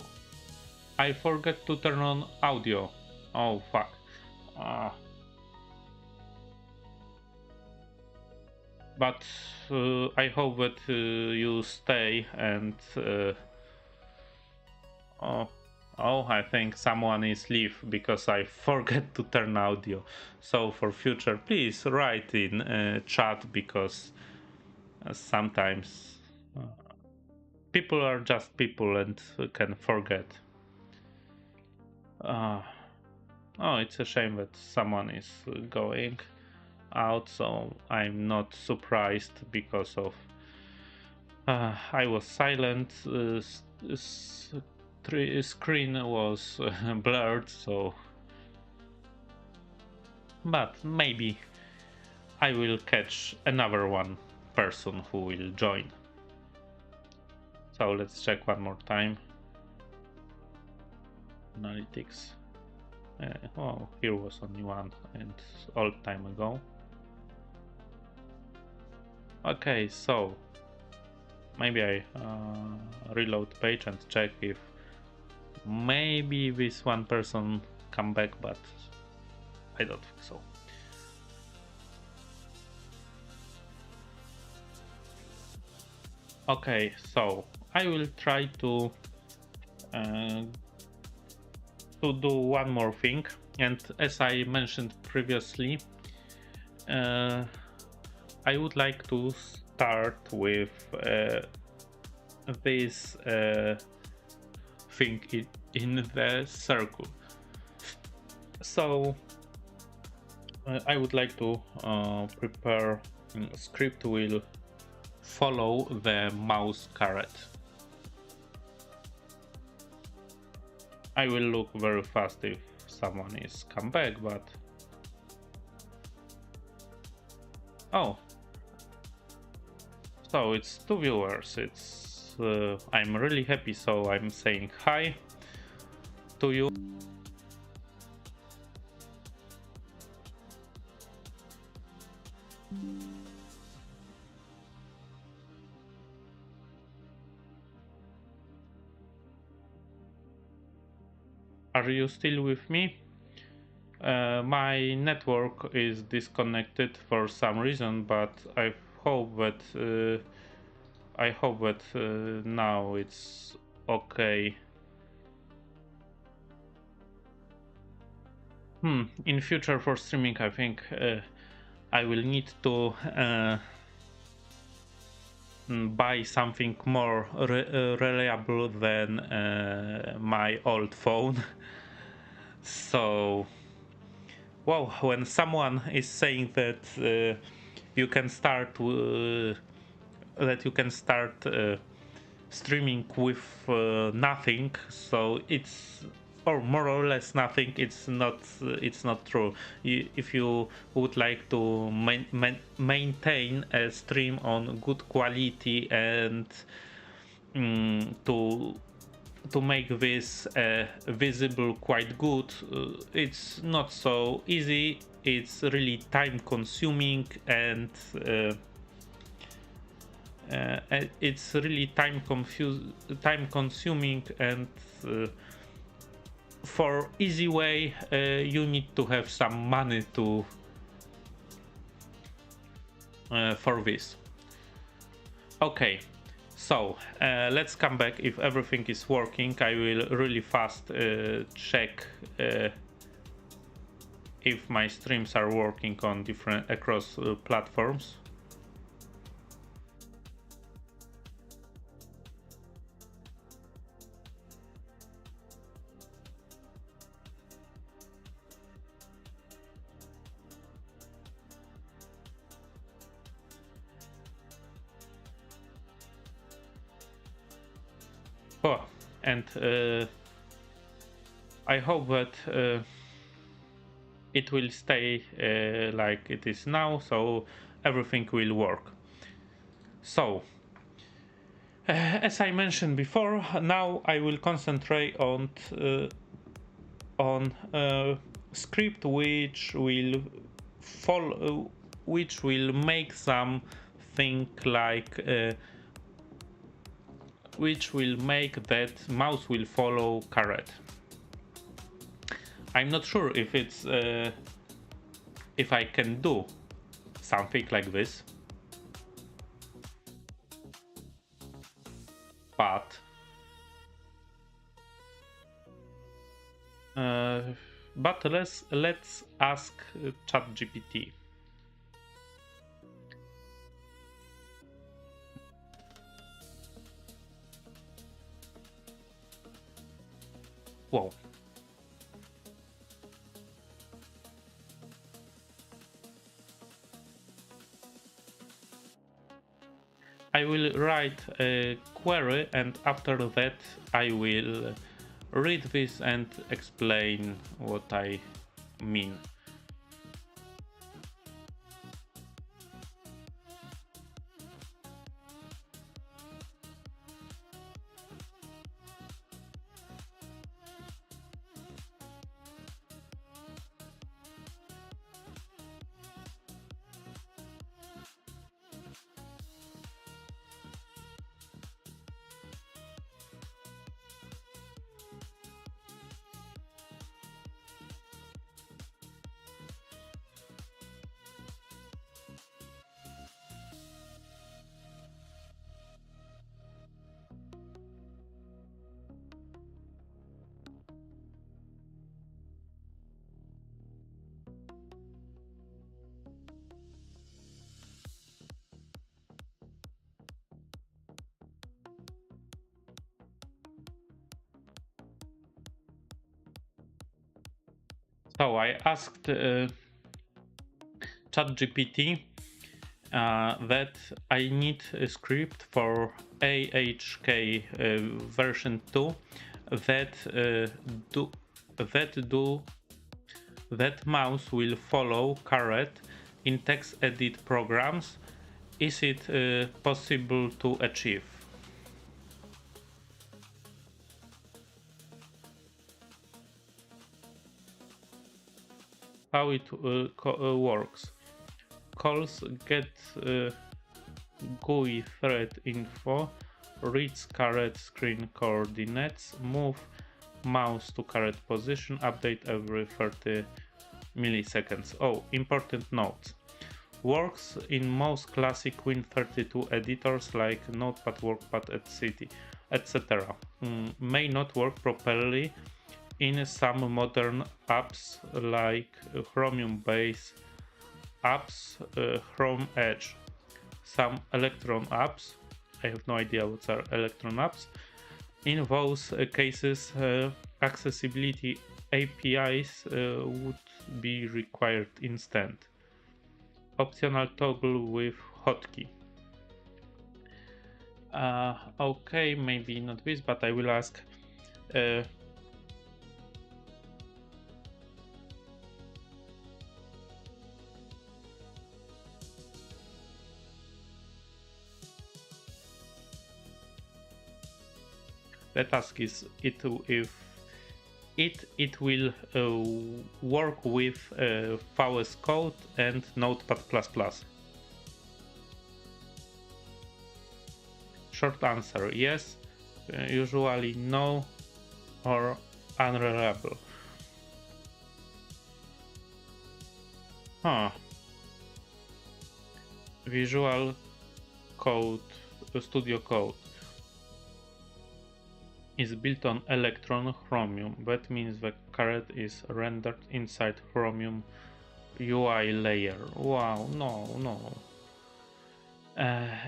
I forgot to turn on audio. Oh fuck. But I hope that you stay and oh, I think someone is leave because I forget to turn audio. So for future, please write in chat because sometimes people are just people and can forget. Oh, it's a shame that someone is going out, so I'm not surprised because of I was silent. Screen was blurred, so but maybe I will catch another one person who will join. So let's check one more time. Analytics. Oh, here was only one and all time ago. Okay, so maybe I reload page and check if maybe this one person come back, but I don't think so. Okay, so I will try to do one more thing, and as I mentioned previously, I would like to start with this thing in the circle. So I would like to prepare a script will follow the mouse carete. I will look very fast if someone is come back, but oh, so it's 2 viewers. It's I'm really happy, so I'm saying hi to you. Are you still with me? My network is disconnected for some reason, but I hope that now it's okay. In future for streaming, I think I will need to buy something more reliable than my old phone. So, wow, when someone is saying that you can start streaming with nothing, so it's or more or less nothing, it's not true. If you would like to maintain a stream on good quality and to make this visible quite good, it's not so easy. It's really time consuming, and it's really time consuming, and for easy way you need to have some money to for this. Okay, so let's come back. If everything is working, I will really fast check if my streams are working on different across platforms. Oh, and I hope that it will stay like it is now, so everything will work. So, as I mentioned before, now I will concentrate on script which will follow, which will make something like which will make that mouse will follow carete. I'm not sure if it's if I can do something like this, but let's ask ChatGPT. Whoa. I will write a query, and after that I will read this and explain what I mean. So I asked ChatGPT that I need a script for AHK version 2 that that mouse will follow carete in text edit programs. Is it possible to achieve? How it works? Calls get GUI thread info, reads carete screen coordinates, move mouse to carete position, update every 30 milliseconds. Oh, important notes. Works in most classic Win32 editors like Notepad, Workpad, etc. May not work properly in some modern apps like Chromium-based apps, Chrome Edge. Some Electron apps, I have no idea what are Electron apps. In those cases, accessibility APIs would be required instead. Optional toggle with hotkey. Okay, maybe not this, but I will ask. The task is if it will work with VS Code and Notepad++. Short answer yes, usually no or unreliable. Visual Code Studio Code is built on Electron Chromium. That means the carete is rendered inside Chromium UI layer. Wow, no.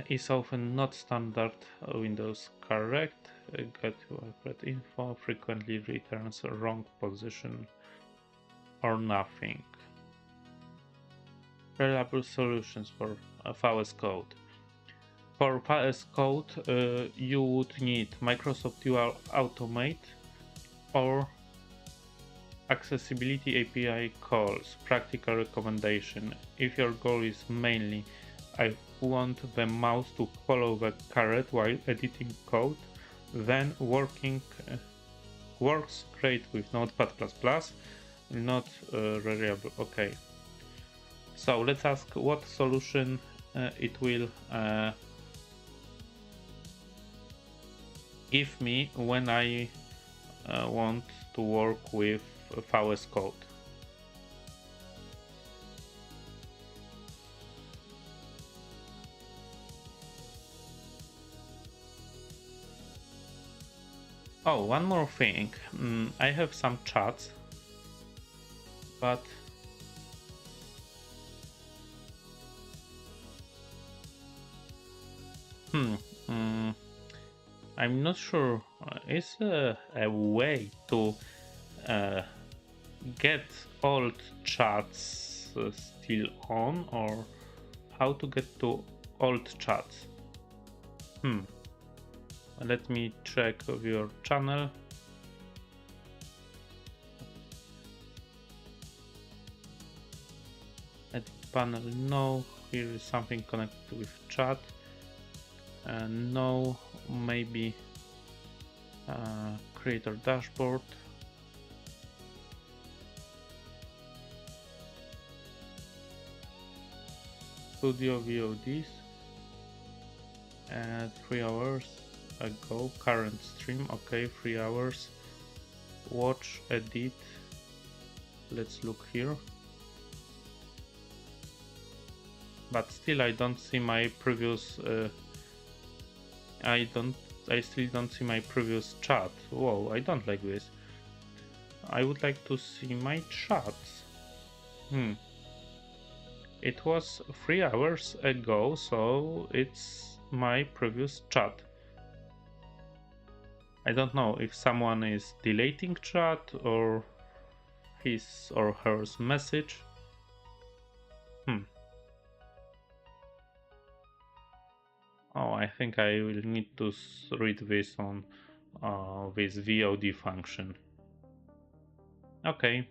Is often not standard Windows correct. Get carete info frequently returns a wrong position or nothing. Reliable solutions for VS Code. For VS Code, you would need Microsoft UI Automate or Accessibility API calls. Practical recommendation. If your goal is mainly I want the mouse to follow the carete while editing code, then works great with Notepad++, not reliable. Okay. So let's ask what solution it will give me when I want to work with VS Code. Oh, one more thing. I have some chats, but I'm not sure. Is a way to uh, get old chats still on, or how to get to old chats? Let me check of your channel. Edit panel, no. Here is something connected with chat. No, maybe creator dashboard. Studio VODs. 3 hours ago. Current stream. Okay, 3 hours. Watch, edit. Let's look here. But still, I don't see my previous. I still don't see my previous chat. Whoa, I don't like this. I would like to see my chats. It was 3 hours ago, so it's my previous chat. I don't know if someone is deleting chat or his or her message. Oh, I think I will need to read this on this VOD function. Okay,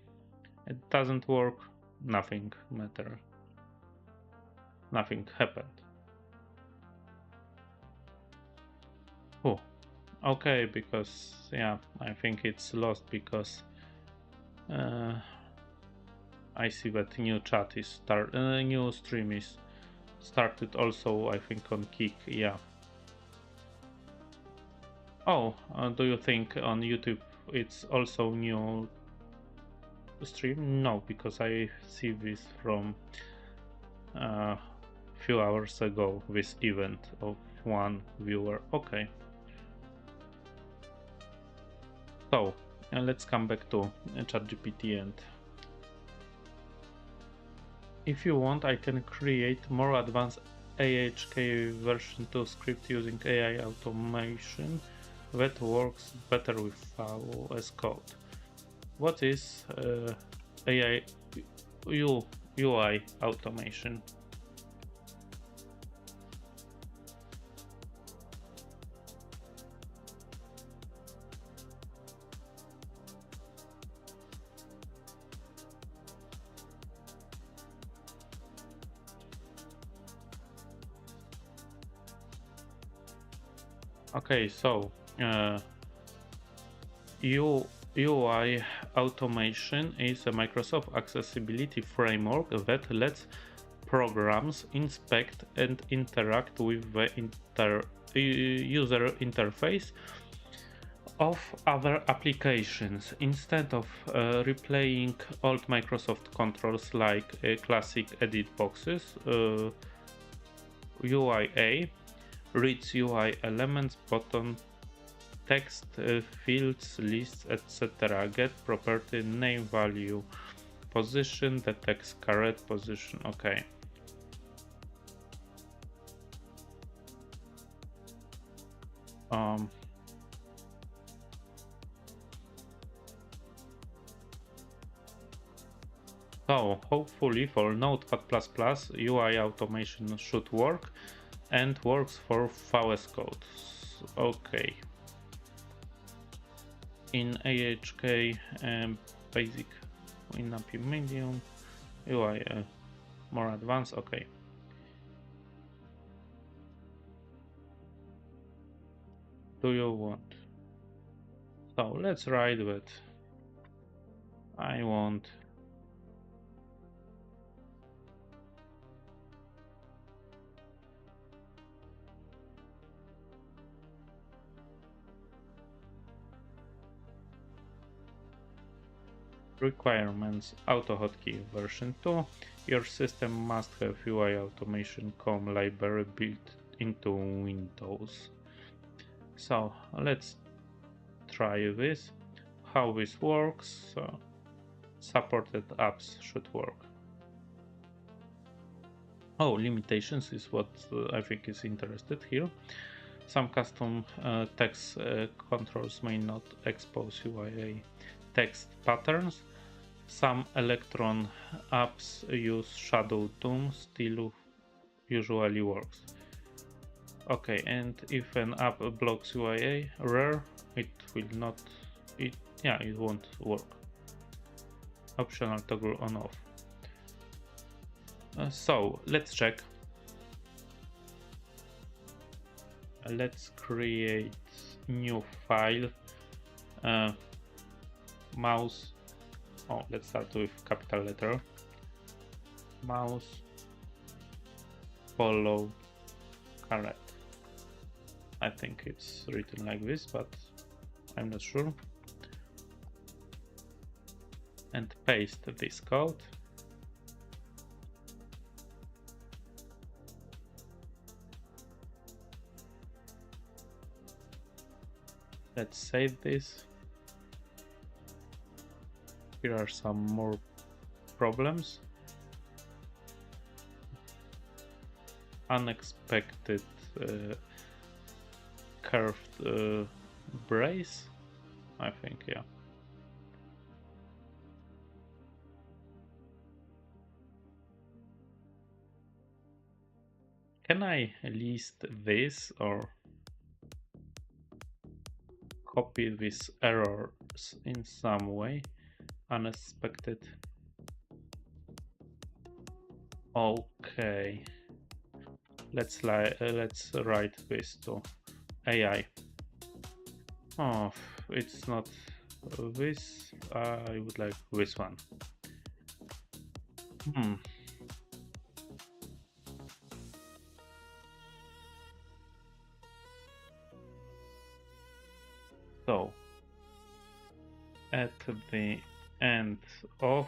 it doesn't work. Nothing matter. Nothing happened. Oh, okay, because yeah, I think it's lost because I see that new chat is new stream is started also, I think, on Kick. Yeah. Oh, do you think on YouTube it's also new stream? No, because I see this from few hours ago, this event of one viewer. Okay. So let's come back to ChatGPT, and if you want, I can create more advanced AHK version 2 script using AI automation that works better with VS Code. What is AI UI automation? Okay, so UI automation is a Microsoft accessibility framework that lets programs inspect and interact with the user interface of other applications instead of replaying old Microsoft controls like classic edit boxes. UIA reads UI elements, button, text, fields, lists, etc. Get property, name, value, position, detects carete position. Okay. So hopefully for Notepad++, UI automation should work and works for VS Code. Okay. In AHK basic, in API medium, UI more advanced. Okay. Do you want? So let's write that I want Requirements AutoHotkey version 2. Your system must have UI automation COM library built into Windows. So let's try this. How this works. Supported apps should work. Oh, limitations is what I think is interested here. Some custom text controls may not expose UIA text patterns. Some Electron apps use shadow DOM, still usually works. Okay, and if an app blocks UIA rare, it will not. It won't work. Optional toggle on off. So let's check. Let's create new file. Mouse. Oh, let's start with capital letter. Mouse follow carete. I think it's written like this, but I'm not sure. And paste this code. Let's save this. Here are some more problems. Unexpected curved brace, I think, yeah. Can I list this or copy these errors in some way? Unexpected. Okay. Let's write this to AI. Oh, it's not this. I would like this one. So at the end of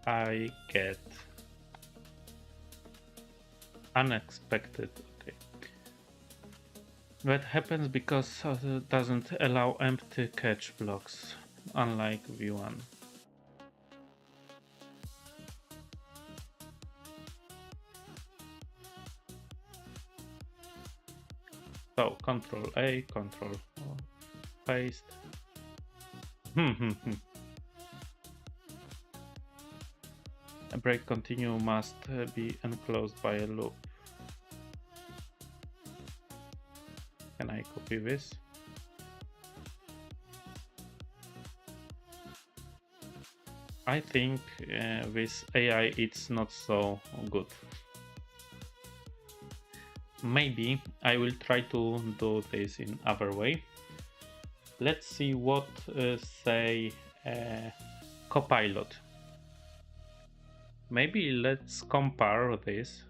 I get unexpected. Okay, that happens because it doesn't allow empty catch blocks, unlike V1. So Control A, Control paste. A break continue must be enclosed by a loop. Can I copy this? I think this AI it's not so good. Maybe I will try to do this in other way. Let's see what say Copilot. Maybe let's compare this.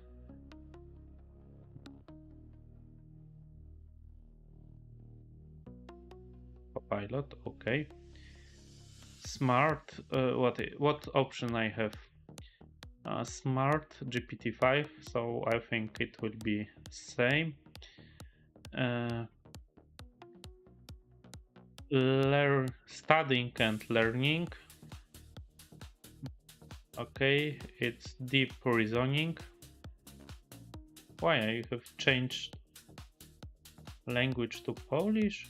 Copilot, okay. Smart, what option I have? Smart GPT-5, so I think it will be same. Studying and learning. Okay, it's deep reasoning. Why I have changed language to Polish?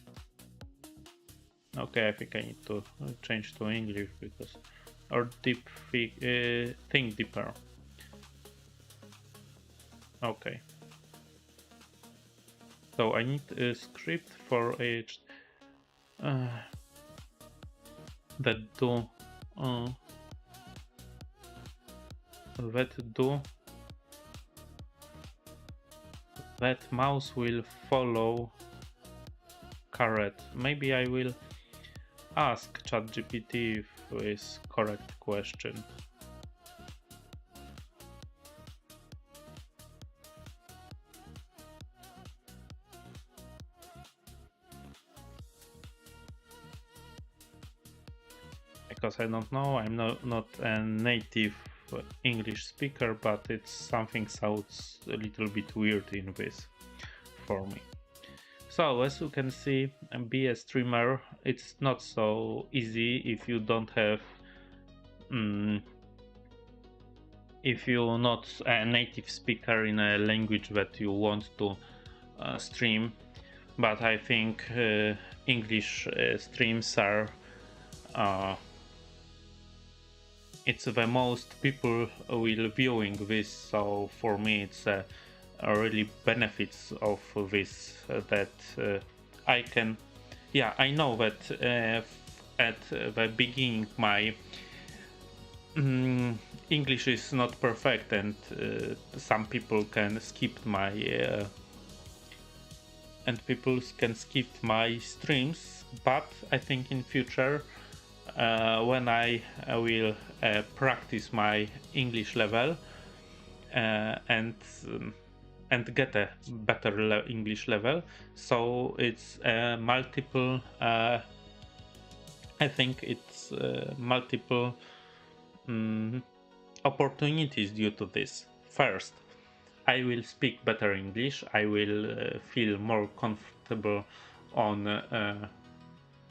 Okay, I think I need to change to English because or deep think deeper. Okay. So I need a script for each that do that mouse will follow carete. Maybe I will ask ChatGPT if is correct question. because I don't know. I'm not a native English speaker, but it's something sounds a little bit weird in this for me. So as you can see, be a streamer, it's not so easy if you don't have if you're not a native speaker in a language that you want to stream. But I think English streams are it's the most people will viewing this, so for me it's really benefits of this that I can, yeah, I know that at the beginning my English is not perfect, and some people can skip my streams, but I think in future when I will practice my English level and get a better English level, so it's multiple I think it's multiple opportunities due to this. First, I will speak better English. I will feel more comfortable on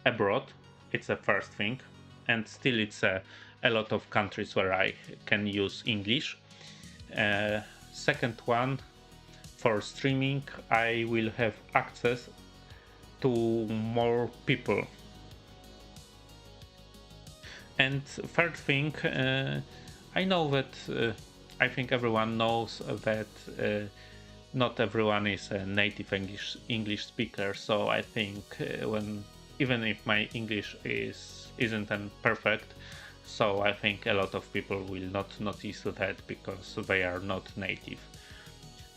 abroad. It's the first thing, and still it's a lot of countries where I can use English. Second one, for streaming, I will have access to more people. And third thing, I know that I think everyone knows that not everyone is a native English speaker. So I think even if my English isn't perfect, so I think a lot of people will not notice that because they are not native.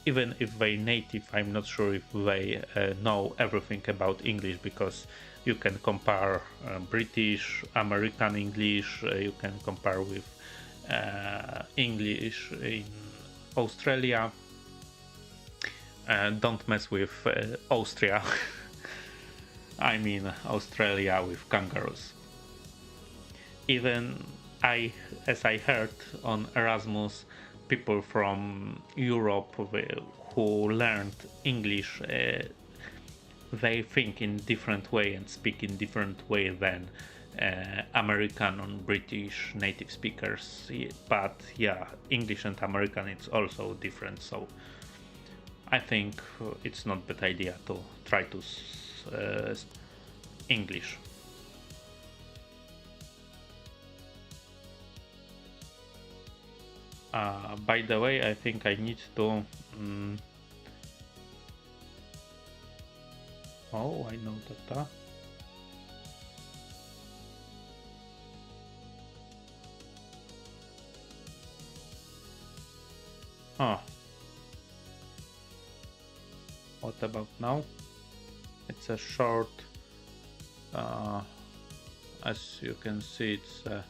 Even if they native, I'm not sure if they know everything about English, because you can compare British, American English, you can compare with English in Australia. Don't mess with Austria. I mean Australia with kangaroos. Even as I heard on Erasmus, people from Europe who learned English, they think in different way and speak in different way than American and British native speakers. But yeah, English and American, it's also different. So I think it's not bad idea to try to English. By the way, I think I need to oh, I know that. What about now? It's a short, as you can see, it's a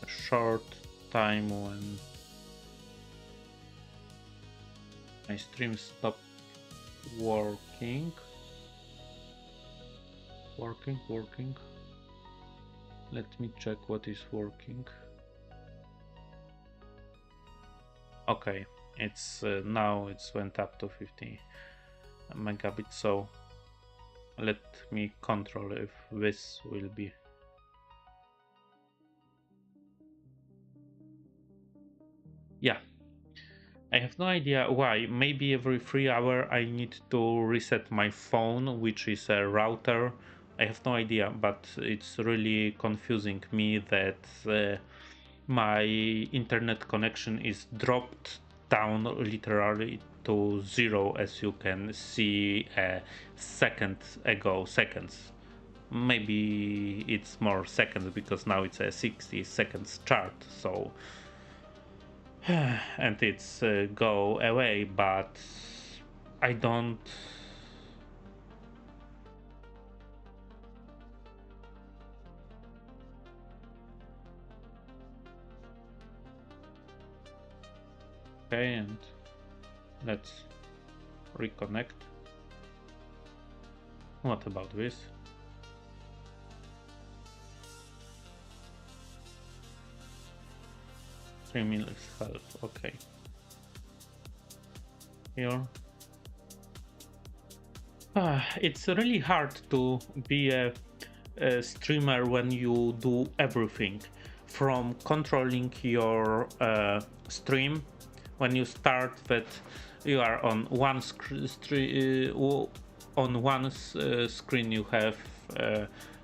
short time when my stream stopped working. Let me check what is working. Okay, it's now it's went up to 50 megabits, so let me control if this will be. Yeah, I have no idea why. Maybe every 3 hours I need to reset my phone, which is a router. I have no idea, but it's really confusing me that my internet connection is dropped down literally to 0, as you can see a second ago. Seconds, maybe it's more seconds because now it's a 60 seconds chart, so and it's go away, but I don't. Okay, and let's reconnect. What about this? 3 minutes health. Okay. Here. It's really hard to be a streamer when you do everything from controlling your stream. When you start that you are on one screen you have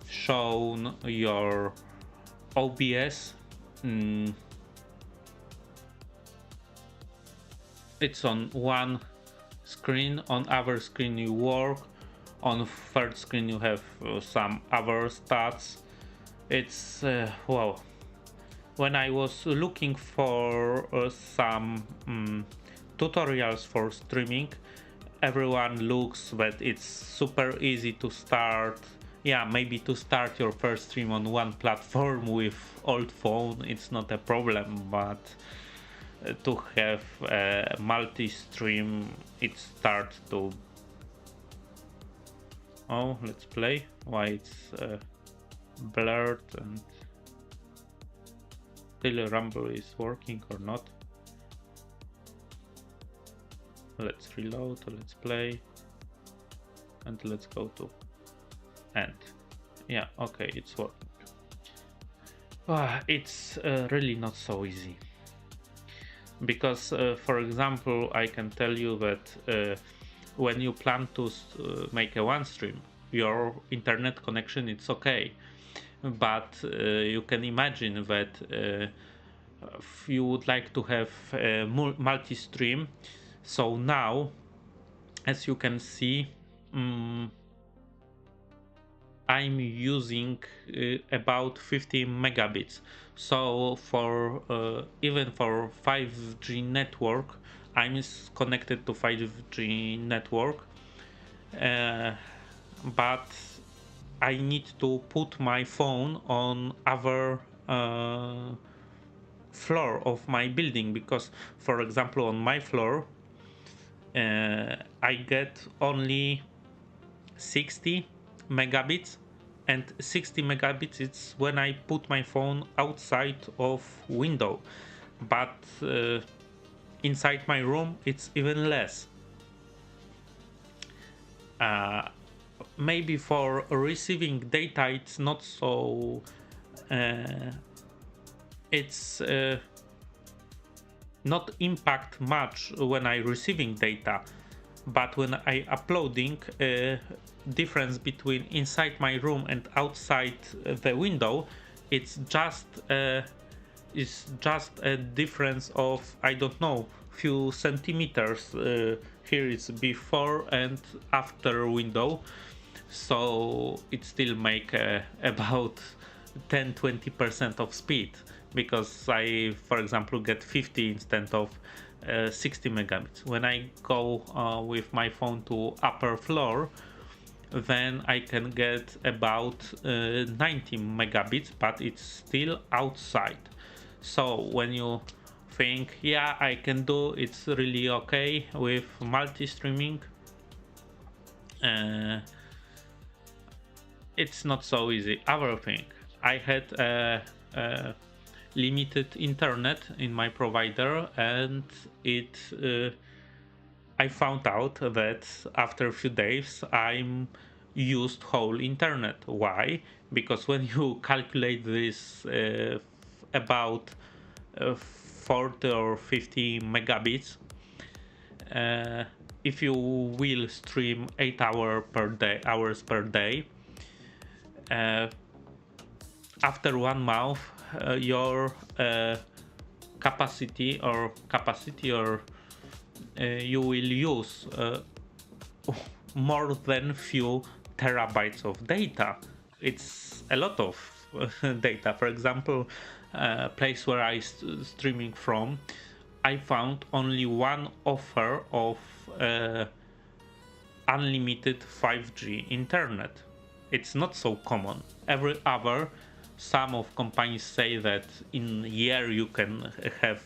shown your OBS. It's on one screen, on other screen you work, on third screen you have some other stats. It's wow. When I was looking for some tutorials for streaming, everyone looks that it's super easy to start. Yeah, maybe to start your first stream on one platform with old phone, it's not a problem, but to have a multi-stream, it starts to... Oh, let's play. Why it's blurred and still Rumble is working or not. Let's reload, let's play, and let's go to end. Yeah, okay, it's working. It's really not so easy. Because, for example, I can tell you that when you plan to make a one stream, your internet connection it's okay. But you can imagine that if you would like to have a multi-stream. So now, as you can see, I'm using about 50 megabits. So for even for 5G network, I'm connected to 5G network, but I need to put my phone on other floor of my building, because, for example, on my floor, I get only 60 megabits, and 60 megabits it's when I put my phone outside of window, but inside my room it's even less. Maybe for receiving data it's not so it's not impact much when I receiving data, but when I uploading, difference between inside my room and outside the window, it's just a difference of, I don't know, few centimeters. Here it's before and after window, so it still make about 10-20% of speed, because I, for example, get 50 instead of 60 megabits. When I go with my phone to upper floor, then I can get about 90 megabits, but it's still outside. So when you think, yeah, I can do, it's really okay with multi-streaming, it's not so easy. Other thing, I had limited internet in my provider, and it I found out that after a few days I'm used whole internet. Why? Because when you calculate this about 40 or 50 megabits, if you will stream 8 hours per day, after 1 month your capacity or you will use more than few terabytes of data. It's a lot of data. For example, place where I streaming from, I found only one offer of unlimited 5G internet. It's not so common. Every other, some of companies say that in a year you can have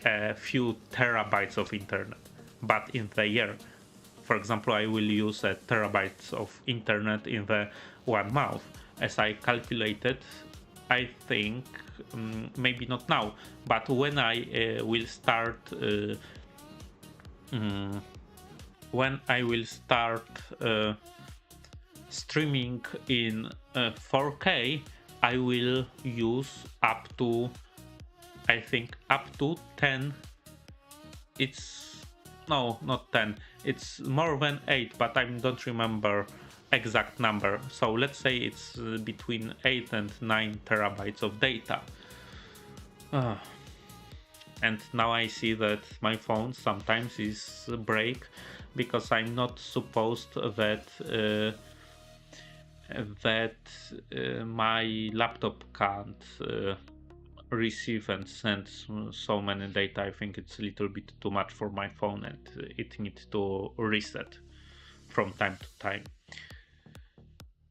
a few terabytes of internet, but in the year, for example, I will use a terabytes of internet in the 1 month. As I calculated, I think maybe not now, but when I will start mm, when I will start streaming in 4K, I will use up to, I think, up to 10. It's no, not 10. It's more than 8, but I don't remember exact number. So let's say it's between 8 and 9 terabytes of data. And now I see that my phone sometimes is break because I'm not supposed that my laptop can't receive and send so many data. I think it's a little bit too much for my phone, and it needs to reset from time to time.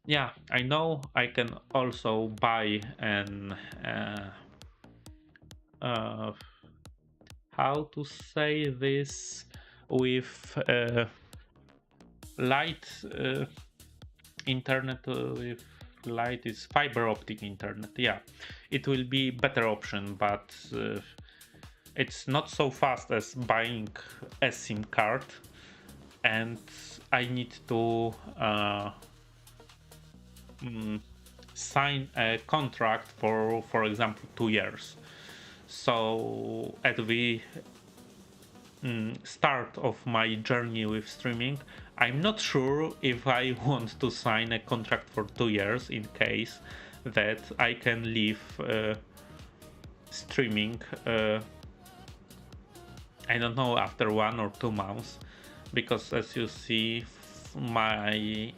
Yeah, I know I can also buy an how to say this, with light internet, with light is fiber optic internet. Yeah, it will be better option, but it's not so fast as buying a SIM card, and I need to sign a contract for example 2 years. So at the start of my journey with streaming, I'm not sure if I want to sign a contract for 2 years in case that I can leave streaming I don't know, after 1 or 2 months, because as you see, my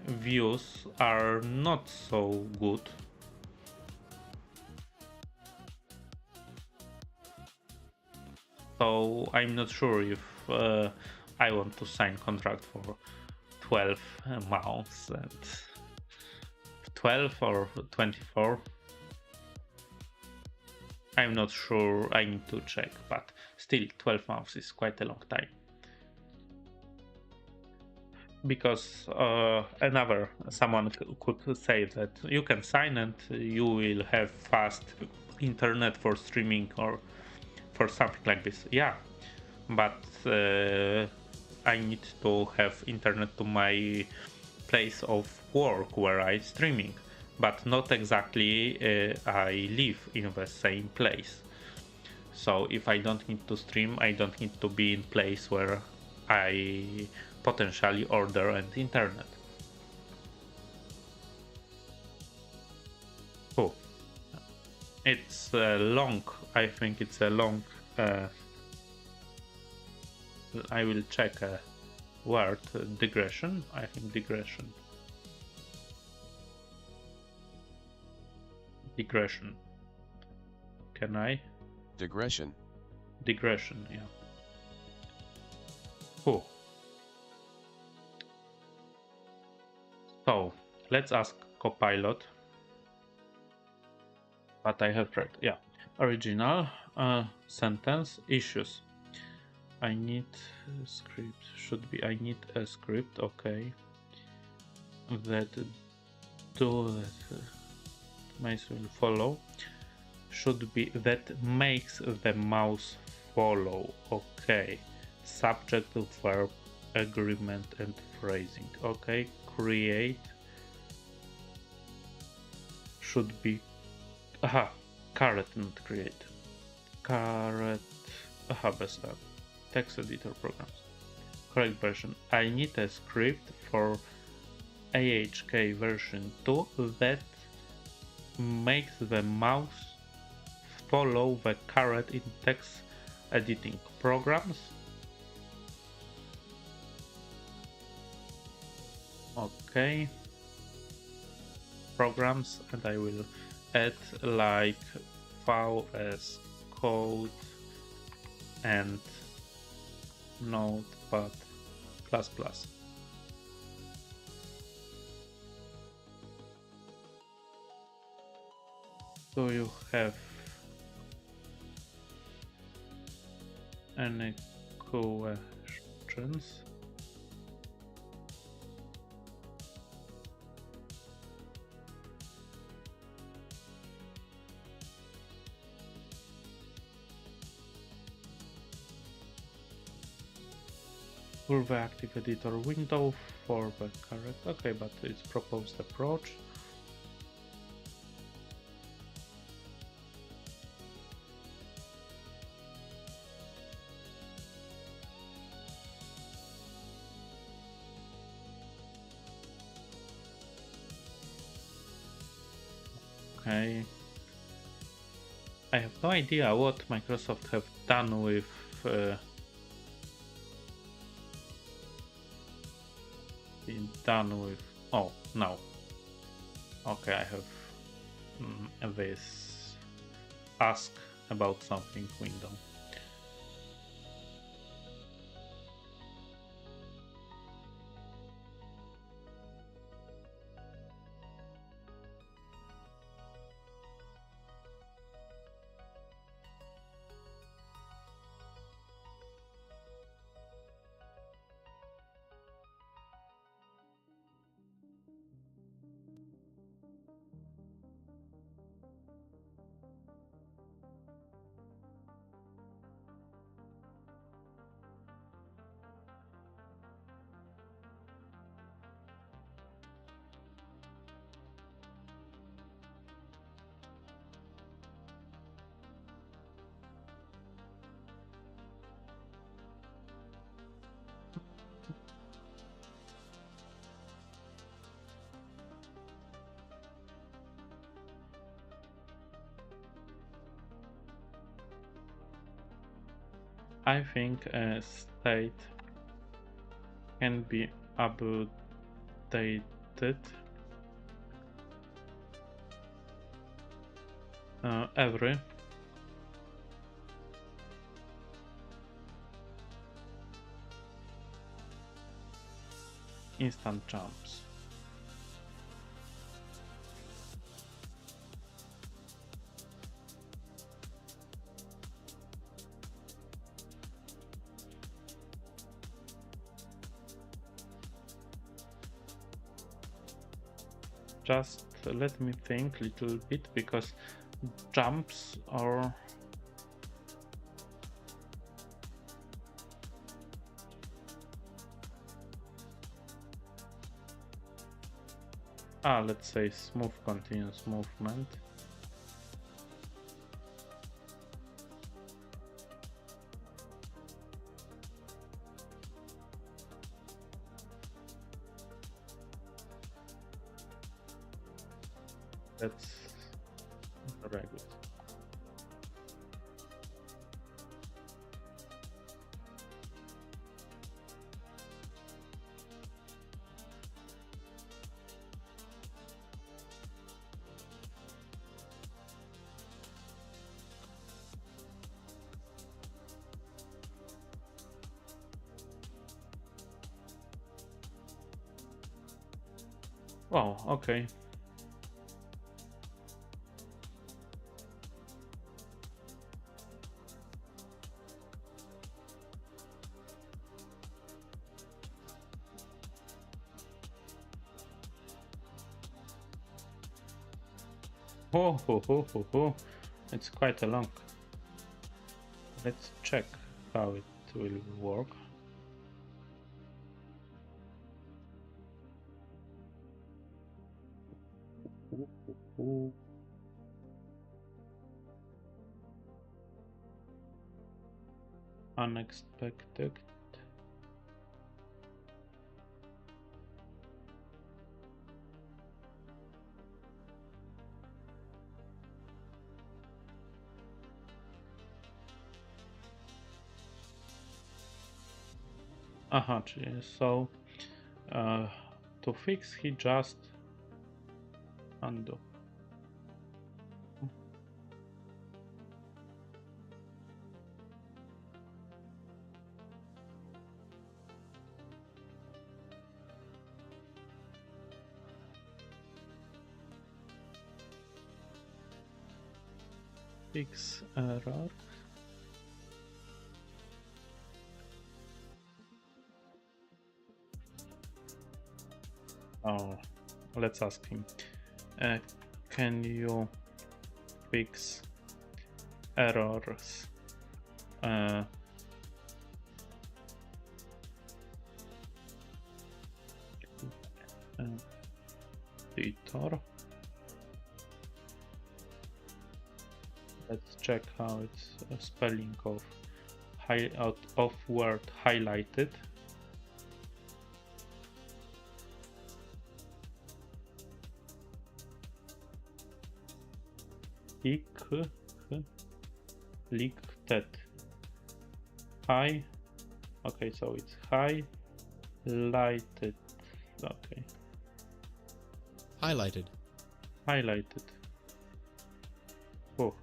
views are not so good. So I'm not sure if I want to sign contract for 12 months and 12 or 24. I'm not sure, I need to check, but still 12 months is quite a long time. Because someone could say that you can sign and you will have fast internet for streaming or for something like this. Yeah, but I need to have internet to my place of work where I streaming, but not exactly I live in the same place. So if I don't need to stream, I don't need to be in place where I potentially order an internet. Oh, it's long. I think it's a long. I will check a word, digression. I think digression. Digression. Can I? Digression. Digression, yeah. Cool. So let's ask Copilot. But I have tried. Yeah. Original sentence issues. I need a script. Should be I need a script. Okay. That do that mice will follow. Should be that makes the mouse follow. Okay. Subject, verb, agreement, and phrasing. Okay. Create should be carete, not create. Carete. Best text editor programs. Correct version. I need a script for AHK version 2 that makes the mouse follow the carete in text editing programs. Okay. Programs, and I will add like VS Code and Notepad++. Do you have any questions? enable the active editor window for the carete. Okay, but it's proposed approach. Okay. I have no idea what Microsoft have done with oh, no. Okay, I have this ask about something window. I think a state can be updated every instant jumps. Just let me think a little bit, because jumps are let's say smooth continuous movement. That's very good. Wow, okay. Oh, it's quite a long. Let's check how it will work. Unexpected. So to fix, he just undo. Fix error. Oh, let's ask him. Can you fix errors editor. Let's check how it's spelling of word highlighted. Highlighted. High. Okay, so it's highlighted. Okay. Highlighted. Highlighted. Oh.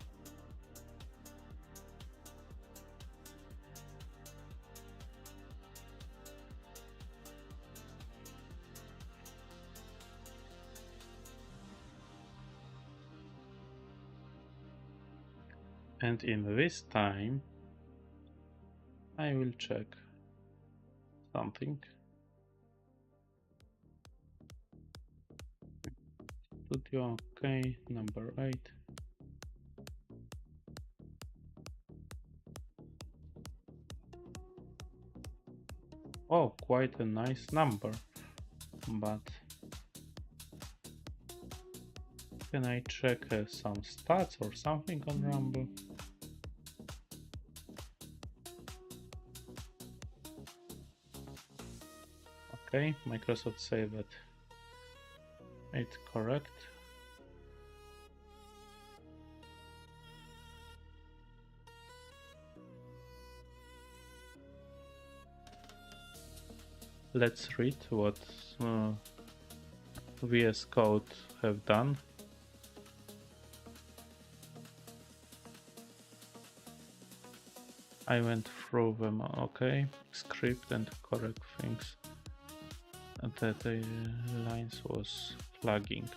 And in this time, I will check something. Studio, okay, number 8. Oh, quite a nice number, but can I check some stats or something on Rumble? Okay, Microsoft say that it's correct. Let's read what VS Code have done. I went through them, okay, script and correct things. And that the lines was flagging.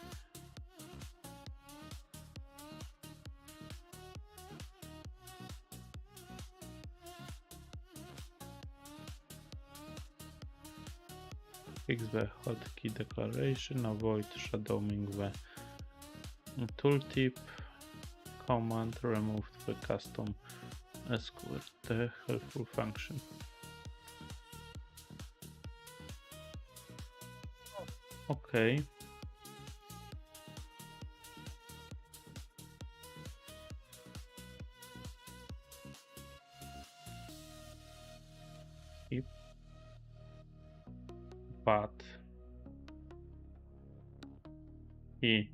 Fix the hotkey declaration, avoid shadowing the tooltip command, remove the custom SQL, the helpful function. Okay. Yep. But he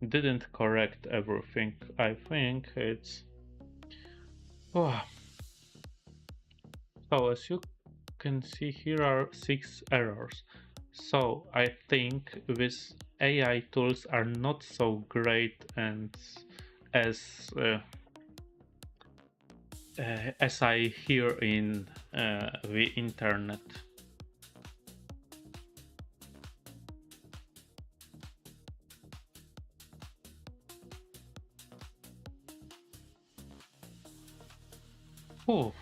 didn't correct everything. I think it's oh. So as you can see, here are 6 errors. So I think these AI tools are not so great and as I hear in the internet. Oof.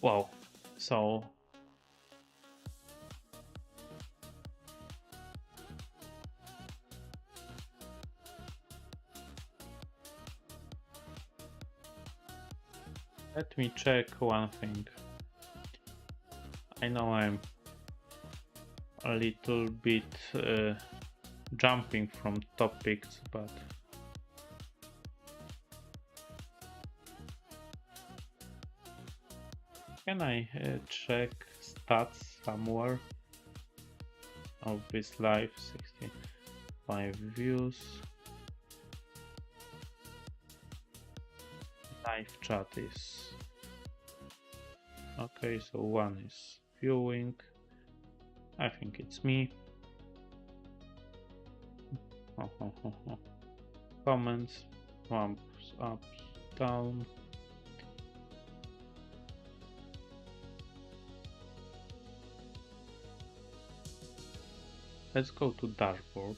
Wow. So let me check one thing. I know I'm a little bit jumping from topics, but can I check stats somewhere of this live? 65 views. Live chat is okay, so 1 is viewing. I think it's me. Comments, thumbs up, down. Let's go to dashboard.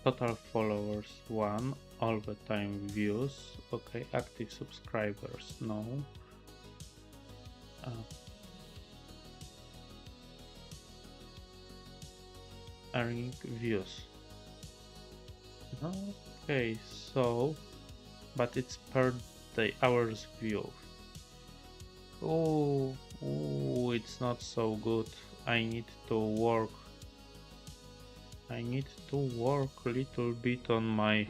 Total followers 1, all the time views. Okay, active subscribers no. Earning views. Okay, so but it's per the hours view. Oh, it's not so good. I need to work. I need to work a little bit on my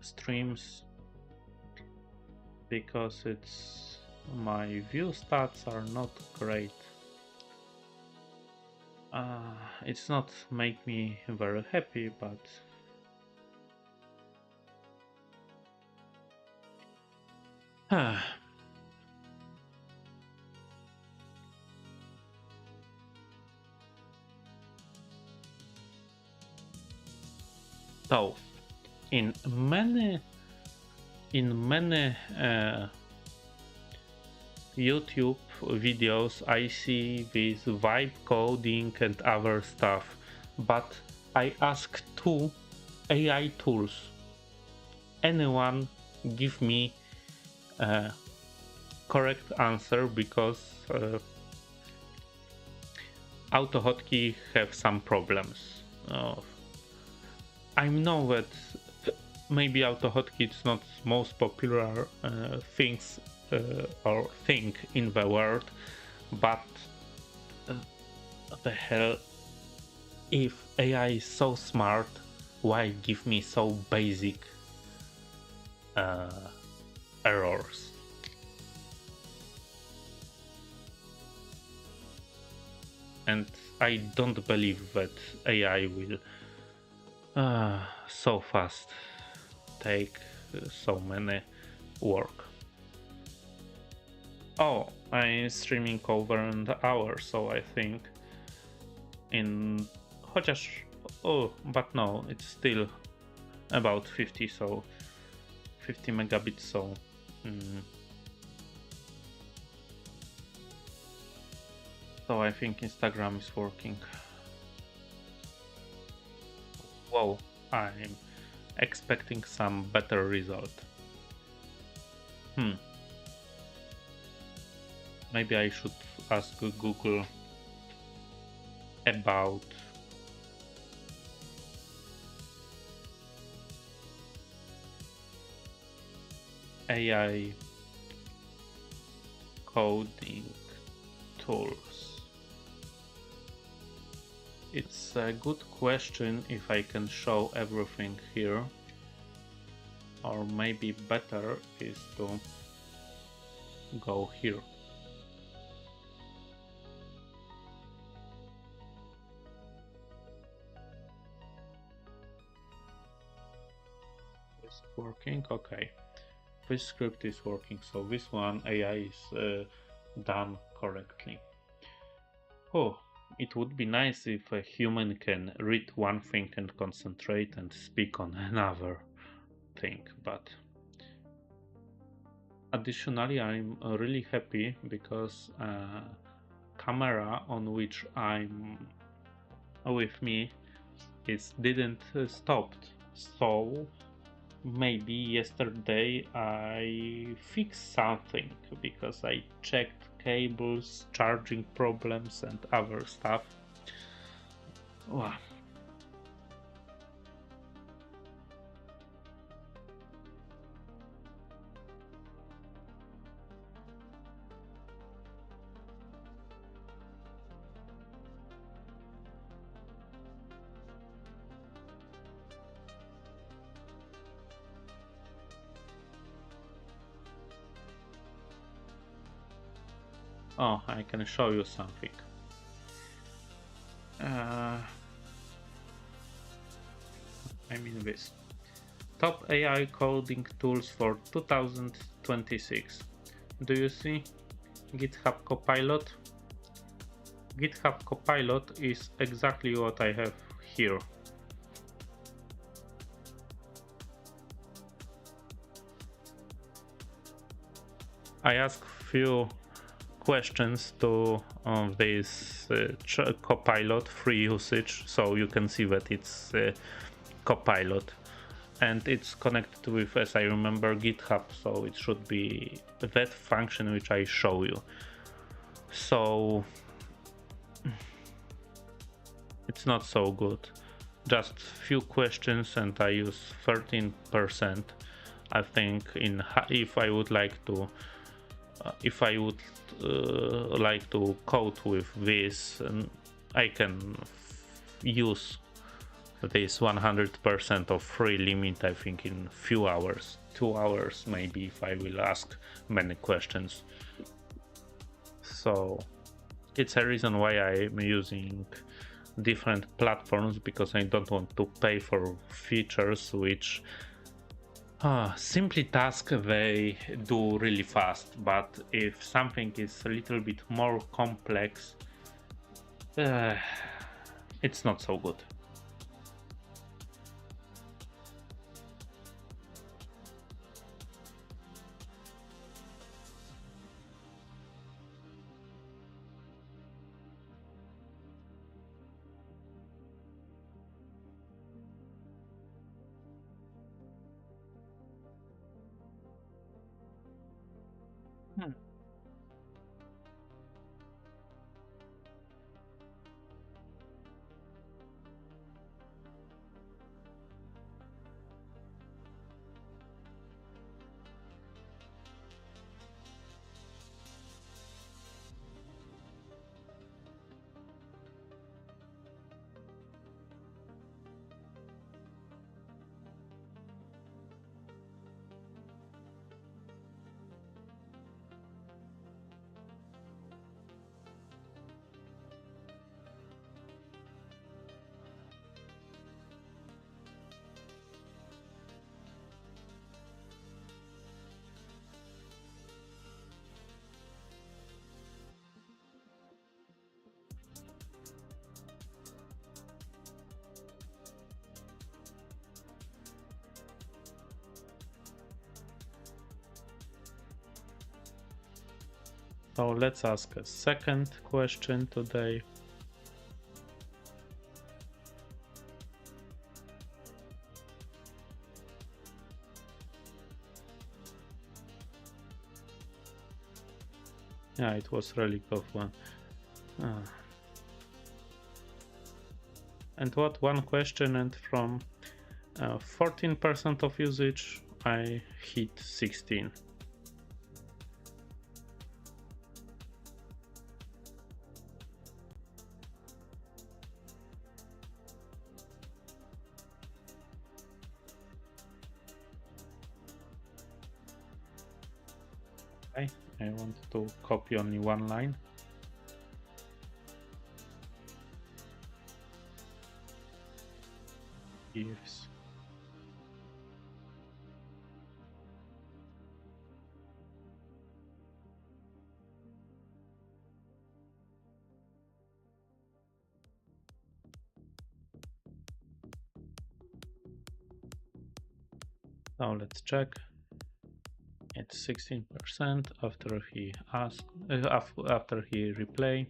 streams, because it's my view stats are not great. It's not make me very happy, but so in many YouTube videos I see this vibe coding and other stuff, but I ask two AI tools. Anyone give me a correct answer, because AutoHotkey have some problems. I know that maybe AutoHotkey is not most popular things or thing in the world, but the hell, if AI is so smart, why give me so basic errors? And I don't believe that AI will so fast take so many work. Oh, I'm streaming over an hour, so I think in chociaż but no, it's still about 50, so 50 megabits, so so I think Instagram is working. Whoa, I'm expecting some better result. Maybe I should ask Google about AI coding tools. It's a good question if I can show everything here, or maybe better is to go here. Is it working? Okay. This script is working, so this one AI is done correctly. Oh, it would be nice if a human can read one thing and concentrate and speak on another thing, but additionally I'm really happy because camera on which I'm with me didn't stopped, so maybe yesterday I fixed something, because I checked cables, charging problems and other stuff. Wow. Oh, I can show you something. I mean this. Top AI coding tools for 2026. Do you see GitHub Copilot? GitHub Copilot is exactly what I have here. I asked few questions to this Copilot free usage, so you can see that it's Copilot, and it's connected with, as I remember, GitHub, so it should be that function which I show you. So it's not so good. just few questions and I use 13%. I think if I would like to like to code with this, I can use this 100% of free limit, I think, in few hours, 2 hours maybe, if I will ask many questions. So it's a reason why I'm using different platforms, because I don't want to pay for features which simply task they do really fast, but if something is a little bit more complex, it's not so good. So let's ask a second question today. Yeah, it was relic of one. And what one question, and from 14% of usage I hit 16. Okay, I want to copy only one line. Ifs. Now let's check. It's 16% after he asked, after he replay.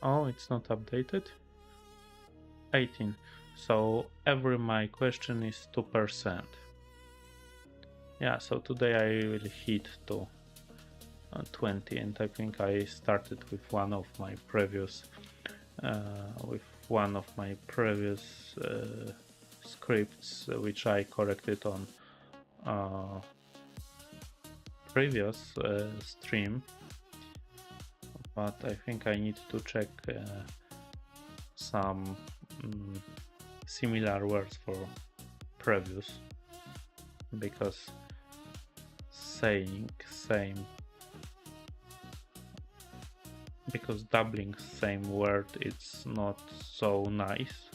Oh, it's not updated. 18. So every my question is 2%. Yeah, so today I will hit to 20, and I think I started with one of my previous scripts, which I corrected on previous stream, but I think I need to check some similar words for previous, because saying same, because doubling same word, it's not so nice.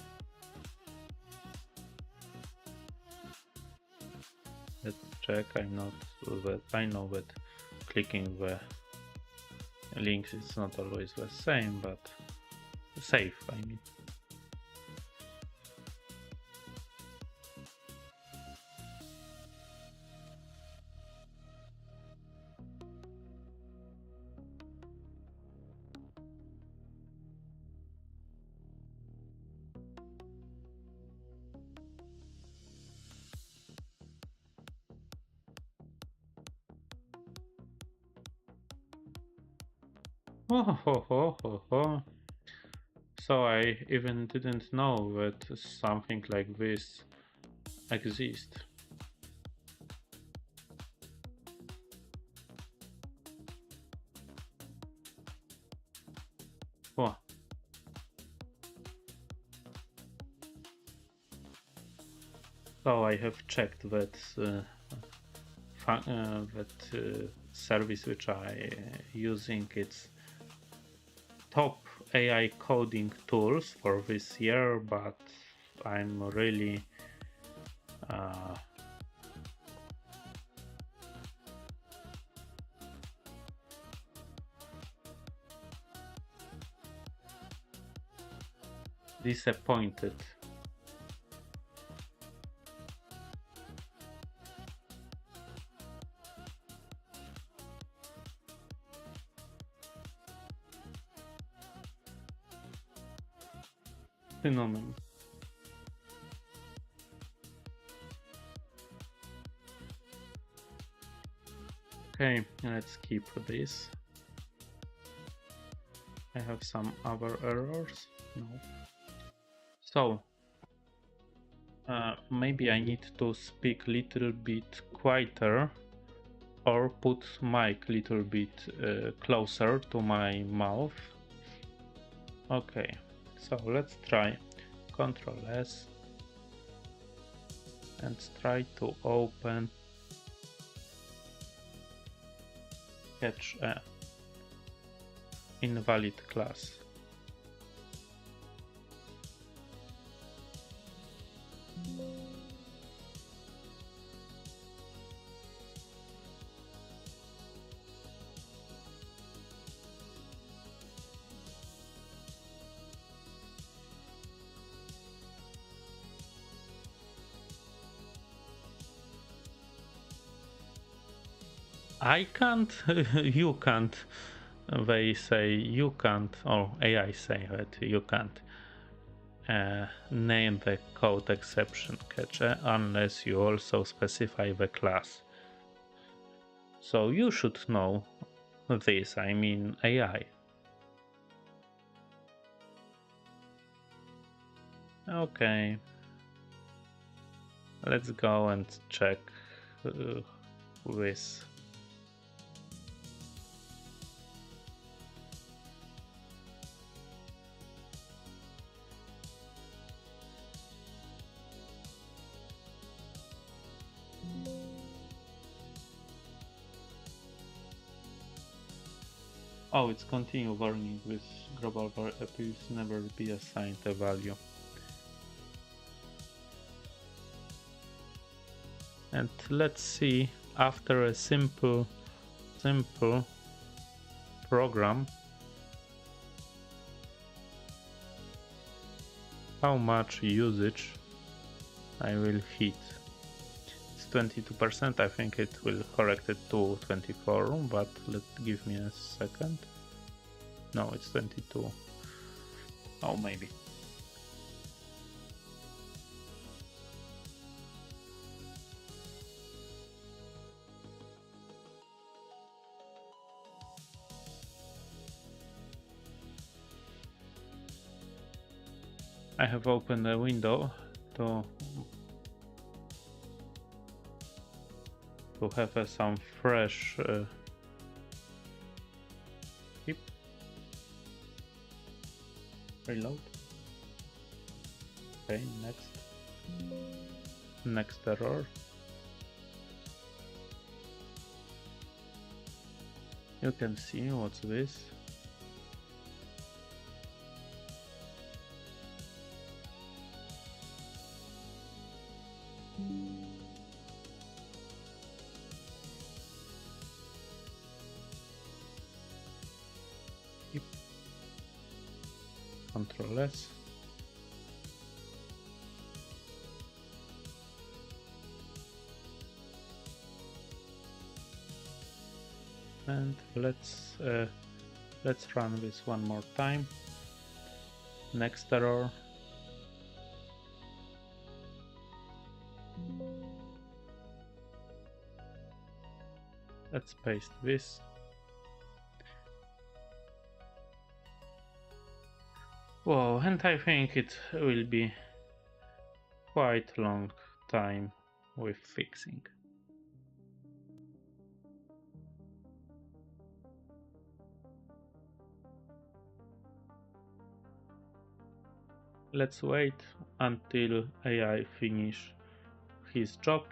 Let's check. I know that clicking the links is not always the same, but safe, I mean. Oh. So I even didn't know that something like this exists. Oh. So I have checked that service which I using its top AI coding tools for this year, but I'm really disappointed. Synonym. Okay, let's keep this. I have some other errors. No. So maybe I need to speak little bit quieter or put mic little bit closer to my mouth. Okay, so let's try Ctrl S and try to open catch a invalid class. I can't, you can't. They say you can't, or AI say that you can't name the code exception catcher unless you also specify the class. So you should know this, I mean AI. Okay, let's go and check this. Oh, it's continue warning with global var appears never be assigned a value. And let's see, after a simple program, how much usage I will hit. It's 22%, I think it will correct it to 24, but give me a second. No, it's 22. Oh, maybe. I have opened a window to have some fresh keep reload. Okay, next error. You can see what's this. Ctrl S. And let's run this one more time. Next error. Let's paste this. Whoa, and I think it will be quite long time with fixing. Let's wait until AI finish his job.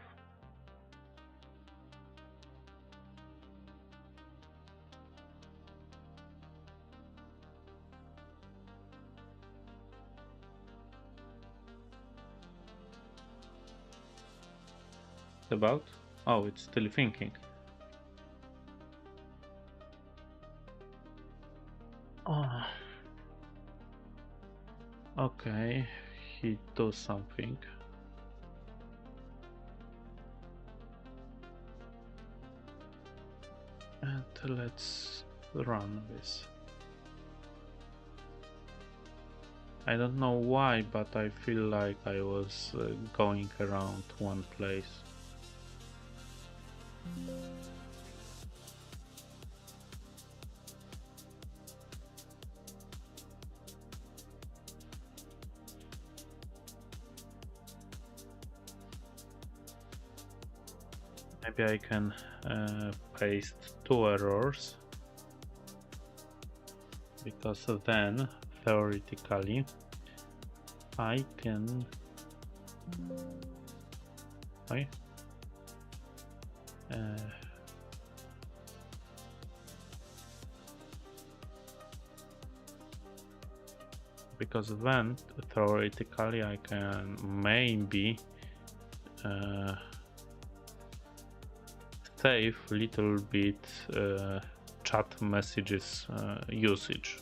About? Oh, it's still thinking. Oh, okay, he does something. And let's run this. I don't know why, but I feel like I was going around one place. Maybe I can paste two errors, because then theoretically I can because then theoretically I can maybe save little bit chat messages usage.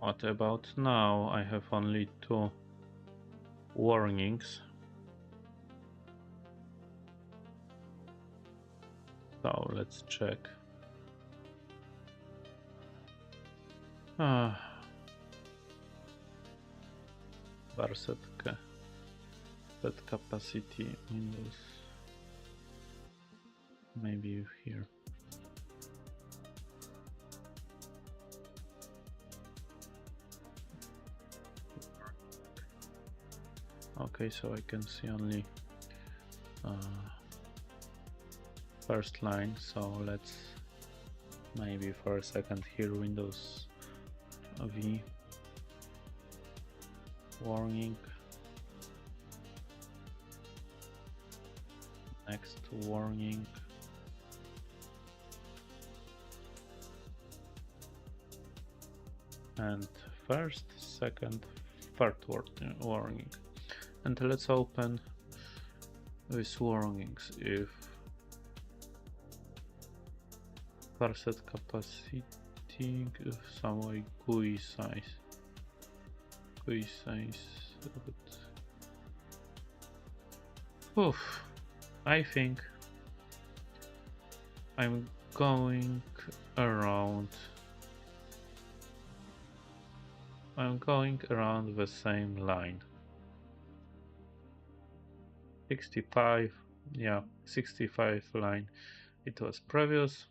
What about now? I have only two warnings. So let's check. Varsetkę. Set capacity Windows. Maybe here. Okay, so I can see only first line, so let's maybe for a second here Windows V warning. Next warning. And first, second, third warning. And let's open these warnings. If parset capacity, some way GUI size. Oof, I think I'm going around. I'm going around the same line. 65, yeah, 65 line it was previous,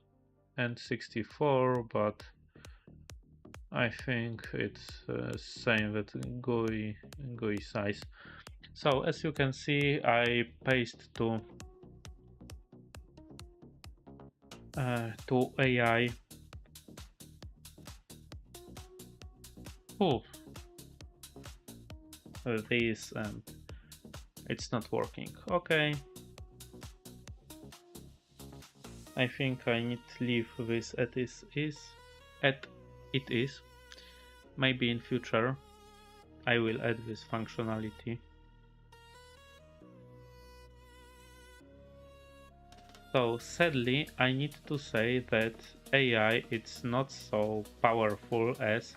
and 64, but I think it's same with GUI size. So as you can see, I paste to AI. Oh, this, and it's not working. Okay, I think I need to leave this at it is. Maybe in future I will add this functionality. So sadly, I need to say that AI it's not so powerful as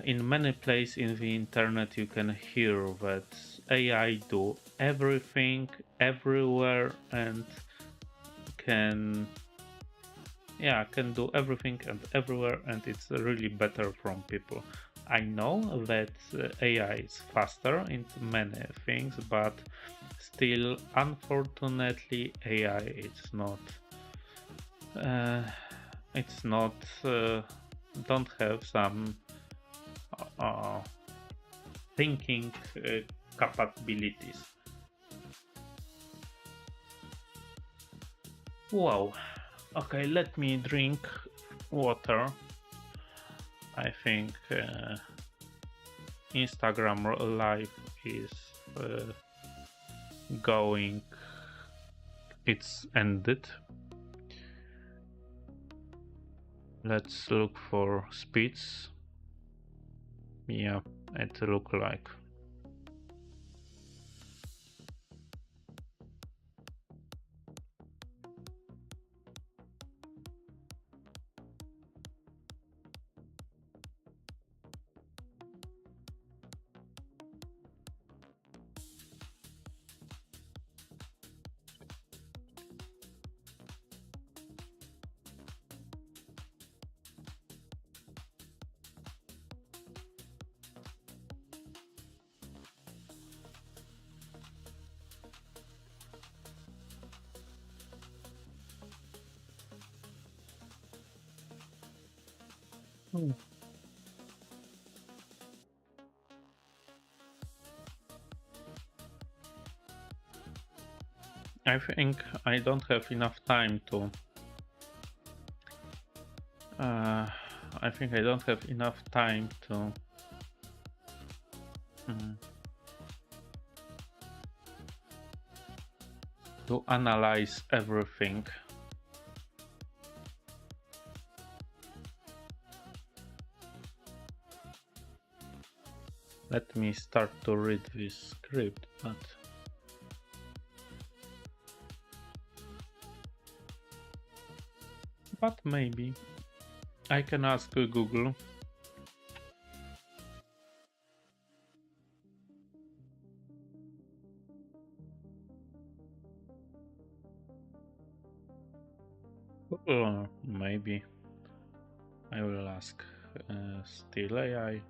in many places in the internet you can hear that AI do everything everywhere and can can do everything and everywhere, and it's really better from people. I know that AI is faster in many things, but still unfortunately AI uh, it's not don't have some uh, thinking capabilities. Wow. Okay, let me drink water. I think Instagram live is going, it's ended. Let's look for speeds. Yeah, it look like. Hmm. I think I don't have enough time to I think I don't have enough time mm, to analyze everything. Let me start to read this script, but maybe I can ask Google. Maybe I will ask still AI.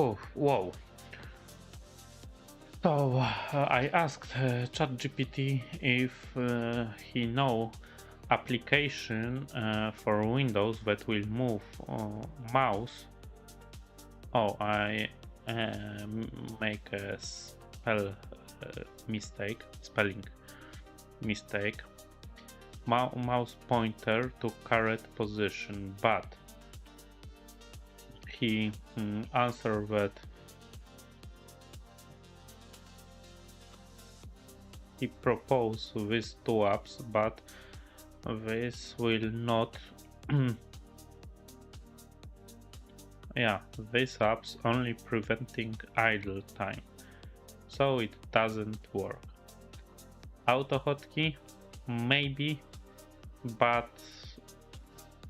Oh, whoa. So I asked ChatGPT if he know application for Windows that will move mouse. Oh, I make a spelling mistake. Mouse pointer to carete position, but he answered that he proposed these two apps, but this will not. Yeah, these apps only preventing idle time, so it doesn't work. Auto hotkey, maybe, but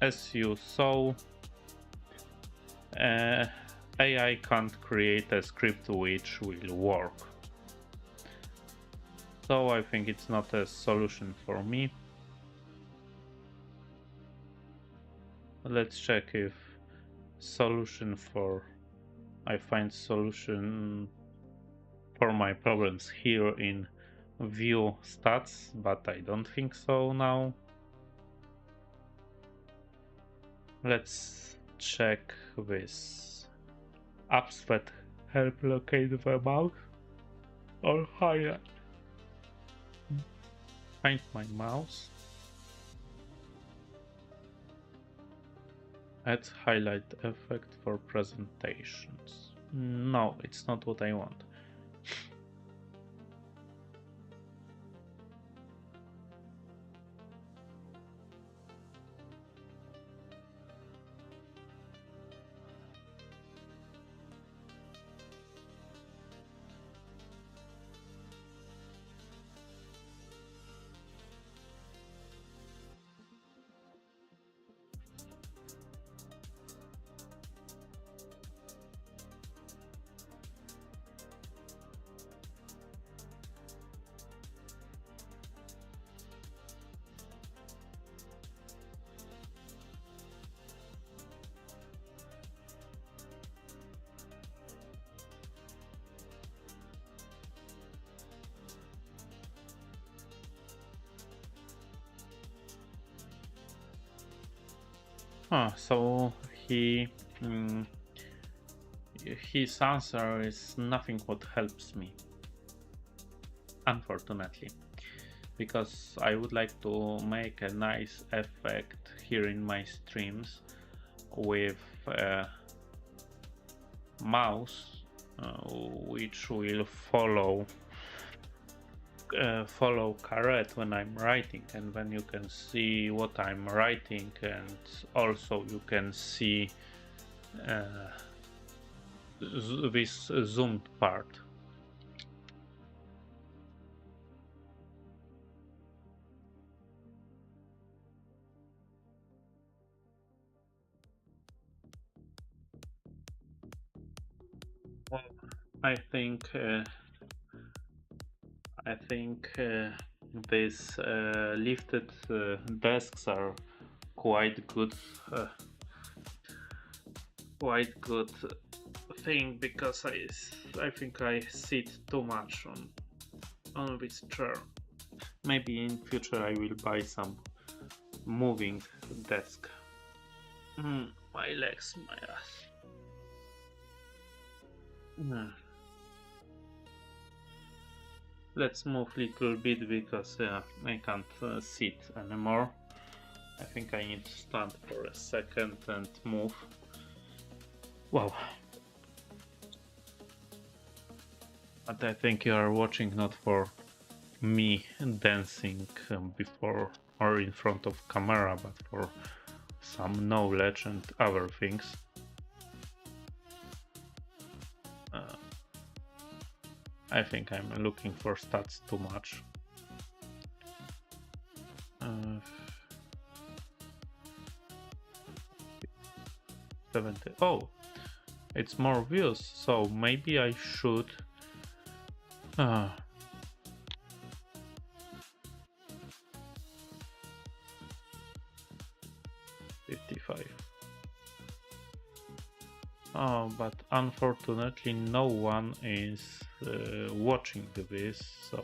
as you saw, AI can't create a script which will work. So I think it's not a solution for me. Let's check if I find solution for my problems here in view stats, but I don't think so now. Let's check this apps that help locate the mouse or higher. Find my mouse. Add highlight effect for presentations. No, it's not what I want. So his answer is nothing what helps me, unfortunately, because I would like to make a nice effect here in my streams with a mouse which will follow carete when I'm writing, and then you can see what I'm writing, and also you can see this zoomed part. Well, I think these lifted desks are quite good thing, because I think I sit too much on this chair. Maybe in future I will buy some moving desk. My legs, my ass. Let's move little bit, because I can't sit anymore. I think I need to stand for a second and move. Wow. But I think you are watching not for me dancing before or in front of camera, but for some knowledge and other things. I think I'm looking for stats too much. 70. Oh, it's more views, so maybe I should 55. Oh, but unfortunately no one is watching this, so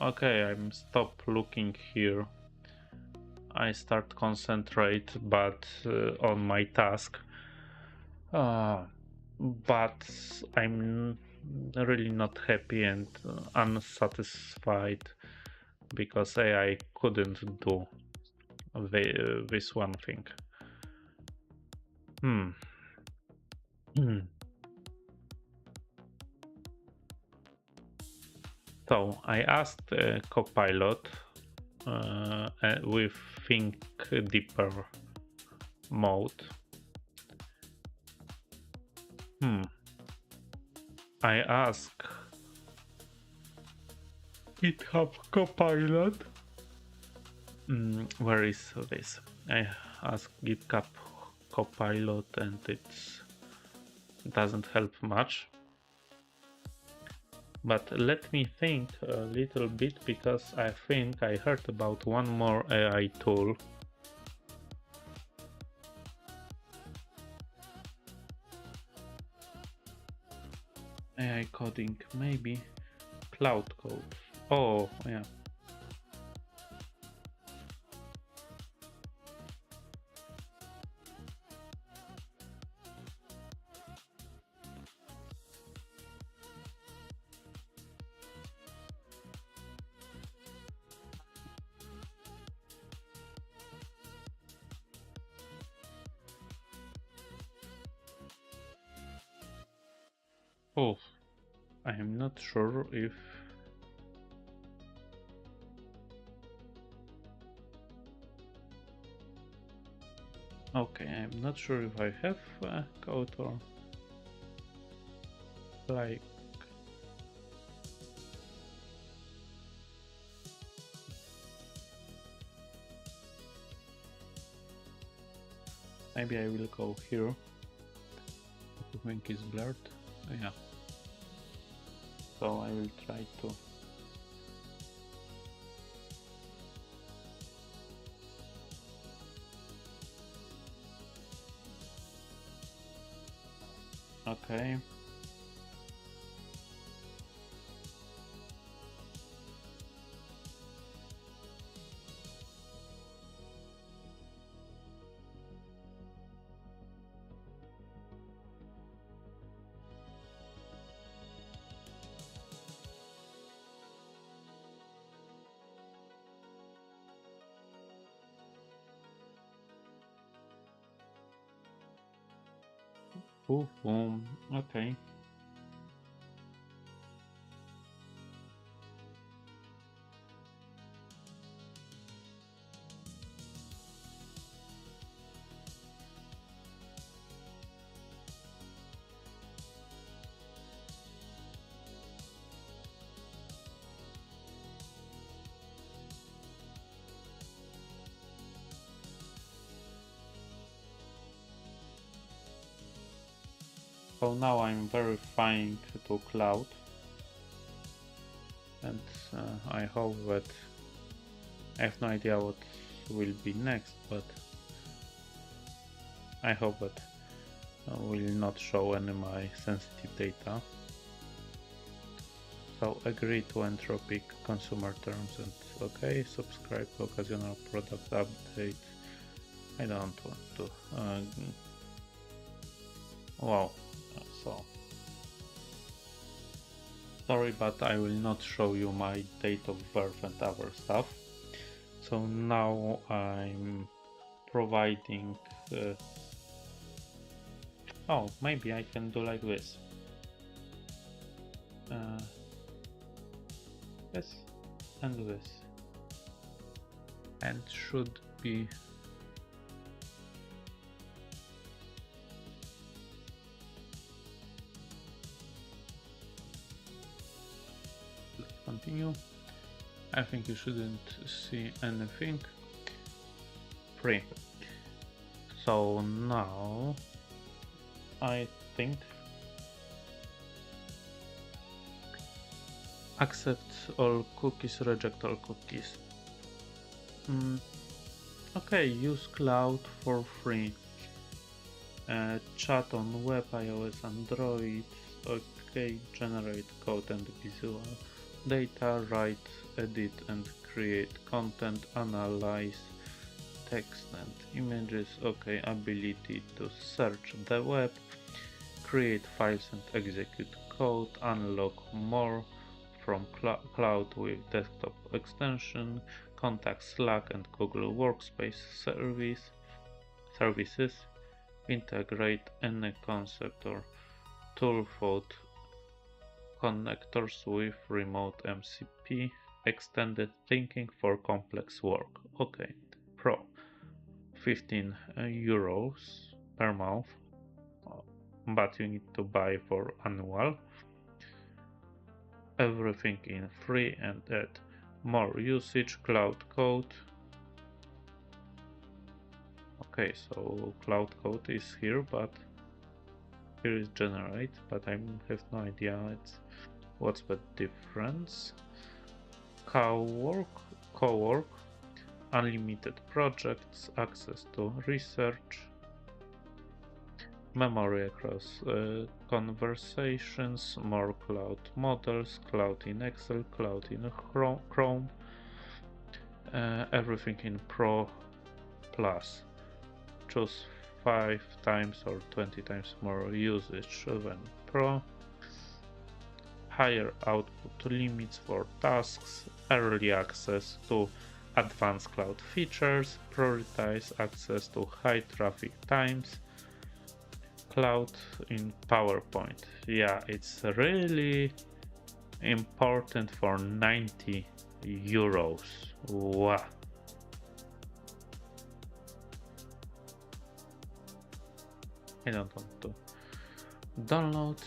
okay, I'm stop looking here. I start concentrate but on my task, but I'm really not happy and unsatisfied because AI couldn't do this one thing. Hmm. So I asked Copilot with Think Deeper mode. I asked GitHub Copilot. Where is this? I asked GitHub Copilot and it doesn't help much. But let me think a little bit because I think I heard about one more AI tool. AI coding, maybe Cloud Code. Oh, yeah. Oh, I am not sure if okay, I'm not sure if I have code or like maybe I will go here. The link is blurred. Yeah. So I will try to okay. Boom. Okay. So now I'm verifying to cloud, and I hope that I have no idea what will be next, but I hope that will not show any my sensitive data. So agree to Anthropic consumer terms and okay, subscribe to occasional product update. I don't want to. Wow, so sorry, but I will not show you my date of birth and other stuff. So now I'm providing. Oh, maybe I can do like this. This and this, and should be. Let's continue. I think you shouldn't see anything. Free. So now I think accept all cookies, reject all cookies. Okay, use cloud for free. Chat on web, iOS, Android. Okay, generate code and visual data, write, edit and create content, analyze text and images. Okay, ability to search the web, create files and execute code, unlock more from cloud with desktop extension, contact Slack and Google Workspace services, integrate any concept or tool thought connectors with remote MCP, extended thinking for complex work. Okay, Pro, 15 euros per month, but you need to buy for annual. Everything in free and add more usage, cloud code. Okay, so cloud code is here, but here is generate, but I have no idea what's the difference. Co-work, unlimited projects, access to research, memory across conversations, more cloud models, cloud in Excel, cloud in Chrome, everything in Pro Plus. Choose 5 times or 20 times more usage than Pro. Higher output limits for tasks, early access to advanced cloud features, prioritize access to high traffic times, cloud in PowerPoint. Yeah, it's really important for 90 euros. Wow. I don't want to download.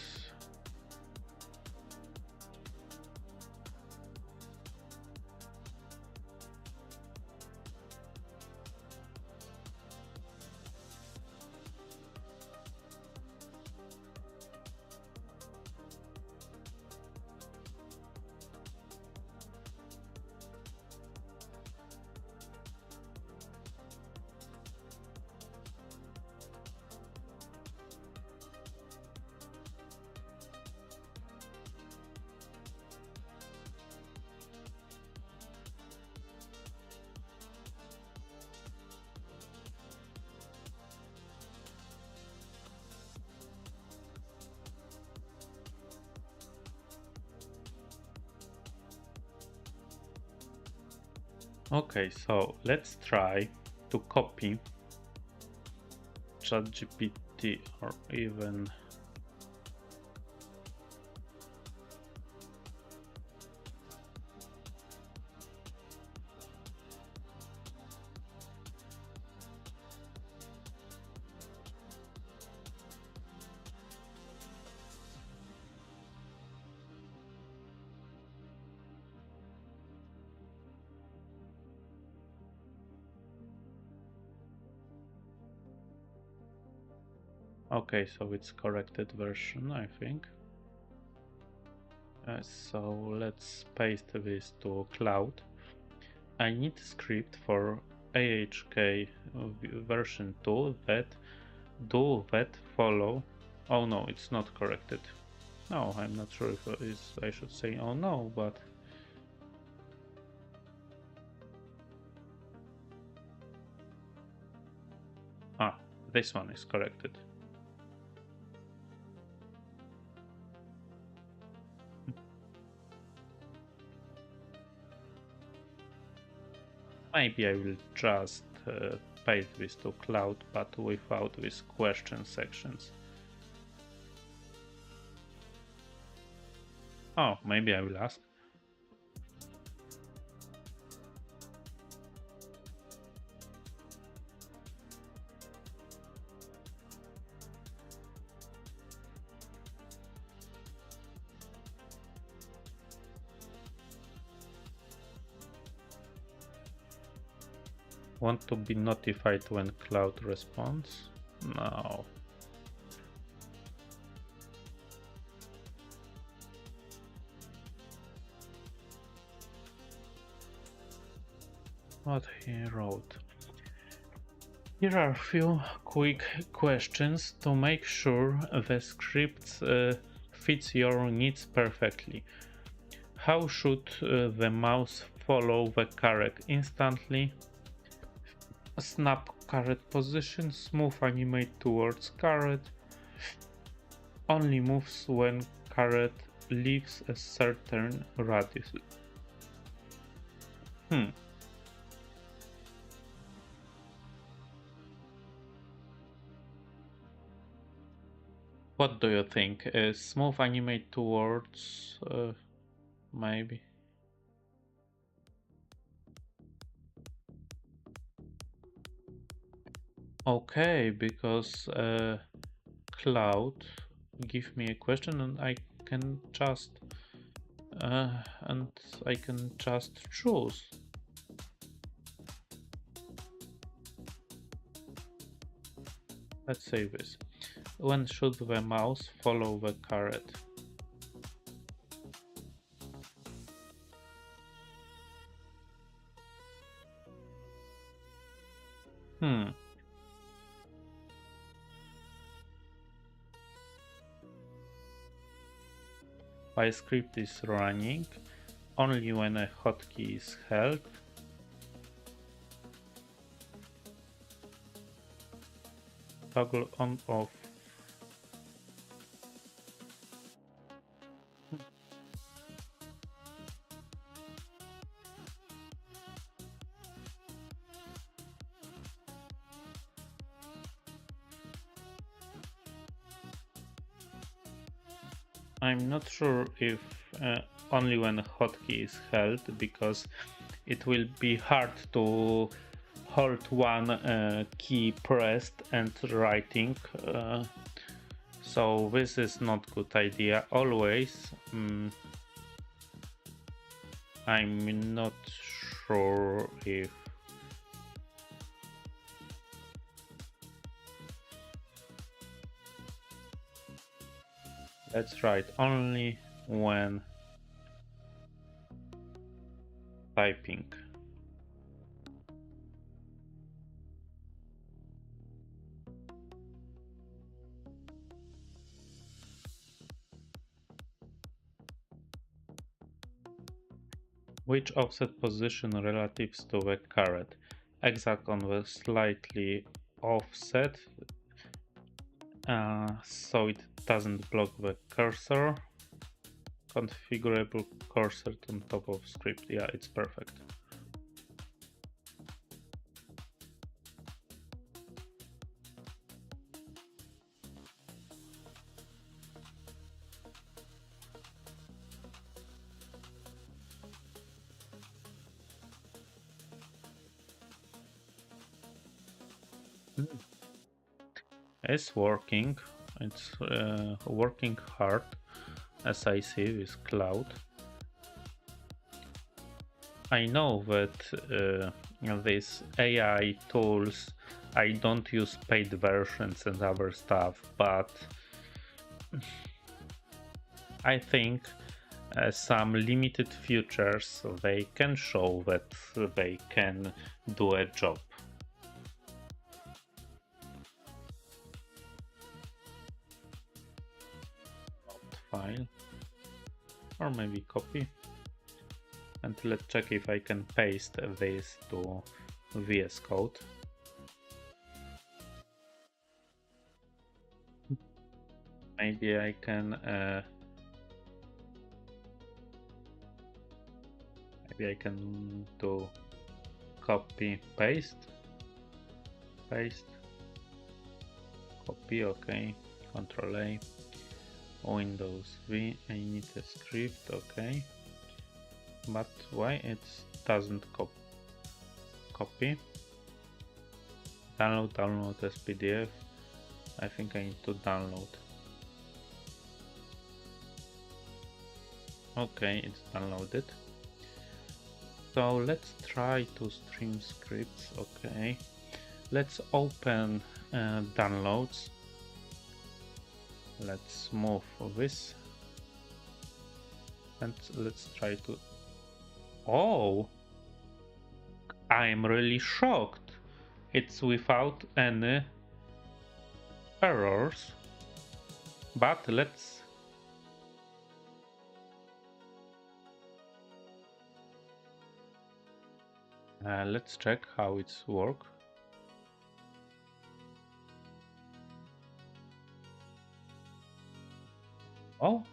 Okay, so let's try to copy ChatGPT or even okay, so it's corrected version, I think. So let's paste this to cloud. I need script for AHK version 2 that do that follow. Oh no, it's not corrected. No, I'm not sure if I should say oh no, but this one is corrected. Maybe I will just paste this to cloud, but without these question sections. Oh, maybe I will ask. Want to be notified when cloud responds? No. What he wrote. Here are a few quick questions to make sure the script fits your needs perfectly. How should the mouse follow the carete instantly? Snap carete position, smooth animate towards carete, only moves when carete leaves a certain radius. Hmm. What do you think? Smooth animate towards maybe. Okay, because cloud give me a question and I can just choose. Let's say this. When should the mouse follow the carete? Hmm. My script is running only when a hotkey is held. Toggle on off. I'm not sure if only when a hotkey is held, because it will be hard to hold one key pressed and writing. So this is not good idea. Always, I'm not sure if that's right. Only when typing. Which offset position relatives to the carete? Exact on the slightly offset, so it doesn't block the cursor. Configurable cursor on top of script. Yeah, it's perfect. It's working. It's working hard, as I see with cloud. I know that these AI tools, I don't use paid versions and other stuff, but I think some limited features they can show that they can do a job. File, or maybe copy, and let's check if I can paste this to VS Code. Maybe I can do copy paste, copy. Okay, Control A, Windows V. I need a script. Okay, but why it doesn't copy? Download as PDF. I think I need to download. Okay, it's downloaded. So let's try to stream scripts. Okay, let's open downloads. Let's move this and let's try to. Oh, I'm really shocked. It's without any errors, but let's check how it's work. Oh,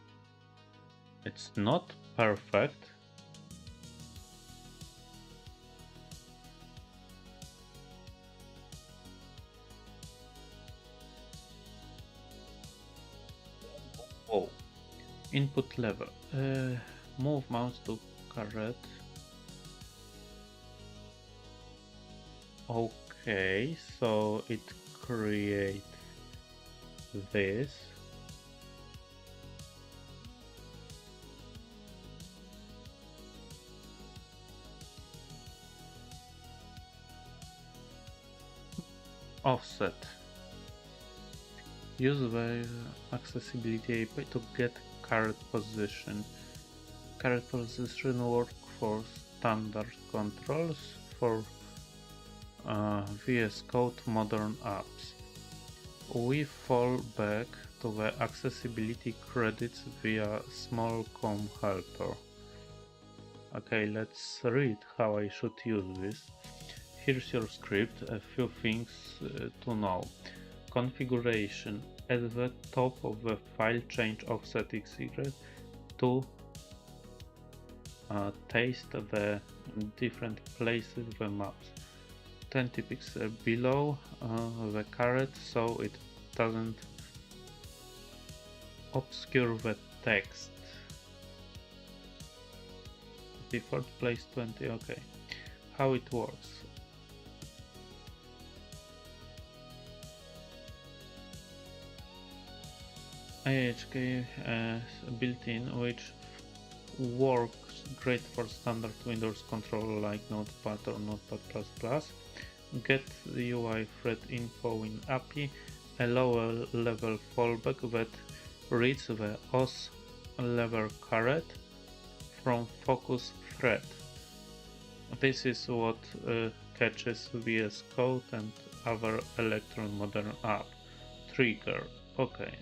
it's not perfect. Oh, input level. Move mouse to carete. Okay, so it creates this. Offset. Use the accessibility API to get carete position. Carete position work for standard controls for VS Code modern apps. We fall back to the accessibility credits via small com helper. Okay, let's read how I should use this. Here's your script, a few things to know. Configuration. At the top of the file, change offset x to taste the different places the maps. 20 pixels below the carete so it doesn't obscure the text. Default place 20, okay. How it works. IHK built-in, which works great for standard Windows controller like Notepad or Notepad++. Get the UI thread info in API, a lower level fallback that reads the OS level carete from focus thread. This is what catches VS Code and other Electron modern app. Trigger. Okay.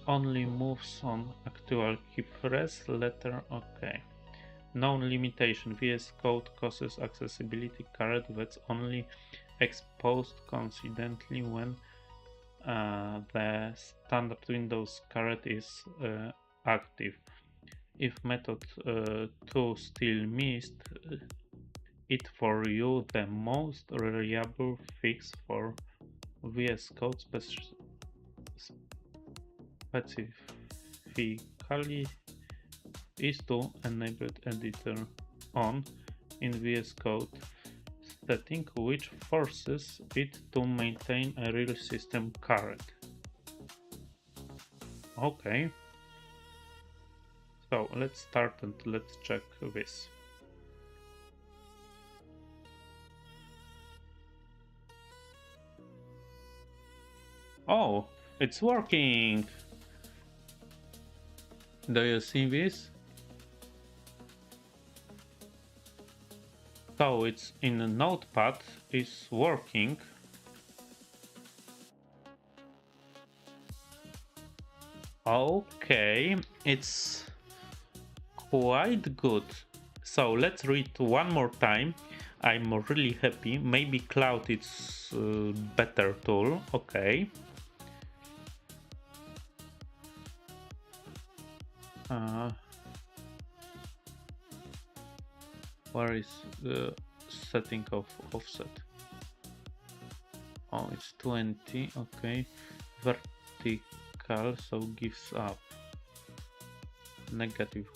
Only moves on actual keypress letter. Okay. Known limitation. VS Code causes accessibility carete that's only exposed coincidentally when the standard Windows carete is active. If method 2 still missed it for you, the most reliable fix for VS Code specifically is to enable editor on in VS Code setting, which forces it to maintain a real system carete. Okay, so let's start and let's check this. Oh, it's working! Do you see this? So it's in a Notepad, is working. Okay, it's quite good. So let's read one more time. I'm really happy. Maybe Cloud is better tool. Okay. Where is the setting of offset? Oh, it's 20. Okay. Vertical, so gives up. Negative.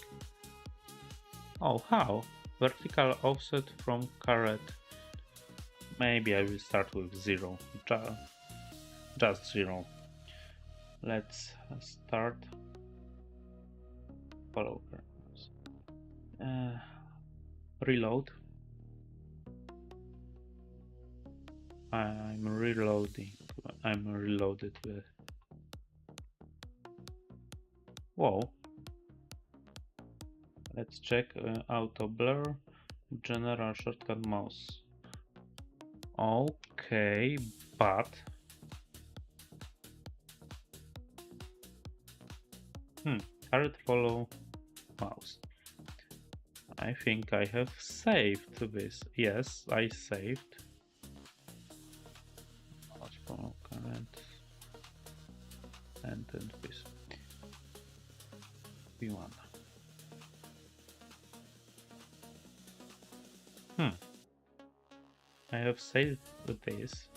Oh, how? Vertical offset from carete. Maybe I will start with 0. Just 0. Let's start. Follow. Reload. I'm reloading. I'm reloaded with. Whoa. Let's check auto blur, general shortcut mouse. Okay, but carrot follow mouse. I think I have saved this. Yes, I saved. Mouse follow carrot and then this V1. I have saved this.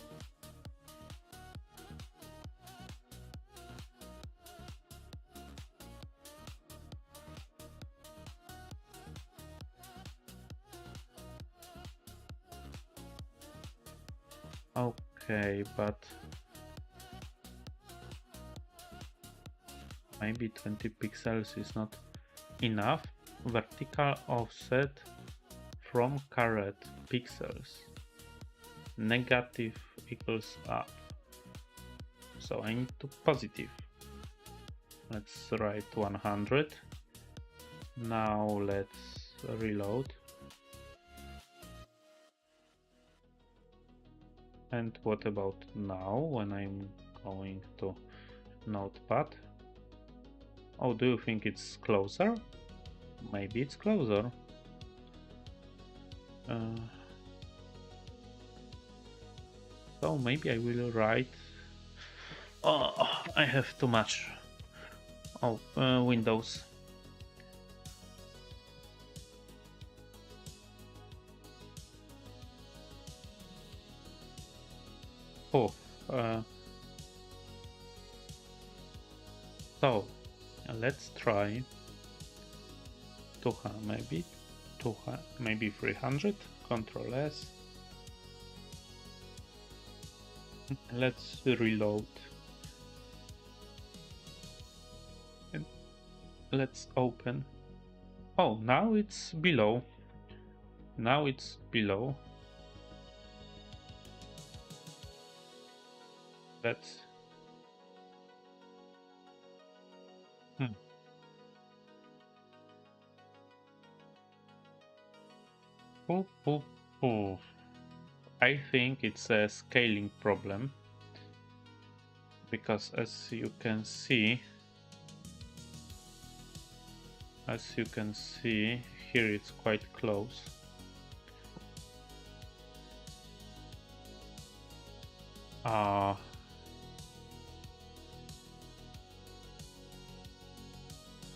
Okay, but maybe 20 pixels is not enough. Vertical offset from carete pixels. Negative equals up. So I need to positive. Let's write 100. Now let's reload. And what about now when I'm going to Notepad? Oh, do you think it's closer? Maybe it's closer. So maybe I will write. Oh, I have too much. Oh, Windows. Oh, so let's try 200, maybe 200, maybe 300. Control S. Let's reload and let's open. Oh, now it's below. Now it's below. Let's. Ooh, ooh, ooh. I think it's a scaling problem because as you can see here it's quite close.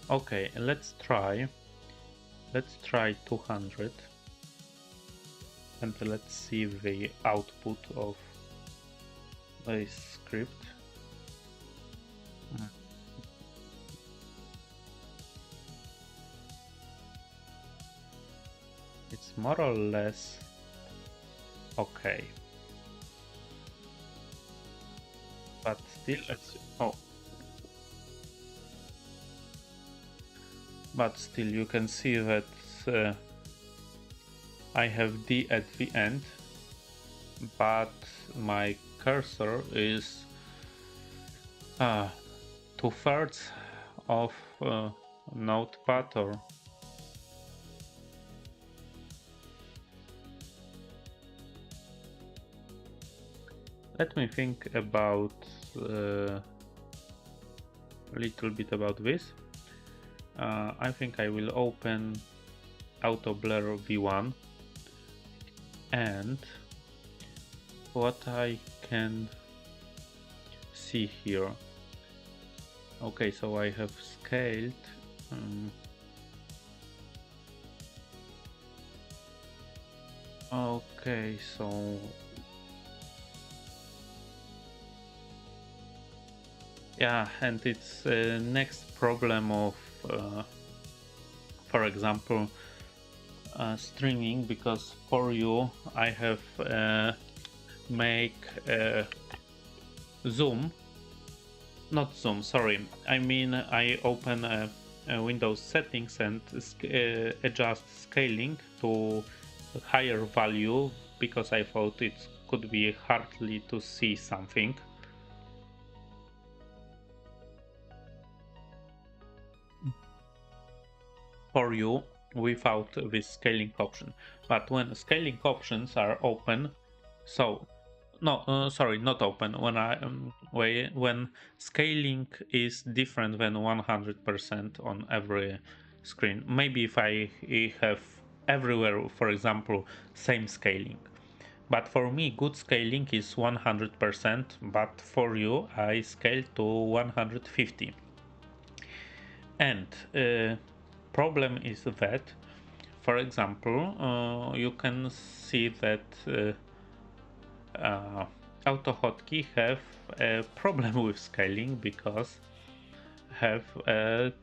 Okay, let's try 200 and let's see the output of this script. It's more or less okay, but still but still you can see that I have D at the end, but my cursor is 2/3 of Notepad. Or let me think about a little bit about this. I think I will open Auto Blur V1 and what I can see here. Okay, so I have scaled okay, so yeah, and it's next problem of for example streaming, because for you I have make zoom, not zoom, sorry, I mean I open Windows settings and adjust scaling to higher value because I thought it could be hardly to see something. For you without this scaling option, but when scaling options are open So no, sorry, not open. When scaling is different than 100% on every screen. Maybe if I have everywhere, for example, same scaling. But for me, good scaling is 100%. But for you, I scale to 150. And problem is that, for example, you can see that. Uh, AutoHotkey have a problem with scaling because have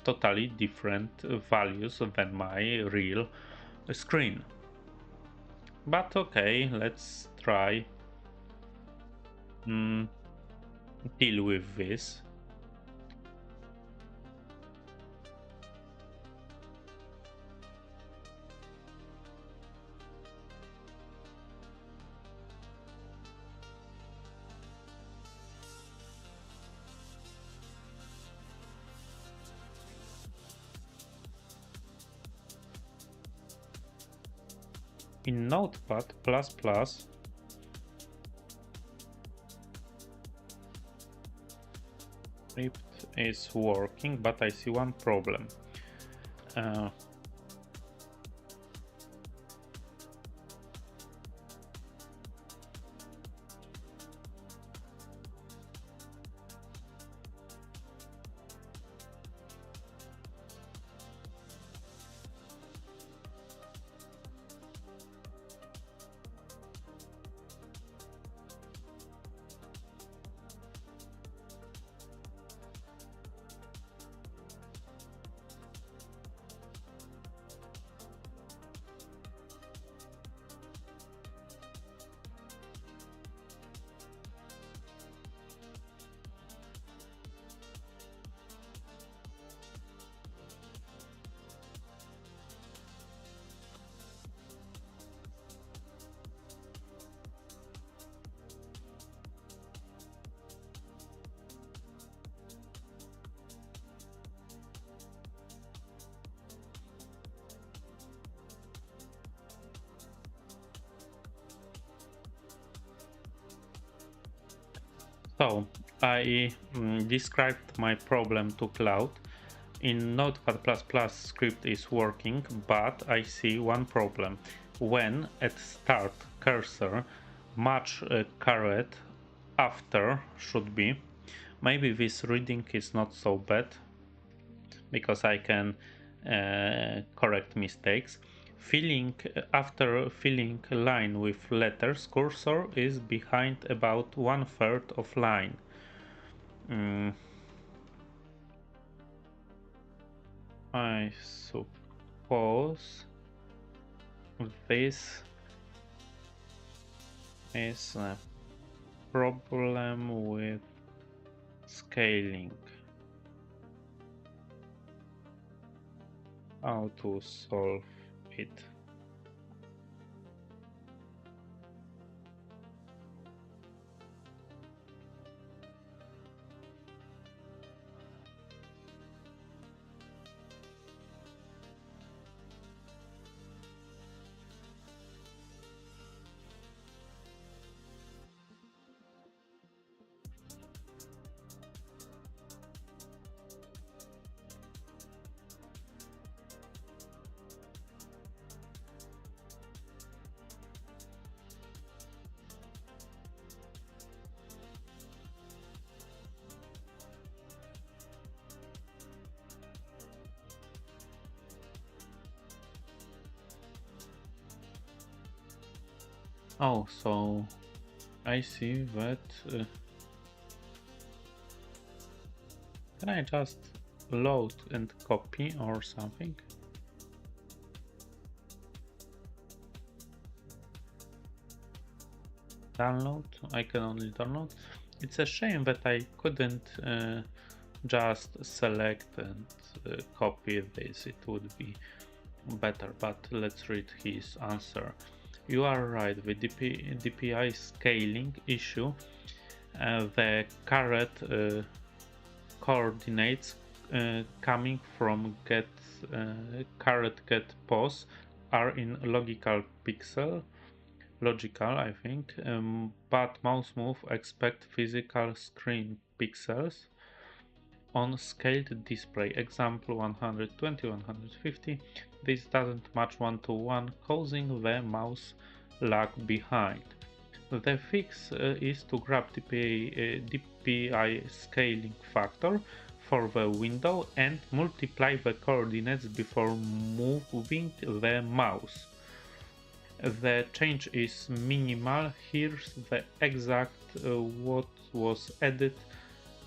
totally different values than my real screen. But okay, let's try mm, deal with this. In Notepad++, script is working, but I see one problem. Uh, so I described my problem to Cloud. In Notepad++ script is working, but I see one problem. When at start cursor match carete after should be, maybe this reading is not so bad because I can correct mistakes. Filling after filling line with letters, cursor is behind about 1/3 of line. I suppose this is a problem with scaling. How to solve it? Oh, so I see that. Can I just load and copy or something? Download? I can only download. It's a shame that I couldn't just select and copy this. It would be better, but let's read his answer. You are right, the DPI scaling issue, the carete coordinates coming from carete get pos are in logical pixel. logical, I think, but mouse move expect physical screen pixels on scaled display. Example 120, 150. This doesn't match one-to-one, causing the mouse lag behind. The fix is to grab DPI scaling factor for the window and multiply the coordinates before moving the mouse. The change is minimal. Here's the exact what was added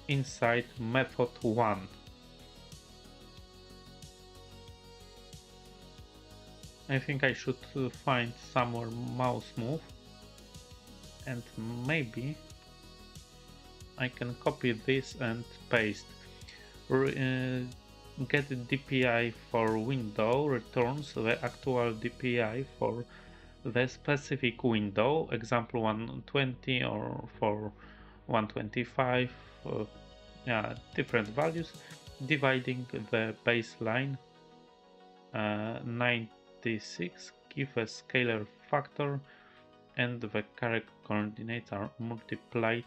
inside method 1. I think I should find somewhere mouse move, and maybe I can copy this and paste. Get DPI for window returns the actual DPI for the specific window, example 120 or for 125, different values, dividing the baseline 96, give a scalar factor, and the correct coordinates are multiplied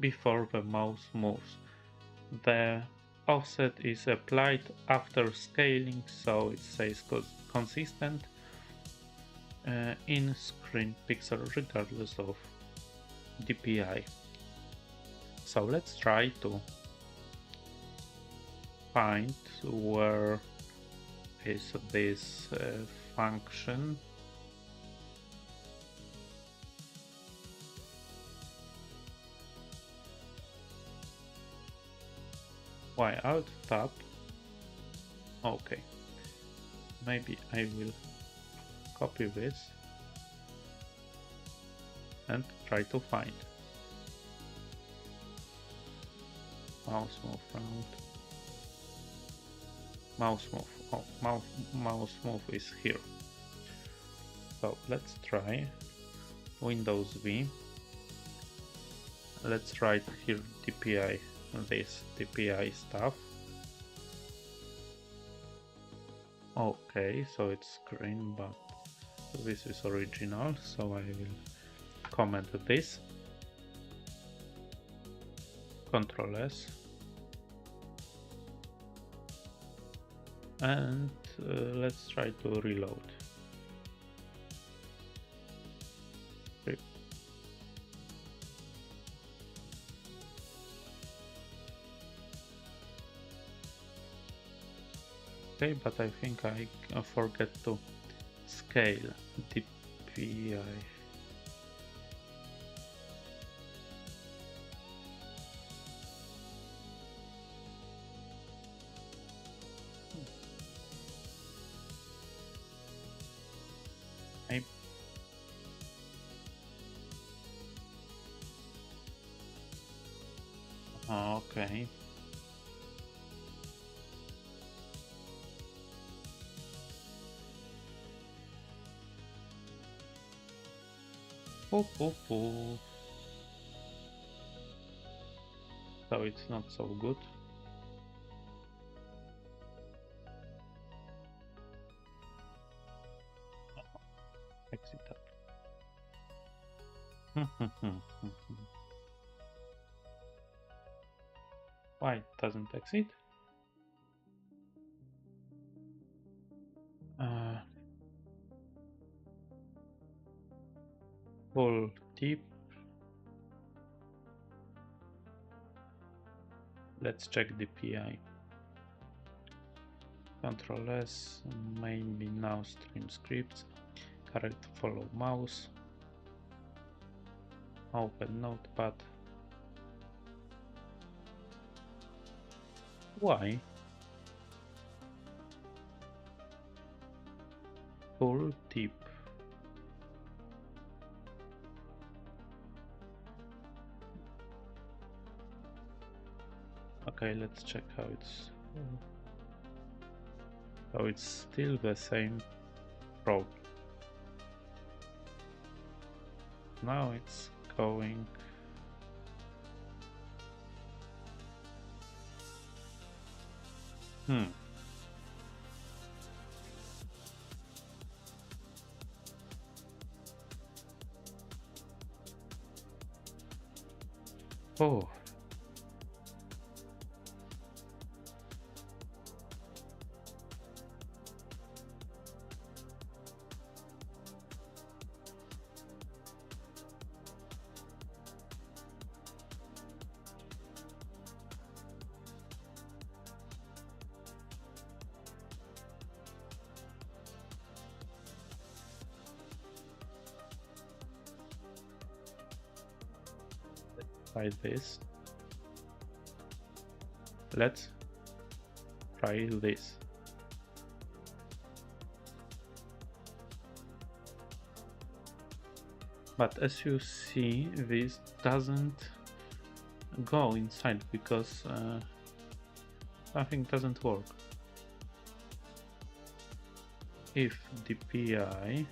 before the mouse moves. The offset is applied after scaling, so it stays consistent in screen pixel regardless of DPI. So let's try to find where is this function. Why Alt Tab? Okay, maybe I will copy this and try to find mouse move round. Mouse move. Oh, mouse move is here. So let's try Windows V. Let's write here DPI, this DPI stuff. Okay, so it's green, but this is original, so I will comment this. Control S. And let's try to reload. Okay, but I think I forget to scale DPI. Okay. So it's not so good. Exit up. Why it doesn't exit? Full tip. Let's check the PI. Control S, maybe now stream scripts. Correct follow mouse. Open notepad. Why? Full tip. Okay, let's check how it's. So it's still the same probe. Now it's going. Oh. Try this. Let's try this. But as you see, this doesn't go inside because something doesn't work. If DPI,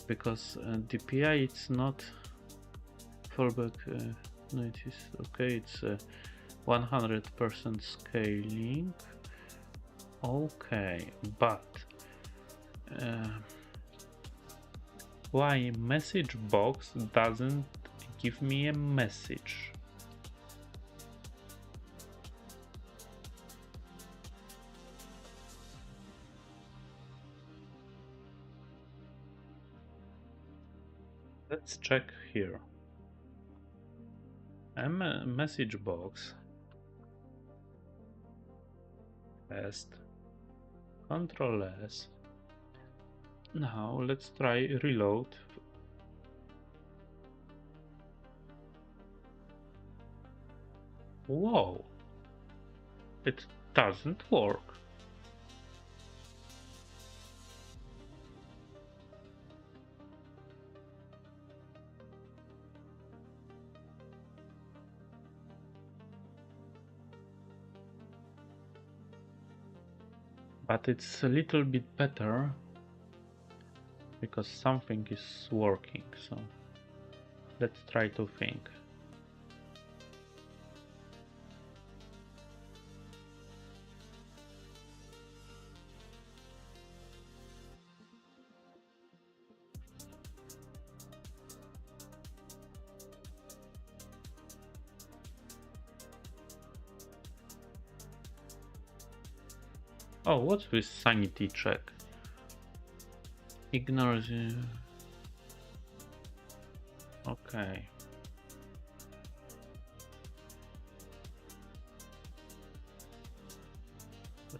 because DPI it's not fallback. No, it is okay. It's 100% scaling. Okay, but why message box doesn't give me a message? Let's check here. A message box. Test. Control S. Now let's try reload. Whoa! It doesn't work. But it's a little bit better because something is working, so let's try to think. Oh, what's this sanity check? Ignores. Okay.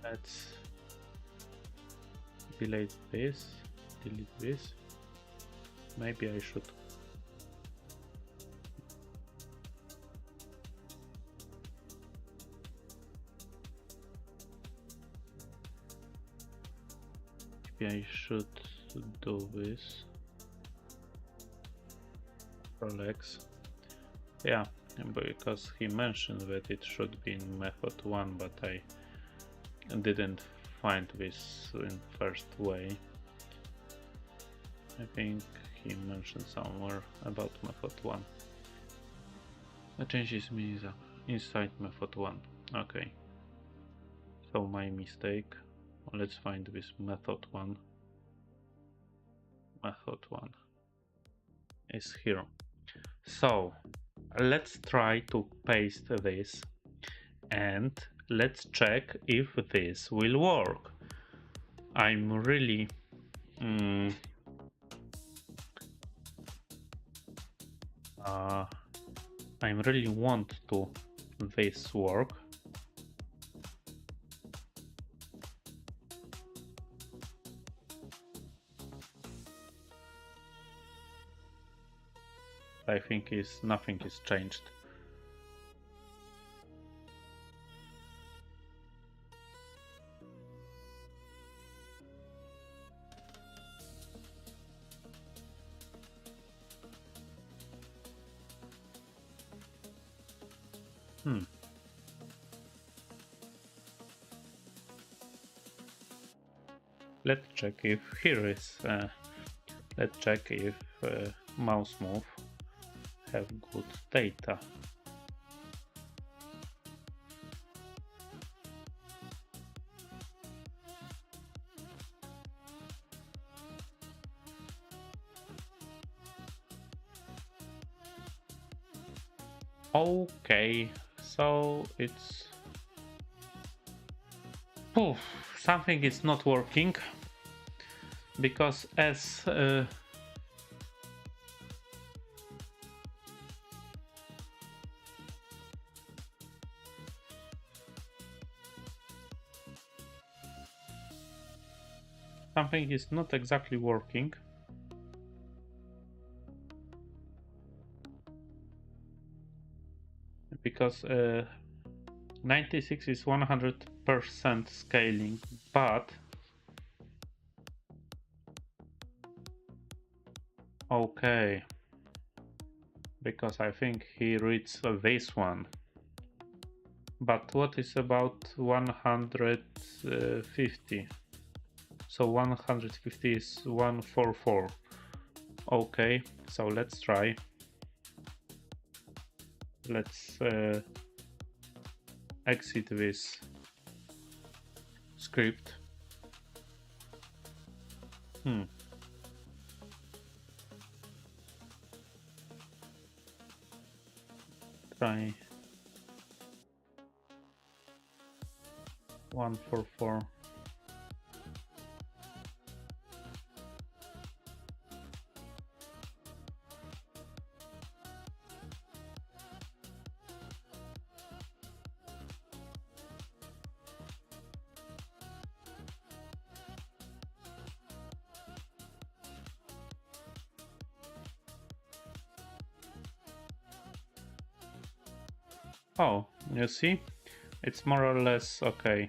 Let's delete this. Maybe I should. Maybe I should do this. Rolex. Yeah, because he mentioned that it should be in method 1, but I didn't find this in first way. I think he mentioned somewhere about method 1. The changes me inside method 1. Okay. So my mistake. Let's find this method 1. Method 1 is here. So let's try to paste this and let's check if this will work. I'm really want to this work. I think nothing is changed. Let's check if here is. Let's check if mouse move have good data. Okay, so it's... Poof, something is not working because as something is not exactly working. Because 96 is 100% scaling, but okay, because I think he reads this one. But what is about 150? So 150 is 144. Okay, so let's try. Let's exit this script. Try 144. Oh, you see, it's more or less okay.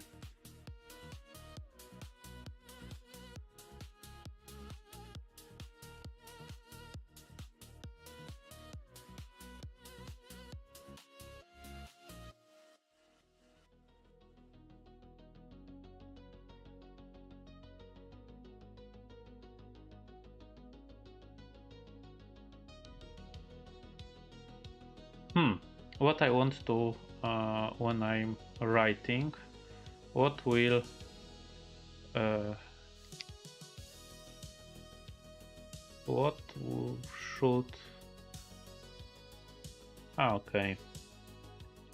What I want to when I'm writing, what will what should okay,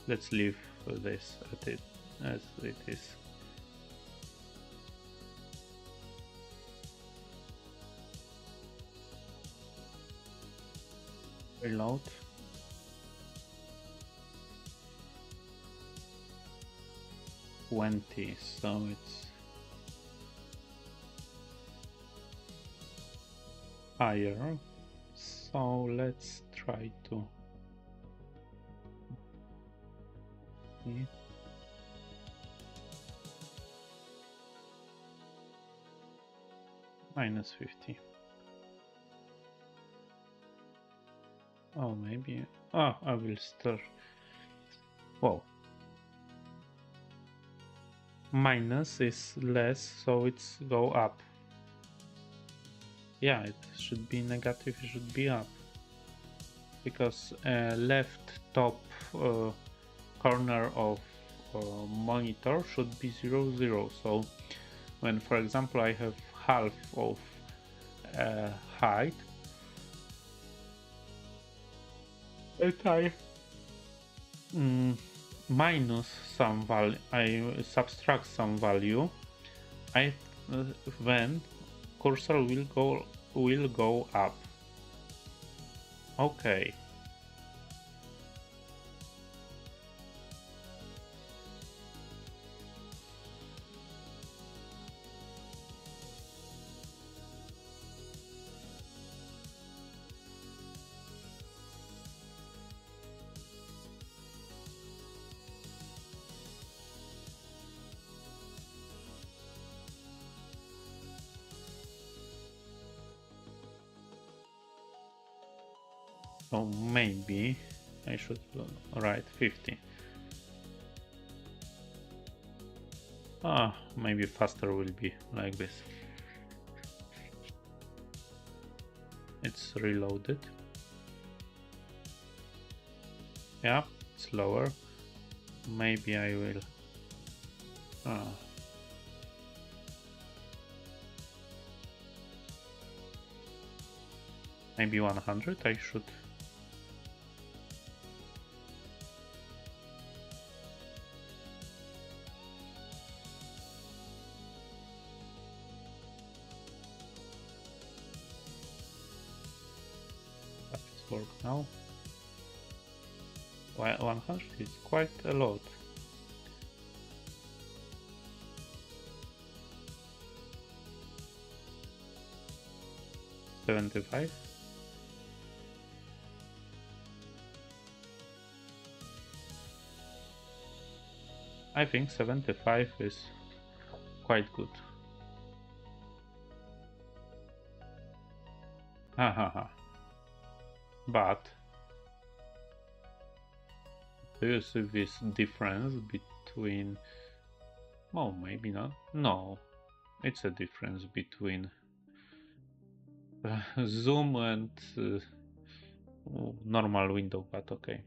let's leave this at it as it is. Reload. So it's higher. So let's try to minus 50. Oh, maybe. Oh, I will start. Whoa. Minus is less, so it's go up. Yeah, it should be negative, it should be up. Because left top corner of monitor should be 0, 0. So when, for example, I have half of height, and I minus some value, I subtract some value, I then cursor will go up. Okay. So maybe I should write 50. Maybe faster will be like this. It's reloaded. Yeah, slower. Maybe I will. Maybe 100 I should. work now? 100 is quite a lot. $75. I think 75 is quite good. Hahaha. But do you see this difference between... Oh, maybe not. No, it's a difference between zoom and normal window, but okay.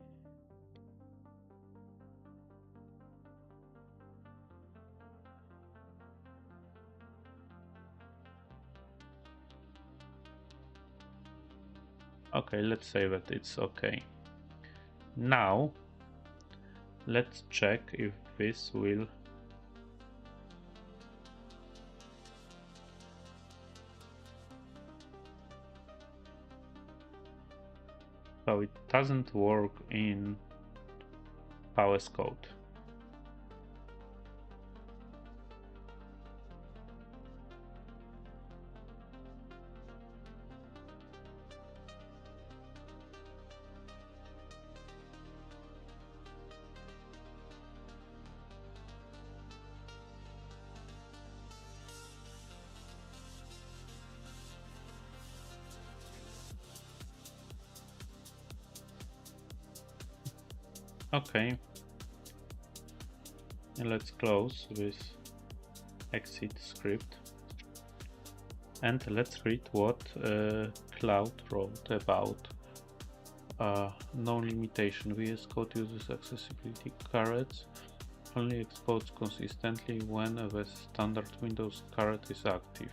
Okay, let's say that it's okay. Now let's check if this will... So it doesn't work in VS Code. Okay, and let's close this exit script and let's read what Cloud wrote about no limitation. VS Code uses accessibility caretes, only exposed consistently when the standard Windows carete is active.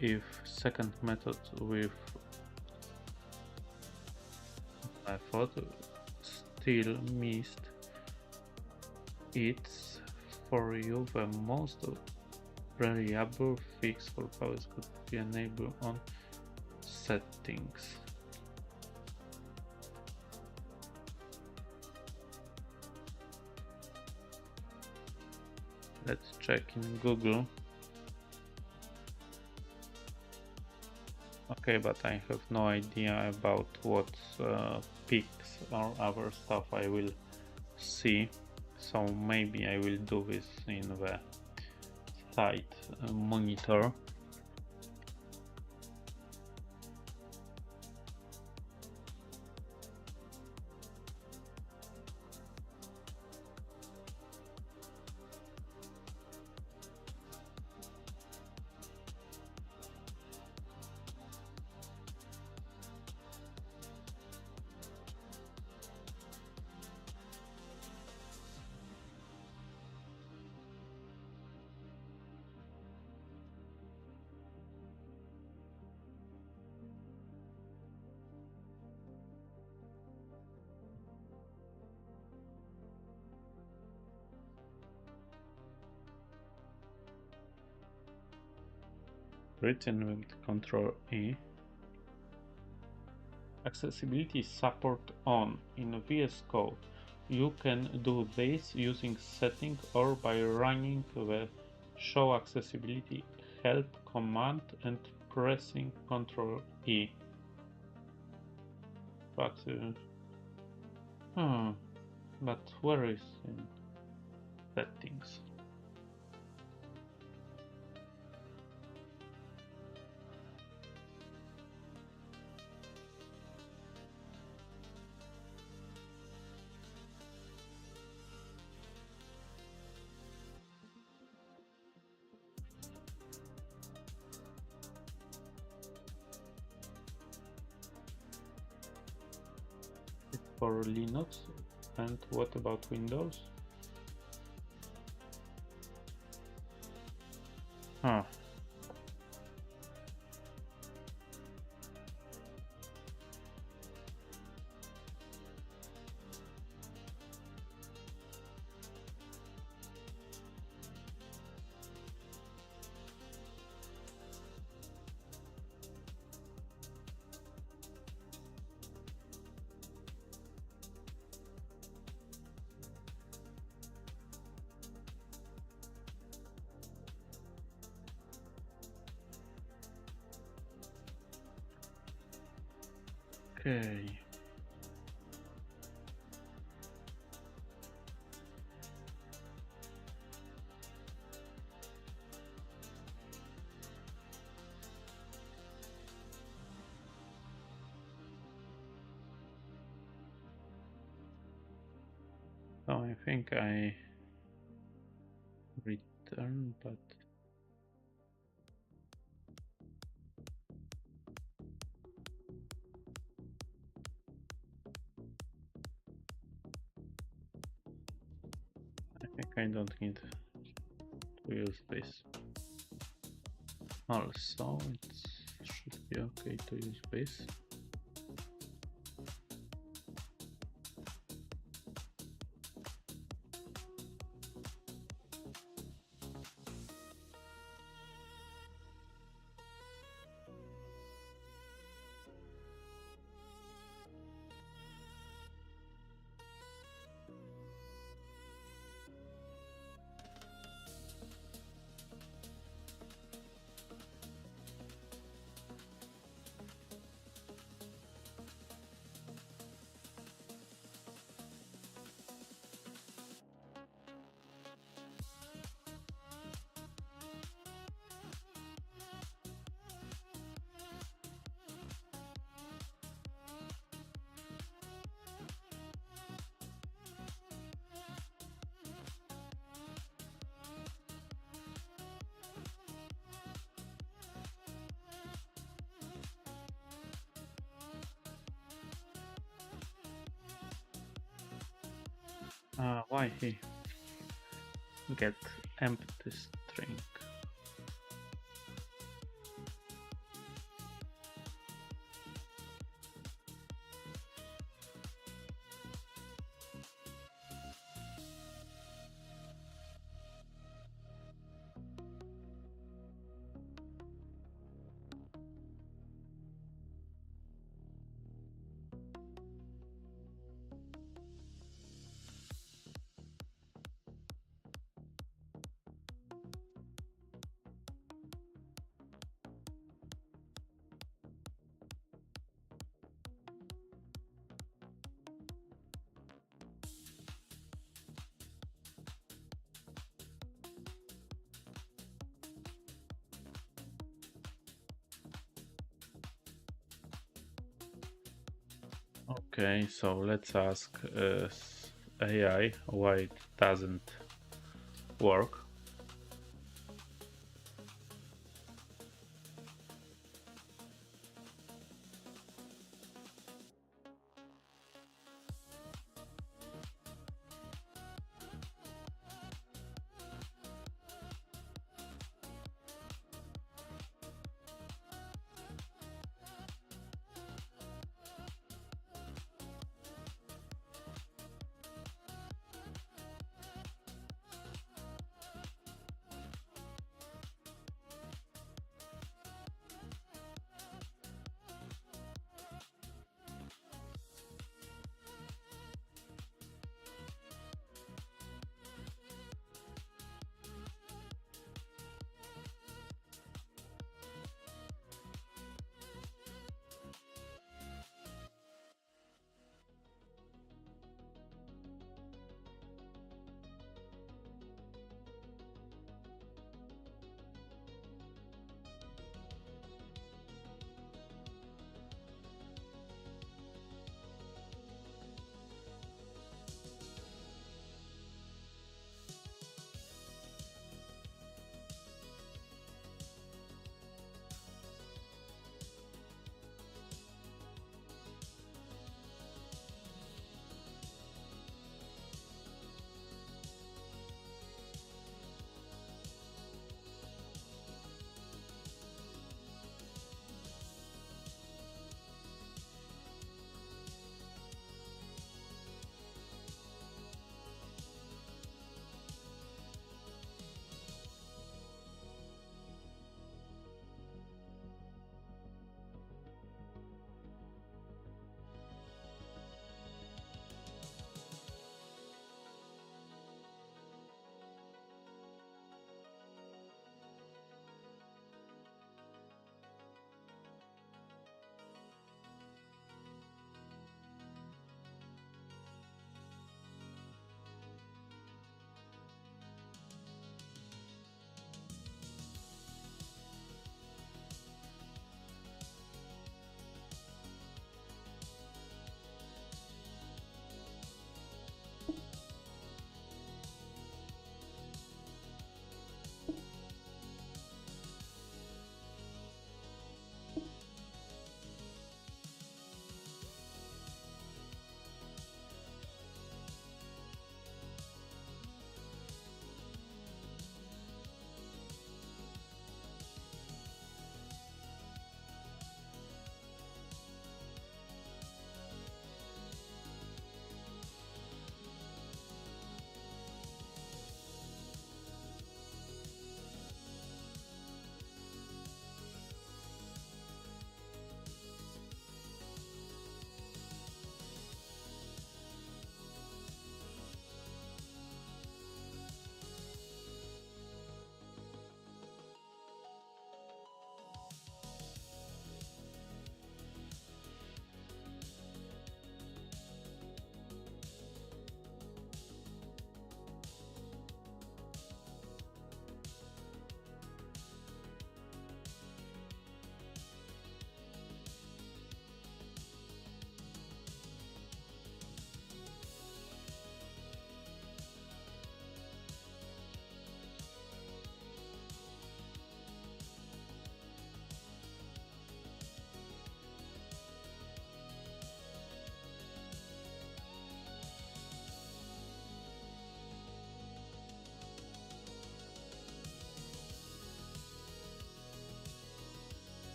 If second method with method still missed, it's for you the most reliable fix for VS Code to be enabled on settings. Let's check in Google. Okay, but I have no idea about what pics or other stuff I will see, so maybe I will do this in the site monitor. Written with Ctrl E. Accessibility support on. In VS Code, you can do this using setting or by running the show accessibility help command and pressing Ctrl E. But where is in settings? For Linux, and what about Windows? Huh. Okay. So I think I return, but I think I don't need to use this. Also, it should be okay to use this. Why he get empty string? Okay, so let's ask AI why it doesn't work.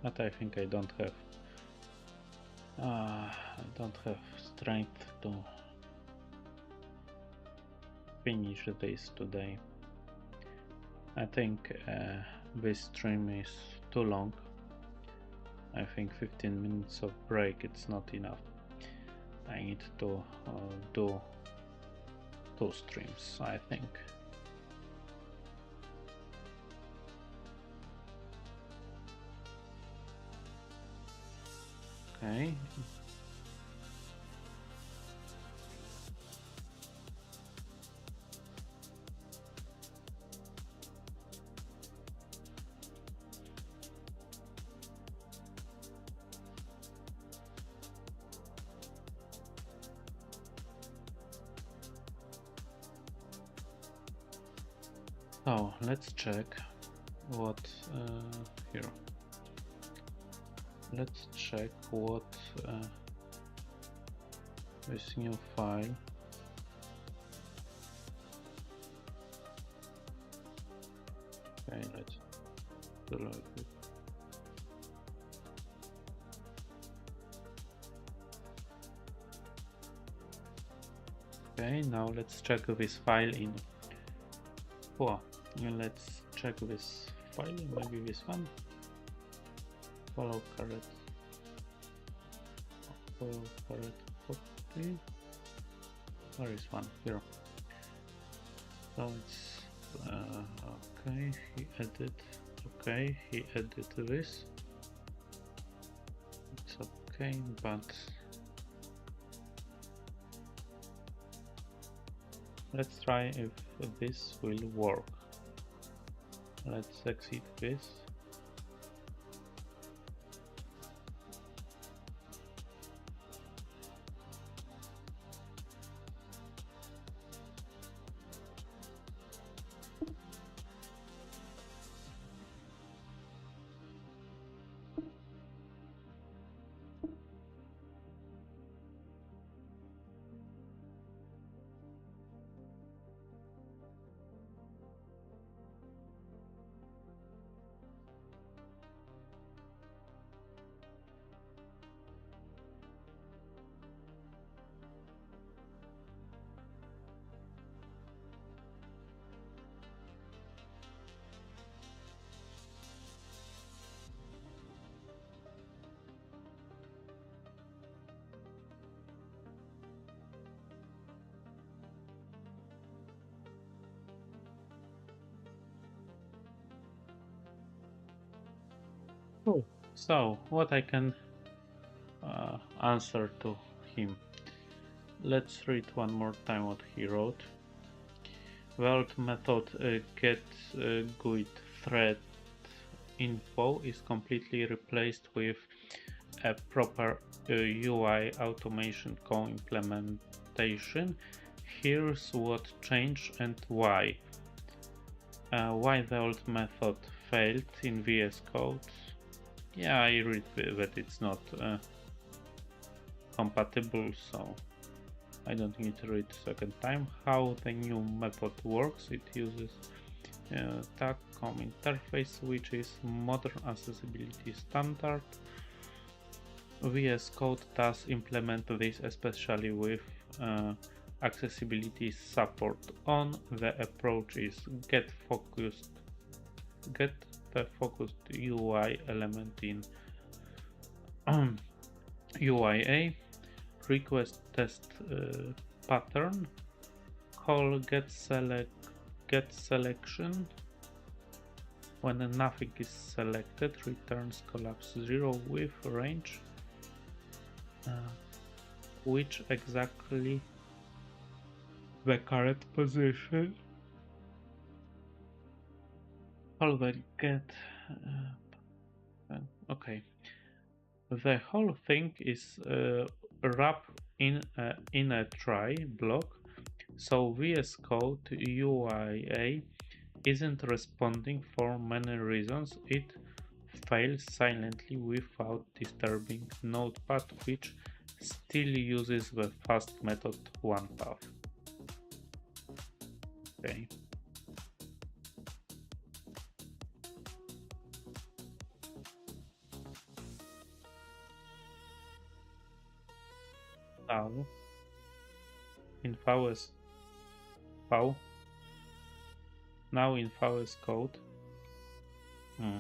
but I think I don't have strength to finish this today. I think this stream is too long. I think 15 minutes of break it's not enough. I need to do 2 streams, I think. Okay. So let's check what here. Let's check what this new file. Okay, let's delete it. Okay, now let's check this file in. Oh, let's check this file. Maybe this one. Follow carete. Follow carete copy. Where is one? Here. So it's okay. He added. Okay, he added this. It's okay, but let's try if this will work. Let's exit this. Oh, so what I can answer to him. Let's read one more time what he wrote. The old method get GUID thread info is completely replaced with a proper UI automation co-implementation. Here's what changed and why. Why the old method failed in VS Code. Yeah, I read that it's not compatible, so I don't need to read second time. How the new method works, it uses tag.com interface, which is modern accessibility standard. VS Code does implement this, especially with accessibility support on. The approach is get the focused UI element in UIA, request test pattern, call get selection. When nothing is selected, returns collapse 0 with range. Which exactly the correct position. All the get. Okay. The whole thing is wrapped in a try block, so VS Code UIA isn't responding for many reasons. It fails silently without disturbing Notepad, which still uses the fast method one path. Okay. install in VS V. Now in VS Code. Hmm.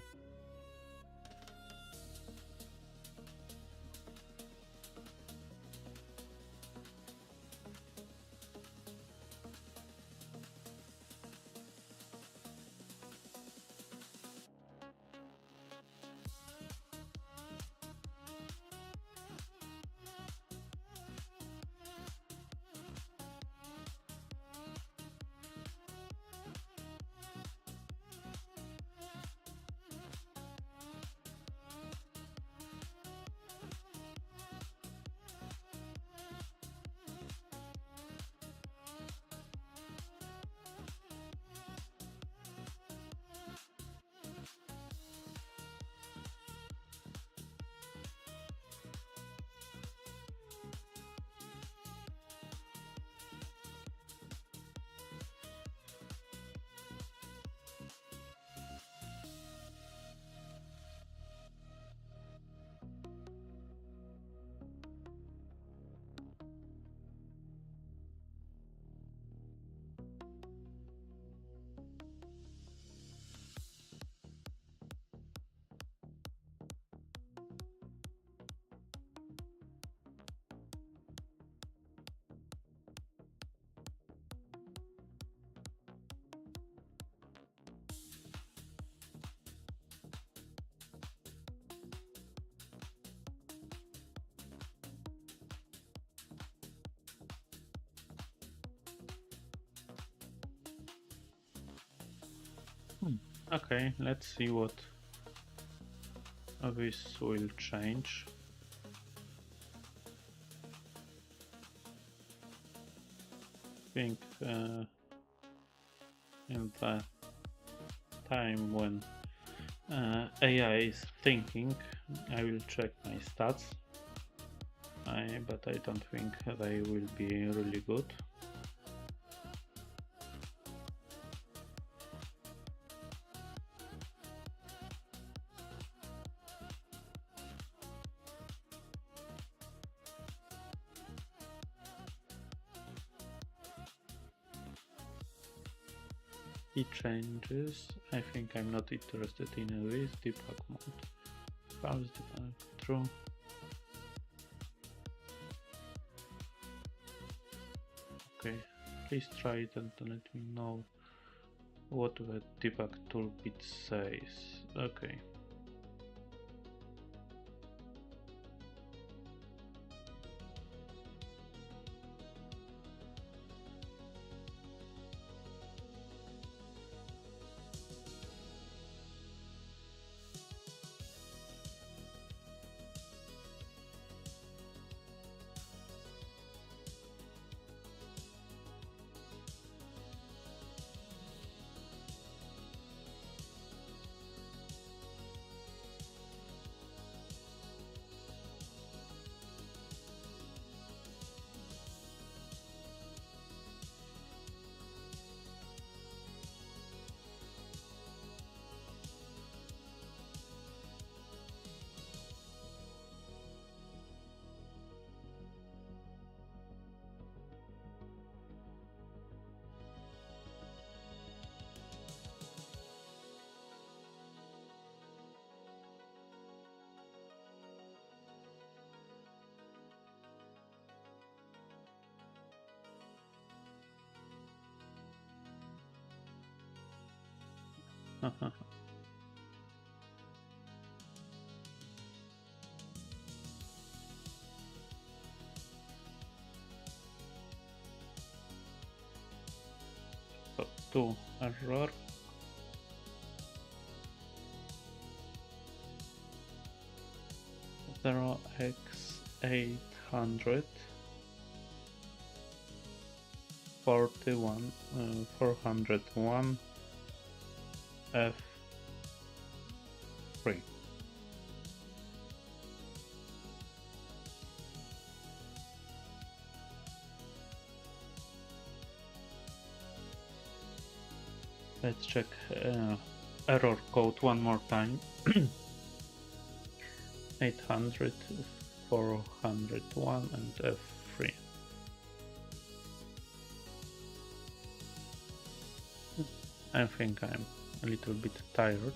Okay, let's see what this will change. I think in the time when AI is thinking, I will check my stats, but I don't think they will be really good. Key changes. I think I'm not interested in this debug mode. False debug, true. Okay, please try it and let me know what the debug toolbit says. Okay. So, to error. Zero x 800 41 401 F3. Let's check error code one more time. 800 401 and F3. I think I'm a little bit tired.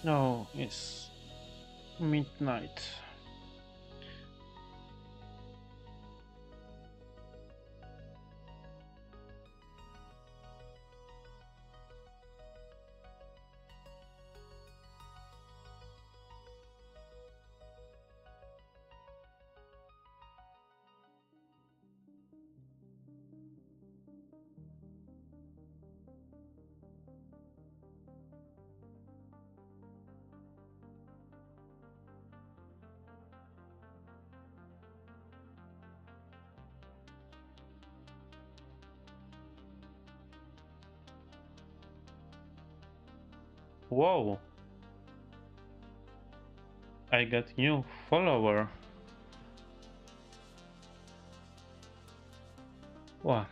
No, it's midnight. Whoa! I got new follower. Wow.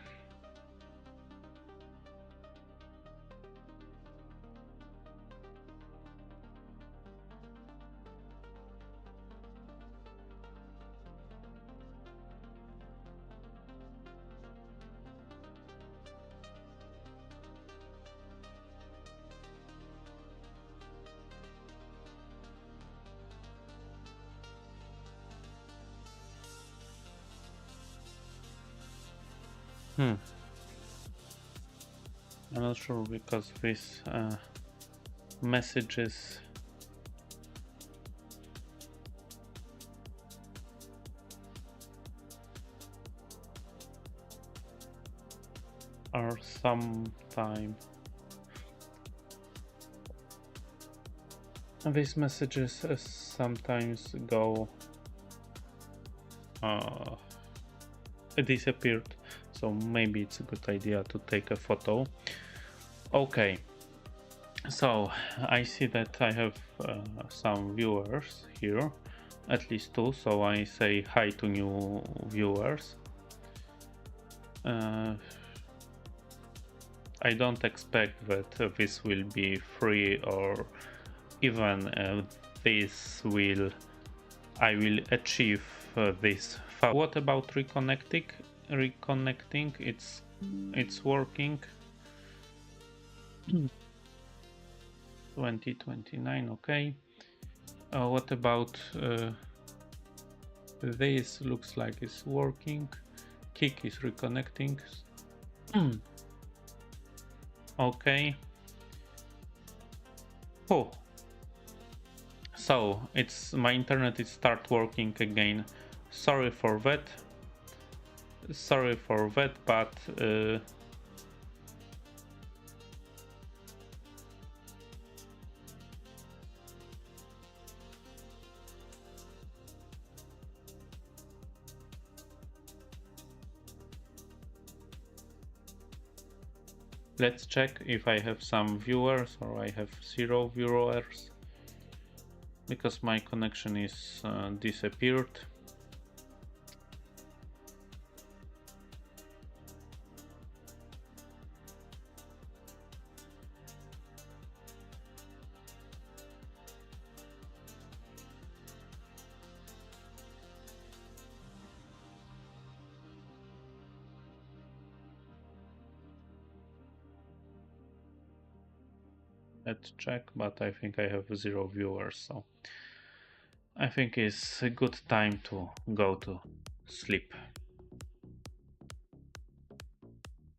I'm not sure because these messages are sometime. These messages sometimes go disappeared, so maybe it's a good idea to take a photo. Okay, so I see that I have some viewers here, at least two, so I say hi to new viewers. I don't expect that this will be free, or even this will I will achieve this. What about reconnecting? Reconnecting, it's working. 2029, okay. What about this? Looks like it's working. Kick is reconnecting. Okay. Oh, so it's my internet is start working again. Sorry for that. Sorry for that, but let's check if I have some viewers or I have 0 viewers, because my connection is disappeared. Let's check, but I think I have 0 viewers, so I think it's a good time to go to sleep.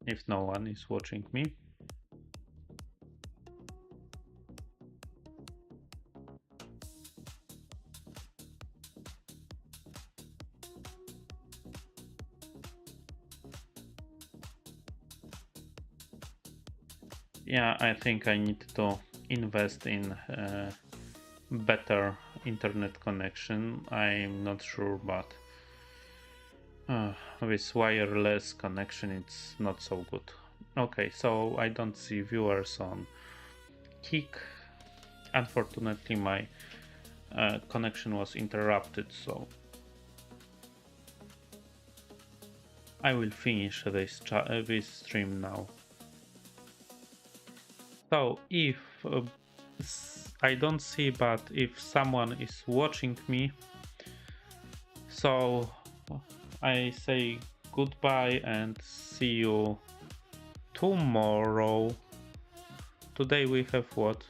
If no one is watching me. Yeah, I think I need to invest in better internet connection. I'm not sure, but with wireless connection it's not so good. Okay, so I don't see viewers on Kick. Unfortunately, my connection was interrupted, so I will finish this stream now. So if I don't see, but if someone is watching me, so I say goodbye and see you tomorrow. Today we have what?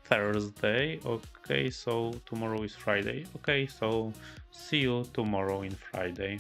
Thursday. Okay, so tomorrow is Friday. Okay, so see you tomorrow in Friday.